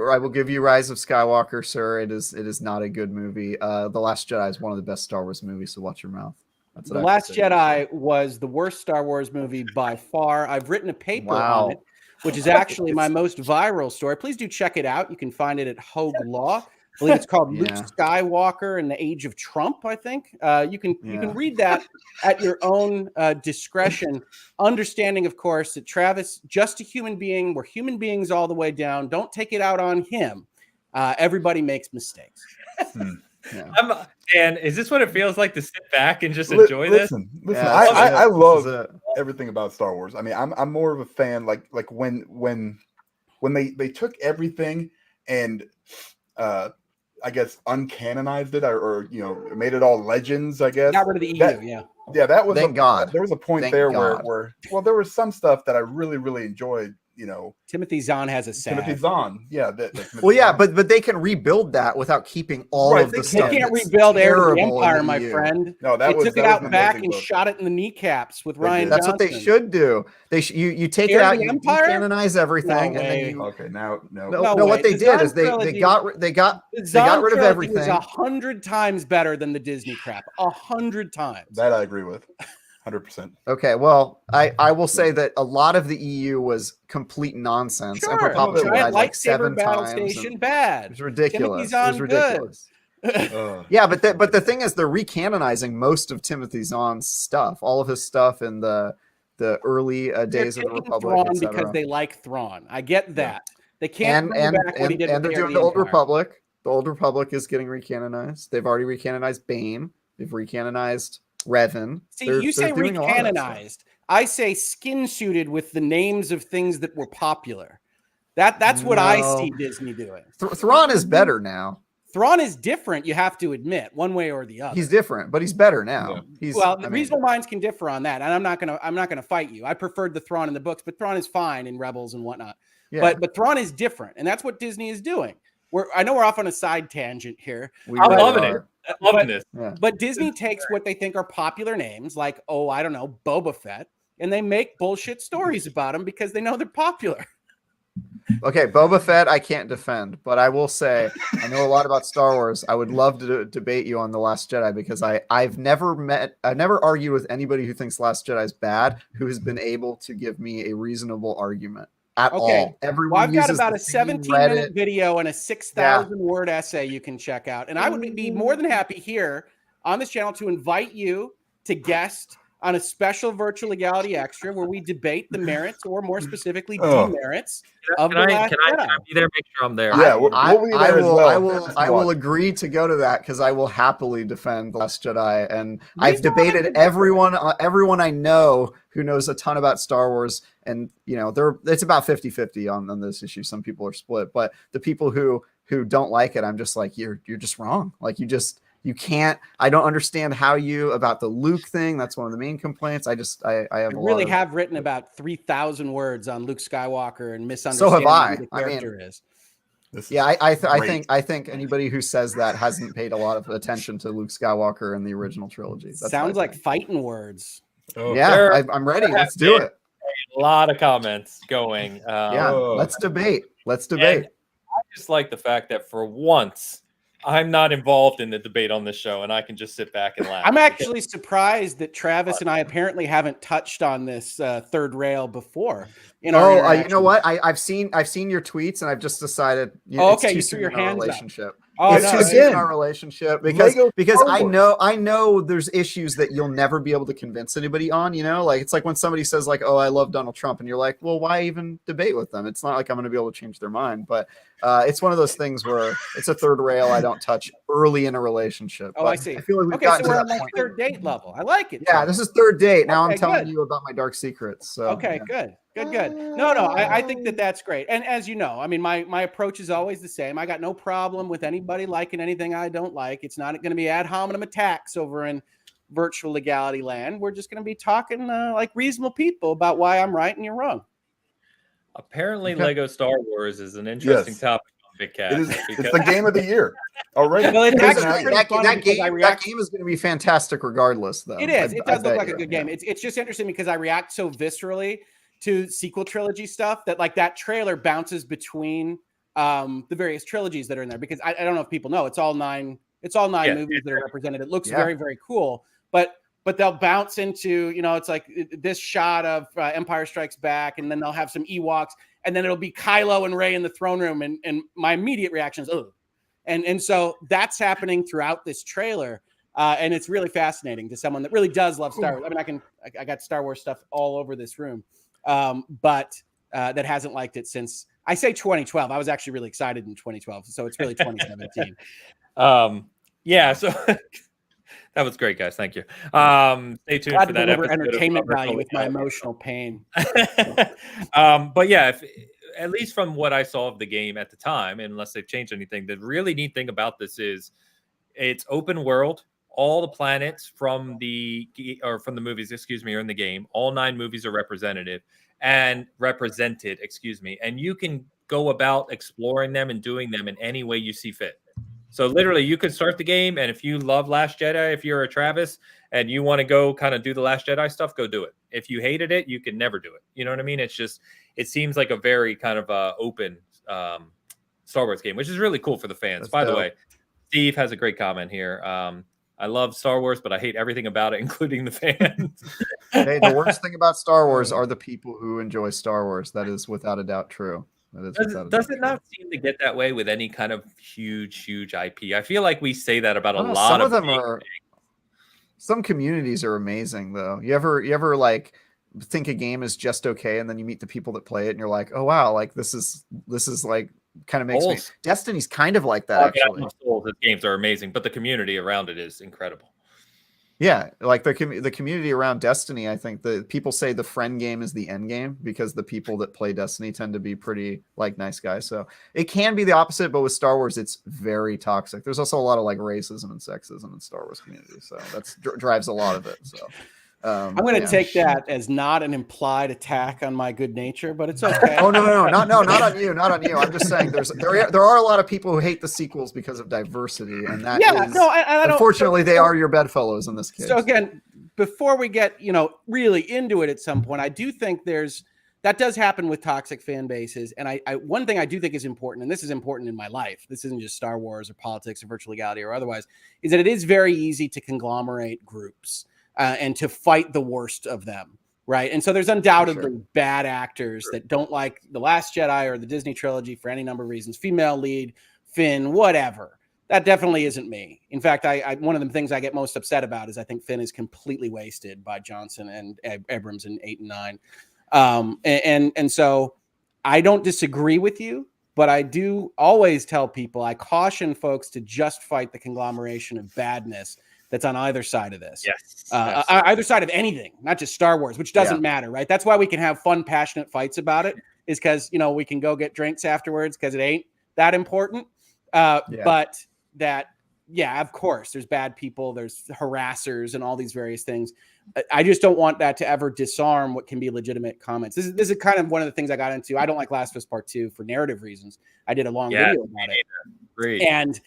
Rise of Skywalker, sir. It is not a good movie. The Last Jedi is one of the best Star Wars movies, so watch your mouth. The Last Jedi was the worst Star Wars movie by far. I've written a paper on it, which is actually my most viral story. Please do check it out. You can find it at Hoeg Law. I believe it's called Luke Skywalker and the Age of Trump, I think. You can read that at your own discretion, understanding, of course, that Travis, just a human being, we're human beings all the way down. Don't take it out on him. Everybody makes mistakes. Yeah. And is this what it feels like to sit back and just enjoy this? Listen, Yeah, I love this is it. everything about Star Wars. I mean, I'm more of a fan like when they took everything and I guess uncanonized it or made it all legends, I guess. Got rid of the EU, Yeah, that was Thank God. There was a point Thank there God. where there was some stuff that I really, really enjoyed, Timothy Zahn has a sad. Timothy Zahn. Yeah. Well, yeah, but they can rebuild that without keeping all Right, of the they stuff. They can't that's rebuild Heir to the terrible in Empire, the my EU. friend. No, They took it out an back amazing and book. shot it in the kneecaps with They Ryan did. That's Johnson. what they should do. You take Heir it to out, the you Empire? decanonize everything, No and way. then you. Okay, no. No, way. what they The did Zahn is they trilogy- got rid The of Zahn trilogy everything. was 100 times better than the Disney crap. 100 times. That I agree with. 100%. Okay, well, I will say that a lot of the EU was complete nonsense. Sure. Emperor Palpatine Giant died like lightsaber 7 battle times. and station It bad. was ridiculous. Timothy It was Zahn ridiculous. Uh, Yeah, but the thing is, they're recanonizing most of Timothy Zahn's stuff, all of his stuff in the early They're days of the taking Republic, Thrawn etc. because they like Thrawn. I get that. They can't bring back what he did and with they're Heir to doing the Old Empire. Republic. The Old Republic is getting recanonized. They've already recanonized Bane. They've recanonized Revan. See, They're you say doing a lot of that stuff. recanonized. I say skin suited with the names of things that were popular. That's what I No. see Disney doing. Thrawn is better now. Thrawn is different, you have to admit, one way or the other. He's different, but he's better now. Yeah. Reasonable minds can differ on that, and I'm not gonna fight you. I preferred the Thrawn in the books, but Thrawn is fine in Rebels and whatnot. Yeah. But Thrawn is different, and that's what Disney is doing. I know we're off on a side tangent here. I'm loving it. I'm loving this. Yeah. But Disney takes what they think are popular names, like, I don't know, Boba Fett, and they make bullshit stories about them because they know they're popular. Okay, Boba Fett, I can't defend, but I will say I know a lot about Star Wars. I would love to debate you on The Last Jedi because I've never argued with anybody who thinks Last Jedi is bad who has been able to give me a reasonable argument at all. Everyone I've got uses about the a same 17-minute Reddit. video and a 6,000-word essay you can check out. And I would be more than happy here on this channel to invite you to guest on a special Virtual Legality Extra where we debate the merits, or more specifically, demerits of The Last Jedi. Can I be there? Make sure I'm there. Yeah, we'll be there as well. I will agree to go to that because I will happily defend The Last Jedi. And I've debated everyone I know who knows a ton about Star Wars. And, it's about 50-50 on this issue. Some people are split. But the people who don't like it, I'm just like, you're just wrong. Like, you can't. I don't understand how about the Luke thing. That's one of the main complaints. I have written about 3,000 words on Luke Skywalker and misunderstanding So have I. who the character is. Yeah, I think anybody who says that hasn't paid a lot of attention to Luke Skywalker in the original trilogy. Sounds like fighting words. Yeah, I'm ready. Let's do it. A lot of comments going. Let's debate. I just like the fact that for once, I'm not involved in the debate on this show, and I can just sit back and laugh. I'm actually surprised that Travis and I apparently haven't touched on this third rail before. You know what? I've seen your tweets, and I've just decided. It's too soon in our relationship. It's too soon in our relationship because I know there's issues that you'll never be able to convince anybody on. Like it's like when somebody says like, "Oh, I love Donald Trump," and you're like, "Well, why even debate with them?" It's not like I'm going to be able to change their mind, but it's one of those things where it's a third rail I don't touch early in a relationship. I see. I feel like we've gotten so we're to on that like third date level. I like it. Yeah, this is third date. Now Okay, I'm telling good. you about my dark secrets. So Good. No, I think that's great. And as you know, I mean, my approach is always the same. I got no problem with anybody liking anything I don't like. It's not going to be ad hominem attacks over in virtual legality land. We're just going to be talking like reasonable people about why I'm right and you're wrong. Apparently, Lego Star Wars is an interesting topic on Bitcast. It's the game of the year already. Well, it's actually that game is going to be fantastic regardless, though. It is. It does look like a good game. It's just interesting because I react so viscerally to sequel trilogy stuff that like that trailer bounces between the various trilogies that are in there, because I don't know if people know it's all nine movies that are represented. It looks very, very cool, but they'll bounce into, it's like this shot of Empire Strikes Back, and then they'll have some Ewoks, and then it'll be Kylo and Rey in the throne room, and my immediate reaction is, oh, and so that's happening throughout this trailer. And it's really fascinating to someone that really does love Star Wars. I mean, I got Star Wars stuff all over this room. But that hasn't liked it since I say 2012. I was actually really excited in 2012, so it's really 2017. Yeah, so that was great, guys. Thank you. Stay tuned for that deliver episode. Entertainment value with my emotional pain. But yeah, at least from what I saw of the game at the time, unless they've changed anything, the really neat thing about this is it's open world. All the planets from the movies, are in the game. All 9 movies are represented, and you can go about exploring them and doing them in any way you see fit. So literally, you could start the game, and if you love Last Jedi, if you're a Travis and you want to go kind of do the Last Jedi stuff, go do it. If you hated it, you can never do it. You know what I mean? It seems like a very kind of open Star Wars game, which is really cool for the fans. That's By dope. the way, Steve has a great comment here. I love Star Wars, but I hate everything about it, including the fans. Hey, the worst thing about Star Wars are the people who enjoy Star Wars. That is without a doubt true. Does it not seem to get that way with any kind of huge IP? I feel like we say that about a lot of them. Some communities are amazing though. You ever like think a game is just okay, and then you meet the people that play it, and you're like, oh wow, like this is like kind of makes me. Destiny's kind of like that actually. The games are amazing, but the community around it is incredible. Yeah, like the community around Destiny, I think the people say the friend game is the end game because the people that play Destiny tend to be pretty like nice guys. So it can be the opposite, but with Star Wars, it's very toxic. There's also a lot of like racism and sexism in Star Wars community, so that's drives a lot of it. So I'm going to take that as not an implied attack on my good nature, but it's okay. Oh no, not on you. I'm just saying there are a lot of people who hate the sequels because of diversity, and that unfortunately they are your bedfellows in this case. So again, before we get really into it at some point, I do think that does happen with toxic fan bases, and I one thing I do think is important, and this is important in my life. This isn't just Star Wars or politics or virtual legality or otherwise, is that it is very easy to conglomerate groups. And to fight the worst of them, right? And so there's undoubtedly bad actors that don't like The Last Jedi or the Disney trilogy for any number of reasons. Female lead, Finn, whatever. That definitely isn't me. In fact, I one of the things I get most upset about is I think Finn is completely wasted by Johnson and Abrams in 8 and 9. And so I don't disagree with you, but I do always tell people, I caution folks to just fight the conglomeration of badness that's on either side of this. Yes. Either side of anything, not just Star Wars, which doesn't matter, right? That's why we can have fun, passionate fights about it, is because, we can go get drinks afterwards because it ain't that important. But that, of course, there's bad people, there's harassers and all these various things. I just don't want that to ever disarm what can be legitimate comments. This is kind of one of the things I got into. I don't like Last of Us Part 2 for narrative reasons. I did a long video about it. Great. And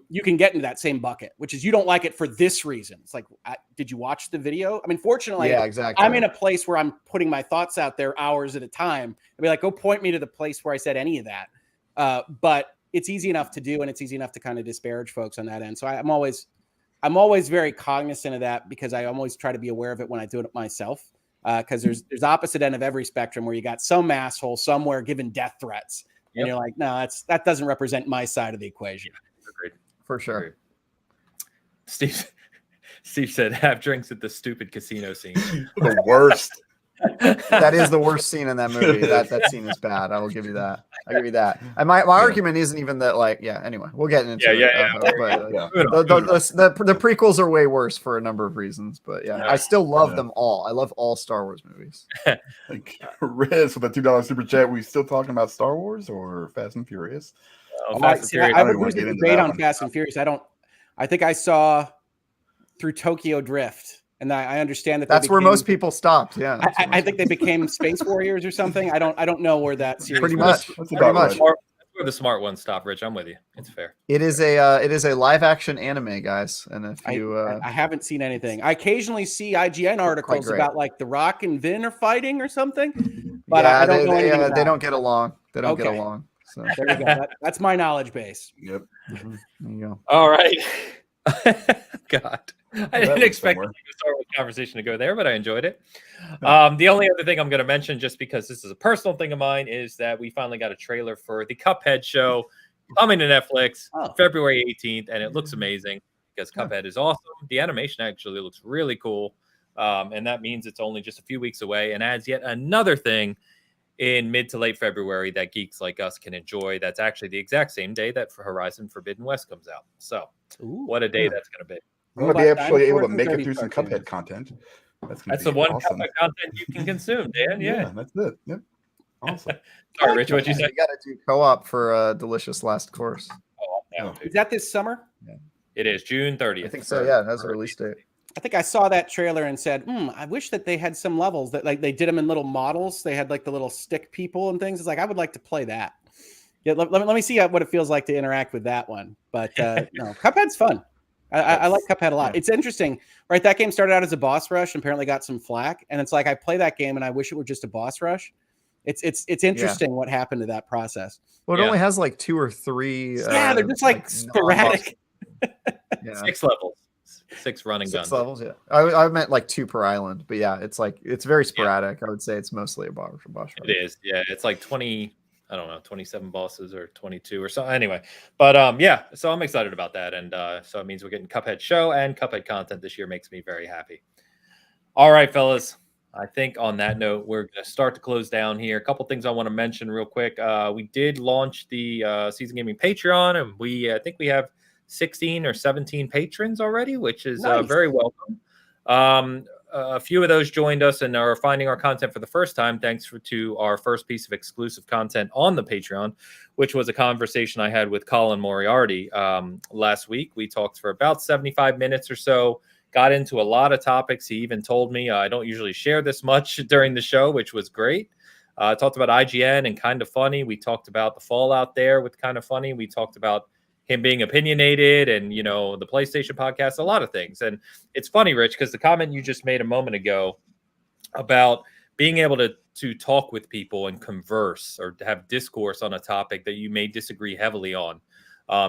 you can get into that same bucket, which is you don't like it for this reason. It's like, did you watch the video? I mean, fortunately, exactly. I'm in a place where I'm putting my thoughts out there hours at a time. I'd be like, go point me to the place where I said any of that. But it's easy enough to do, and it's easy enough to kind of disparage folks on that end. So I'm always very cognizant of that because I always try to be aware of it when I do it myself. Because there's opposite end of every spectrum where you got some asshole somewhere giving death threats, and you're like, no, that doesn't represent my side of the equation. Agreed. For sure. Steve said, have drinks at the stupid casino scene. The worst. That is the worst scene in that movie. That scene is bad. I will give you that. And my argument isn't even that, like, anyway, we'll get into it. But the prequels are way worse for a number of reasons. But I still love them all. I love all Star Wars movies. Like Riz with a $2 super chat. We still talking about Star Wars or Fast and Furious? I would lose the debate on Fast and Furious. I think I saw through Tokyo Drift, and I understand that that's where most people stopped. Yeah, I think they became Space Warriors or something. I don't know where that series. Pretty much. That's where the smart ones stop. Rich, I'm with you. It's fair. It is a live action anime, guys. And if you, I haven't seen anything. I occasionally see IGN articles about like The Rock and Vin are fighting or something, but I don't know anything about they don't get along. They don't get along. So there you go. That's my knowledge base. Yep. There you go. All right. God, I didn't expect the Star Wars conversation to go there, but I enjoyed it. The only other thing I'm going to mention, just because this is a personal thing of mine, is that we finally got a trailer for the Cuphead show coming to Netflix February 18th, and it looks amazing because Cuphead is awesome. The animation actually looks really cool, and that means it's only just a few weeks away and adds yet another thing in mid to late February that geeks like us can enjoy. That's actually the exact same day that Horizon Forbidden West comes out. So what a day that's going to be. I'm going to be actually able to dinosaurs, make and it through some cartoons. Cuphead content. That's the one awesome. Cuphead content you can consume, Dan. Yeah, that's it. Yep. Awesome. Sorry, Rich, what you said? You got to do co-op for a delicious last course. Is that this summer? Yeah. It is June 30th. I think so. Yeah, it has a release date. I think I saw that trailer and said, I wish that they had some levels that like they did them in little models. They had like the little stick people and things. It's like, I would like to play that. Yeah, let me see what it feels like to interact with that one. But no, Cuphead's fun. I like Cuphead a lot. Yeah. It's interesting, right? That game started out as a boss rush and apparently got some flack. And it's like, I play that game and I wish it were just a boss rush. It's interesting what happened to that process. Well, it only has like 2 or 3. They're just like sporadic. 6 levels. 6 running guns. 6 levels, yeah. I meant like 2 per island, but yeah, it's very sporadic. I would say it's mostly a boss rush. It is, yeah. It's like 27 bosses or 22 or so. Anyway, but so I'm excited about that, and so it means we're getting Cuphead show and Cuphead content this year. Makes me very happy. All right, fellas. I think on that note, we're going to start to close down here. A couple things I want to mention real quick. We did launch the Season Gaming Patreon, and I think we have 16 or 17 patrons already, which is very welcome. A few of those joined us and are finding our content for the first time, thanks to our first piece of exclusive content on the Patreon, which was a conversation I had with Colin Moriarty last week. We talked for about 75 minutes or so, got into a lot of topics. He even told me I don't usually share this much during the show, which was great. Talked about IGN and Kind of Funny. We talked about the fallout there with Kind of Funny. We talked about him being opinionated and, the PlayStation podcast, a lot of things. And it's funny, Rich, because the comment you just made a moment ago about being able to talk with people and converse or have discourse on a topic that you may disagree heavily on,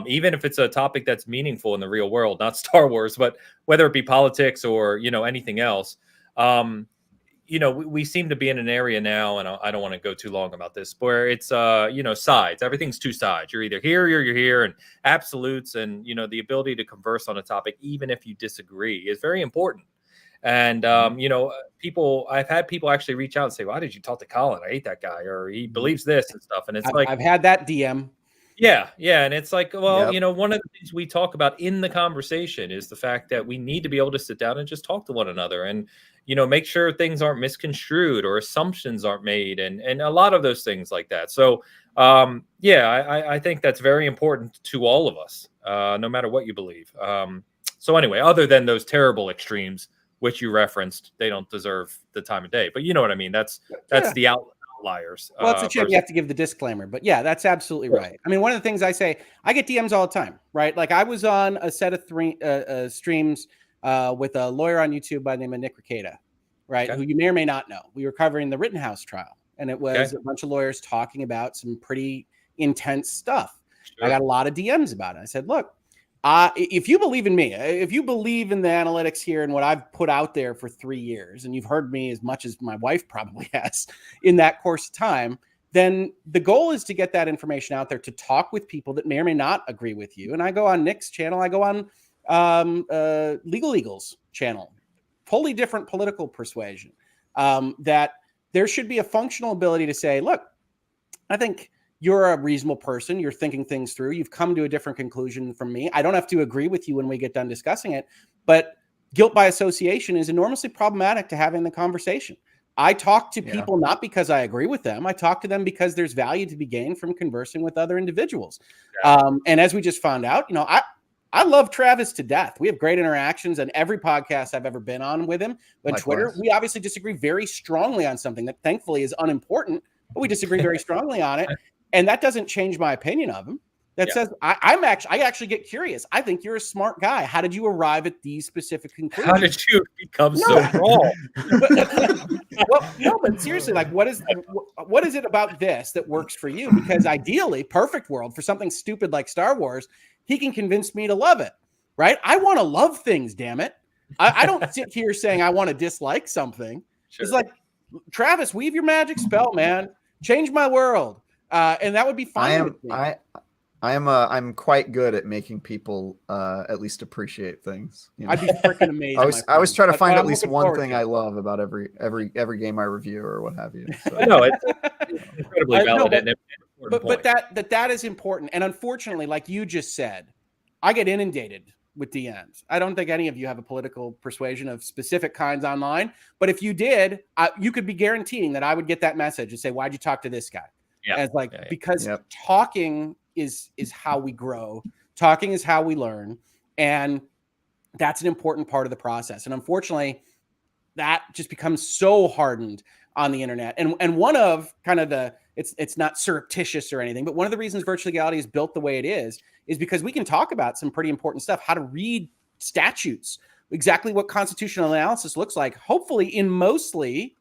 even if it's a topic that's meaningful in the real world, not Star Wars, but whether it be politics or, anything else, we seem to be in an area now, and I don't want to go too long about this, where it's, sides. Everything's 2 sides. You're either here or you're here, and absolutes and, the ability to converse on a topic, even if you disagree, is very important. And, I've had people actually reach out and say, why did you talk to Colin? I hate that guy, or he believes this and stuff. And it's I've had that DM. Yeah. And it's like, well, one of the things we talk about in the conversation is the fact that we need to be able to sit down and just talk to one another and, make sure things aren't misconstrued or assumptions aren't made and a lot of those things like that. So, I think that's very important to all of us, no matter what you believe. So anyway, other than those terrible extremes, which you referenced, they don't deserve the time of day. But you know what I mean? That's the outliers. Well, it's a shame you have to give the disclaimer, but yeah, that's absolutely right. I mean, one of the things I say, I get DMs all the time, right? Like I was on a set of 3 streams with a lawyer on YouTube by the name of Nick Ricada, right? Who you may or may not know. We were covering the Rittenhouse trial, and it was a bunch of lawyers talking about some pretty intense stuff. Sure. I got a lot of DMs about it. I said, look, if you believe in me, if you believe in the analytics here and what I've put out there for 3 years, and you've heard me as much as my wife probably has in that course of time, then the goal is to get that information out there, to talk with people that may or may not agree with you. And I go on Nick's channel, I go on Legal Eagles channel, totally different political persuasion, that there should be a functional ability to say, look, I think you're a reasonable person. You're thinking things through. You've come to a different conclusion from me. I don't have to agree with you when we get done discussing it, but guilt by association is enormously problematic to having the conversation. I talk to people not because I agree with them. I talk to them because there's value to be gained from conversing with other individuals. And as we just found out, I love Travis to death. We have great interactions on every podcast I've ever been on with him. On Twitter, we obviously disagree very strongly on something that thankfully is unimportant, but we disagree very strongly on it. And that doesn't change my opinion of him. That says I actually get curious. I think you're a smart guy. How did you arrive at these specific conclusions? How did you become so wrong? But seriously, like what is it about this that works for you? Because ideally, perfect world for something stupid like Star Wars, he can convince me to love it, right? I want to love things, damn it. I don't sit here saying I want to dislike something. Sure. It's like, Travis, weave your magic spell, man. Change my world. And that would be fine. I'm quite good at making people at least appreciate things. You know? I'd be freaking amazed. I always try to That's find what at I'm least looking one forward thing to. I love about every game I review or what have you. So. No, it's incredibly valid. But that is important. And unfortunately, like you just said, I get inundated with DMs. I don't think any of you have a political persuasion of specific kinds online. But if you did, you could be guaranteeing that I would get that message and say, "Why'd you talk to this guy?" Yeah. And it's like, Yeah. because Yep. talking is how we grow. Talking is how we learn. And that's an important part of the process. And unfortunately, that just becomes so hardened on the internet. And one of kind of it's not surreptitious or anything, but one of the reasons virtual legality is built the way it is because we can talk about some pretty important stuff, how to read statutes, exactly what constitutional analysis looks like, hopefully in mostly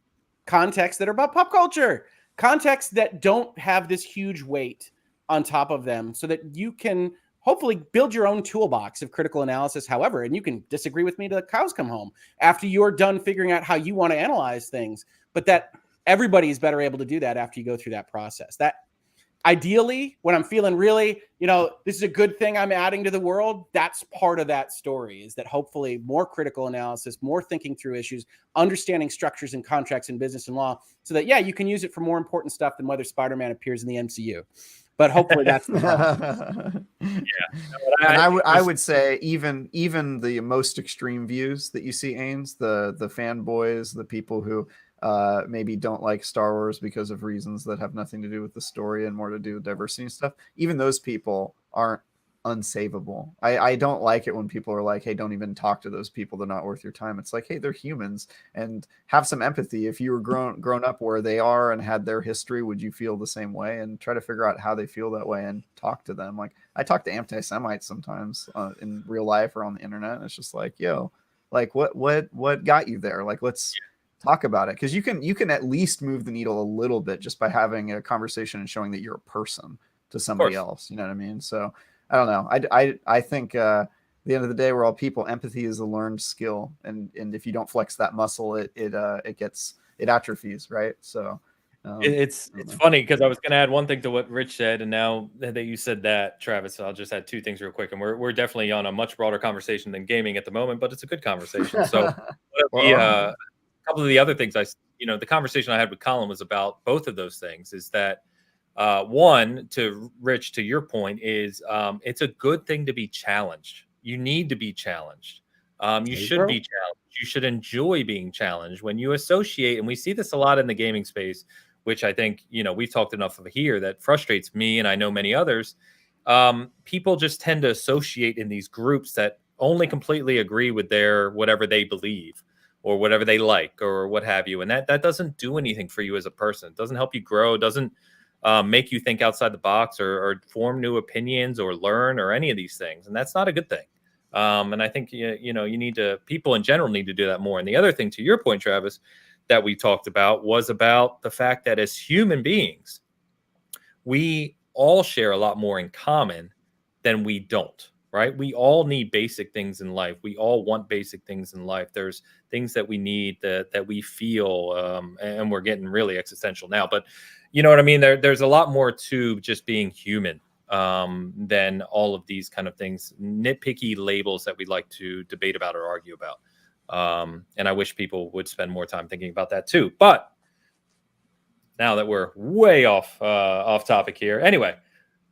contexts that are about pop culture, contexts that don't have this huge weight on top of them, so that you can hopefully build your own toolbox of critical analysis, however, and you can disagree with me till the cows come home after you're done figuring out how you want to analyze things, but that everybody is better able to do that after you go through that process. That ideally, when I'm feeling really, this is a good thing I'm adding to the world, that's part of that story, is that hopefully more critical analysis, more thinking through issues, understanding structures and contracts in business and law, so that, you can use it for more important stuff than whether Spider-Man appears in the MCU. But hopefully that's the process. Yeah. And I would say even the most extreme views that you see, Ains, the fanboys, the people who maybe don't like Star Wars because of reasons that have nothing to do with the story and more to do with diversity and stuff, even those people aren't unsavable. I don't like it when people are like, hey, don't even talk to those people, they're not worth your time. It's like, hey, they're humans, and have some empathy. If you were grown up where they are and had their history, would you feel the same way? And try to figure out how they feel that way and talk to them. Like, I talk to anti-Semites sometimes in real life or on the internet, and it's just like, yo, like what got you there? Like, let's talk about it, because you can at least move the needle a little bit just by having a conversation and showing that you're a person to somebody else. You know what I mean? So I don't know. I think at the end of the day, we're all people. Empathy is a learned skill, and if you don't flex that muscle, it atrophies, right? So it's funny because I was going to add one thing to what Rich said, and now that you said that, Travis, I'll just add two things real quick. And we're definitely on a much broader conversation than gaming at the moment, but it's a good conversation. So a couple of the other things the conversation I had with Colin was about both of those things. Is that one, to Rich, to your point, is it's a good thing to be challenged. You need to be challenged. You should be challenged. You should enjoy being challenged when you associate. And we see this a lot in the gaming space, which I think, we've talked enough of here that frustrates me, and I know many others. People just tend to associate in these groups that only completely agree with their whatever they believe or whatever they like or what have you. And that doesn't do anything for you as a person. It doesn't help you grow. It doesn't make you think outside the box or form new opinions or learn or any of these things. And that's not a good thing. And I think, people in general need to do that more. And the other thing, to your point, Travis, that we talked about was about the fact that as human beings, we all share a lot more in common than we don't, right? We all need basic things in life. We all want basic things in life. There's things that we need that we feel, and we're getting really existential now, but you know what I mean? There's a lot more to just being human than all of these kind of things, nitpicky labels that we like to debate about or argue about. And I wish people would spend more time thinking about that too. But now that we're way off topic here, anyway,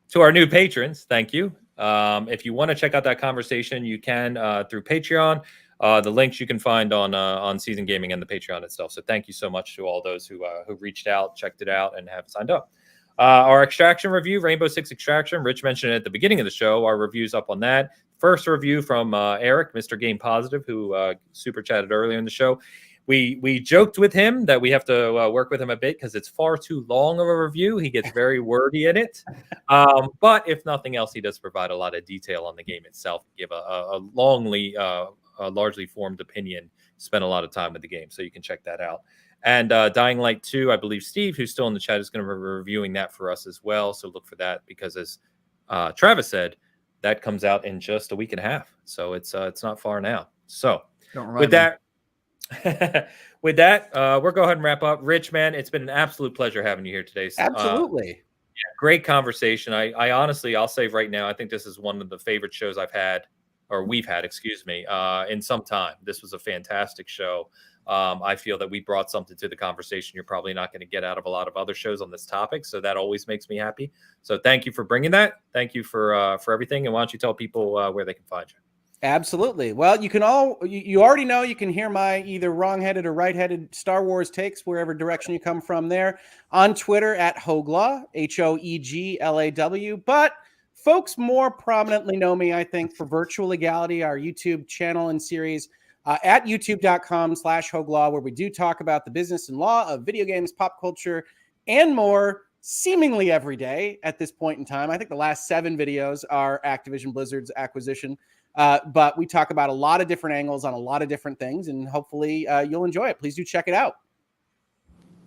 to our new patrons, thank you. If you want to check out that conversation, you can through Patreon. The links you can find on Season Gaming and the Patreon itself. So thank you so much to all those who reached out, checked it out, and have signed up. Our Extraction review, Rainbow Six Extraction. Rich mentioned it at the beginning of the show. Our review's up on that. First review from Eric, Mr. Game Positive, who super chatted earlier in the show. We joked with him that we have to work with him a bit because it's far too long of a review. He gets very wordy in it. But if nothing else, he does provide a lot of detail on the game itself, give a largely formed opinion, spent a lot of time with the game. So you can check that out. And Dying Light 2, I believe Steve, who's still in the chat, is going to be reviewing that for us as well. So look for that, because as Travis said, that comes out in just a week and a half. So it's not far now. So with that, we'll go ahead and wrap up. Rich, man, it's been an absolute pleasure having you here today. Absolutely. Great conversation. I honestly, I'll say right now, I think this is one of the favorite shows I've had, or we've had, excuse me, in some time. This was a fantastic show. I feel that we brought something to the conversation you're probably not going to get out of a lot of other shows on this topic. So that always makes me happy. So thank you for bringing that. Thank you for everything. And why don't you tell people where they can find you? Absolutely. Well, you already know you can hear my either wrong-headed or right-headed Star Wars takes, wherever direction you come from there, on Twitter at Hoeg Law, HOEGLAW. But folks more prominently know me, I think, for Virtual Legality, our YouTube channel and series at youtube.com/Hoeg Law, where we do talk about the business and law of video games, pop culture, and more seemingly every day at this point in time. I think the last 7 videos are Activision Blizzard's acquisition. But we talk about a lot of different angles on a lot of different things, and hopefully you'll enjoy it. Please do check it out.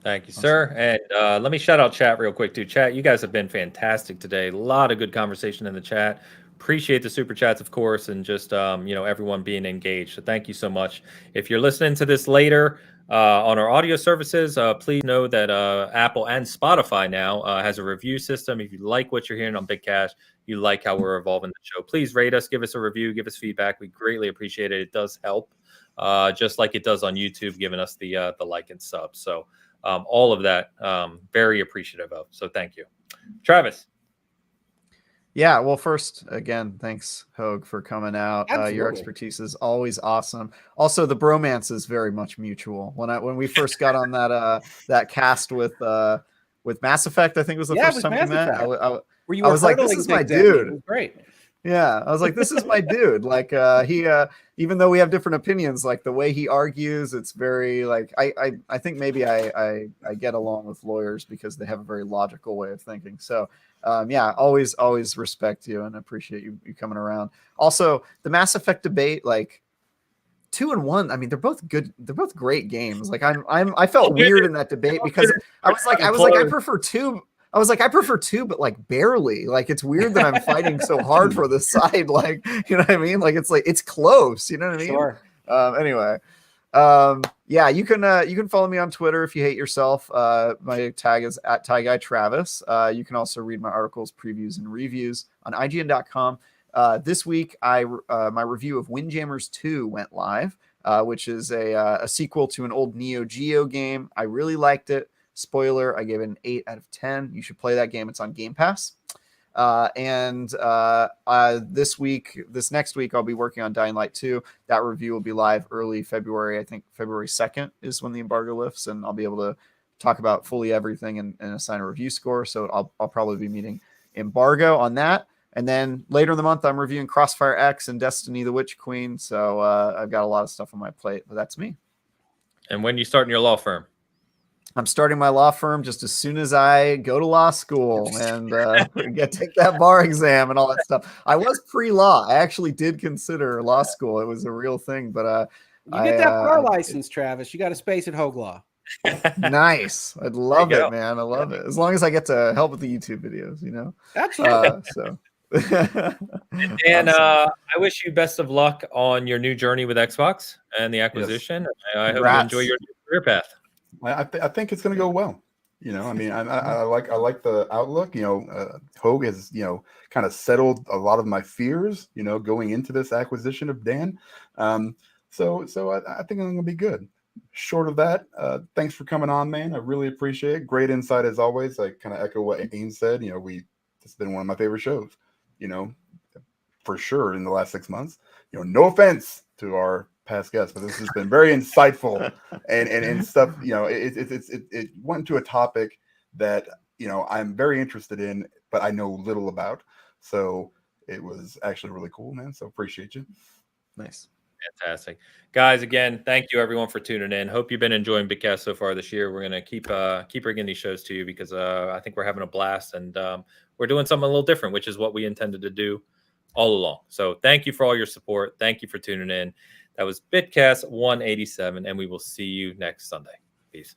Thank you, sir. And let me shout out chat real quick, too. Chat, you guys have been fantastic today. A lot of good conversation in the chat. Appreciate the super chats, of course, and just everyone being engaged. So thank you so much. If you're listening to this later on our audio services, please know that Apple and Spotify now has a review system. If you like what you're hearing on Bitcast, you like how we're evolving the show, please rate us, give us a review, give us feedback. We greatly appreciate it. It does help, just like it does on YouTube, giving us the like and sub. So all of that, very appreciative of. So thank you, Travis. Yeah, well, first, again, thanks, Hoeg, for coming out. Your expertise is always awesome. Also, the bromance is very much mutual. When we first got on that cast with Mass Effect, I think was the first time we met. I was like, this is my dude. It was great. Yeah, I was like, this is my dude. Like, he, even though we have different opinions, like the way he argues, it's very like I think maybe I get along with lawyers because they have a very logical way of thinking. So. Yeah, always respect you and appreciate you coming around. Also, the Mass Effect debate, like 2 and 1. I mean, they're both good. They're both great games. Like I felt weird in that debate because I was like, I prefer 2. I was like, I prefer 2, but like barely. Like it's weird that I'm fighting so hard for this side. Like, you know what I mean? Like it's close. You know what I mean? Sure. Anyway. Yeah, you can follow me on Twitter if you hate yourself. My tag is at TieGuyTravis. You can also read my articles, previews, and reviews on IGN.com. This week, my review of Windjammers 2 went live, which is a sequel to an old Neo Geo game. I really liked it. Spoiler, I gave it an 8 out of 10. You should play that game. It's on Game Pass. This next week, I'll be working on Dying Light 2. That review will be live early February. I think February 2nd is when the embargo lifts, and I'll be able to talk about fully everything and assign a review score. So I'll probably be meeting embargo on that. And then later in the month, I'm reviewing Crossfire X and Destiny the Witch Queen. So I've got a lot of stuff on my plate, but that's me. And when you starting your law firm? I'm starting my law firm just as soon as I go to law school and take that bar exam and all that stuff. I was pre-law. I actually did consider law school. It was a real thing, but you get that bar license, Travis. You got a space at Hoeg Law. Nice. I'd love it, man. I love it. As long as I get to help with the YouTube videos, you know. Absolutely. And I wish you best of luck on your new journey with Xbox and the acquisition. Yes. I hope you enjoy your career path. I think it's going to go well. You know, I mean, I like the outlook. You know, Hoeg has kind of settled a lot of my fears. You know, going into this acquisition of Dan. So I think I'm going to be good. Short of that, thanks for coming on, man. I really appreciate it. Great insight as always. I kind of echo what Ain said. You know, it's been one of my favorite shows. You know, for sure in the last 6 months. You know, no offense to our past guests, but this has been very insightful and stuff. You know, it went to a topic that I'm very interested in, but I know little about. So it was actually really cool, man. So appreciate you. Nice. Fantastic. Guys, again, thank you everyone for tuning in. Hope you've been enjoying Bitcast so far this year. We're going to keep bringing these shows to you because I think we're having a blast and we're doing something a little different, which is what we intended to do all along. So thank you for all your support. Thank you for tuning in. That was Bitcast 187, and we will see you next Sunday. Peace.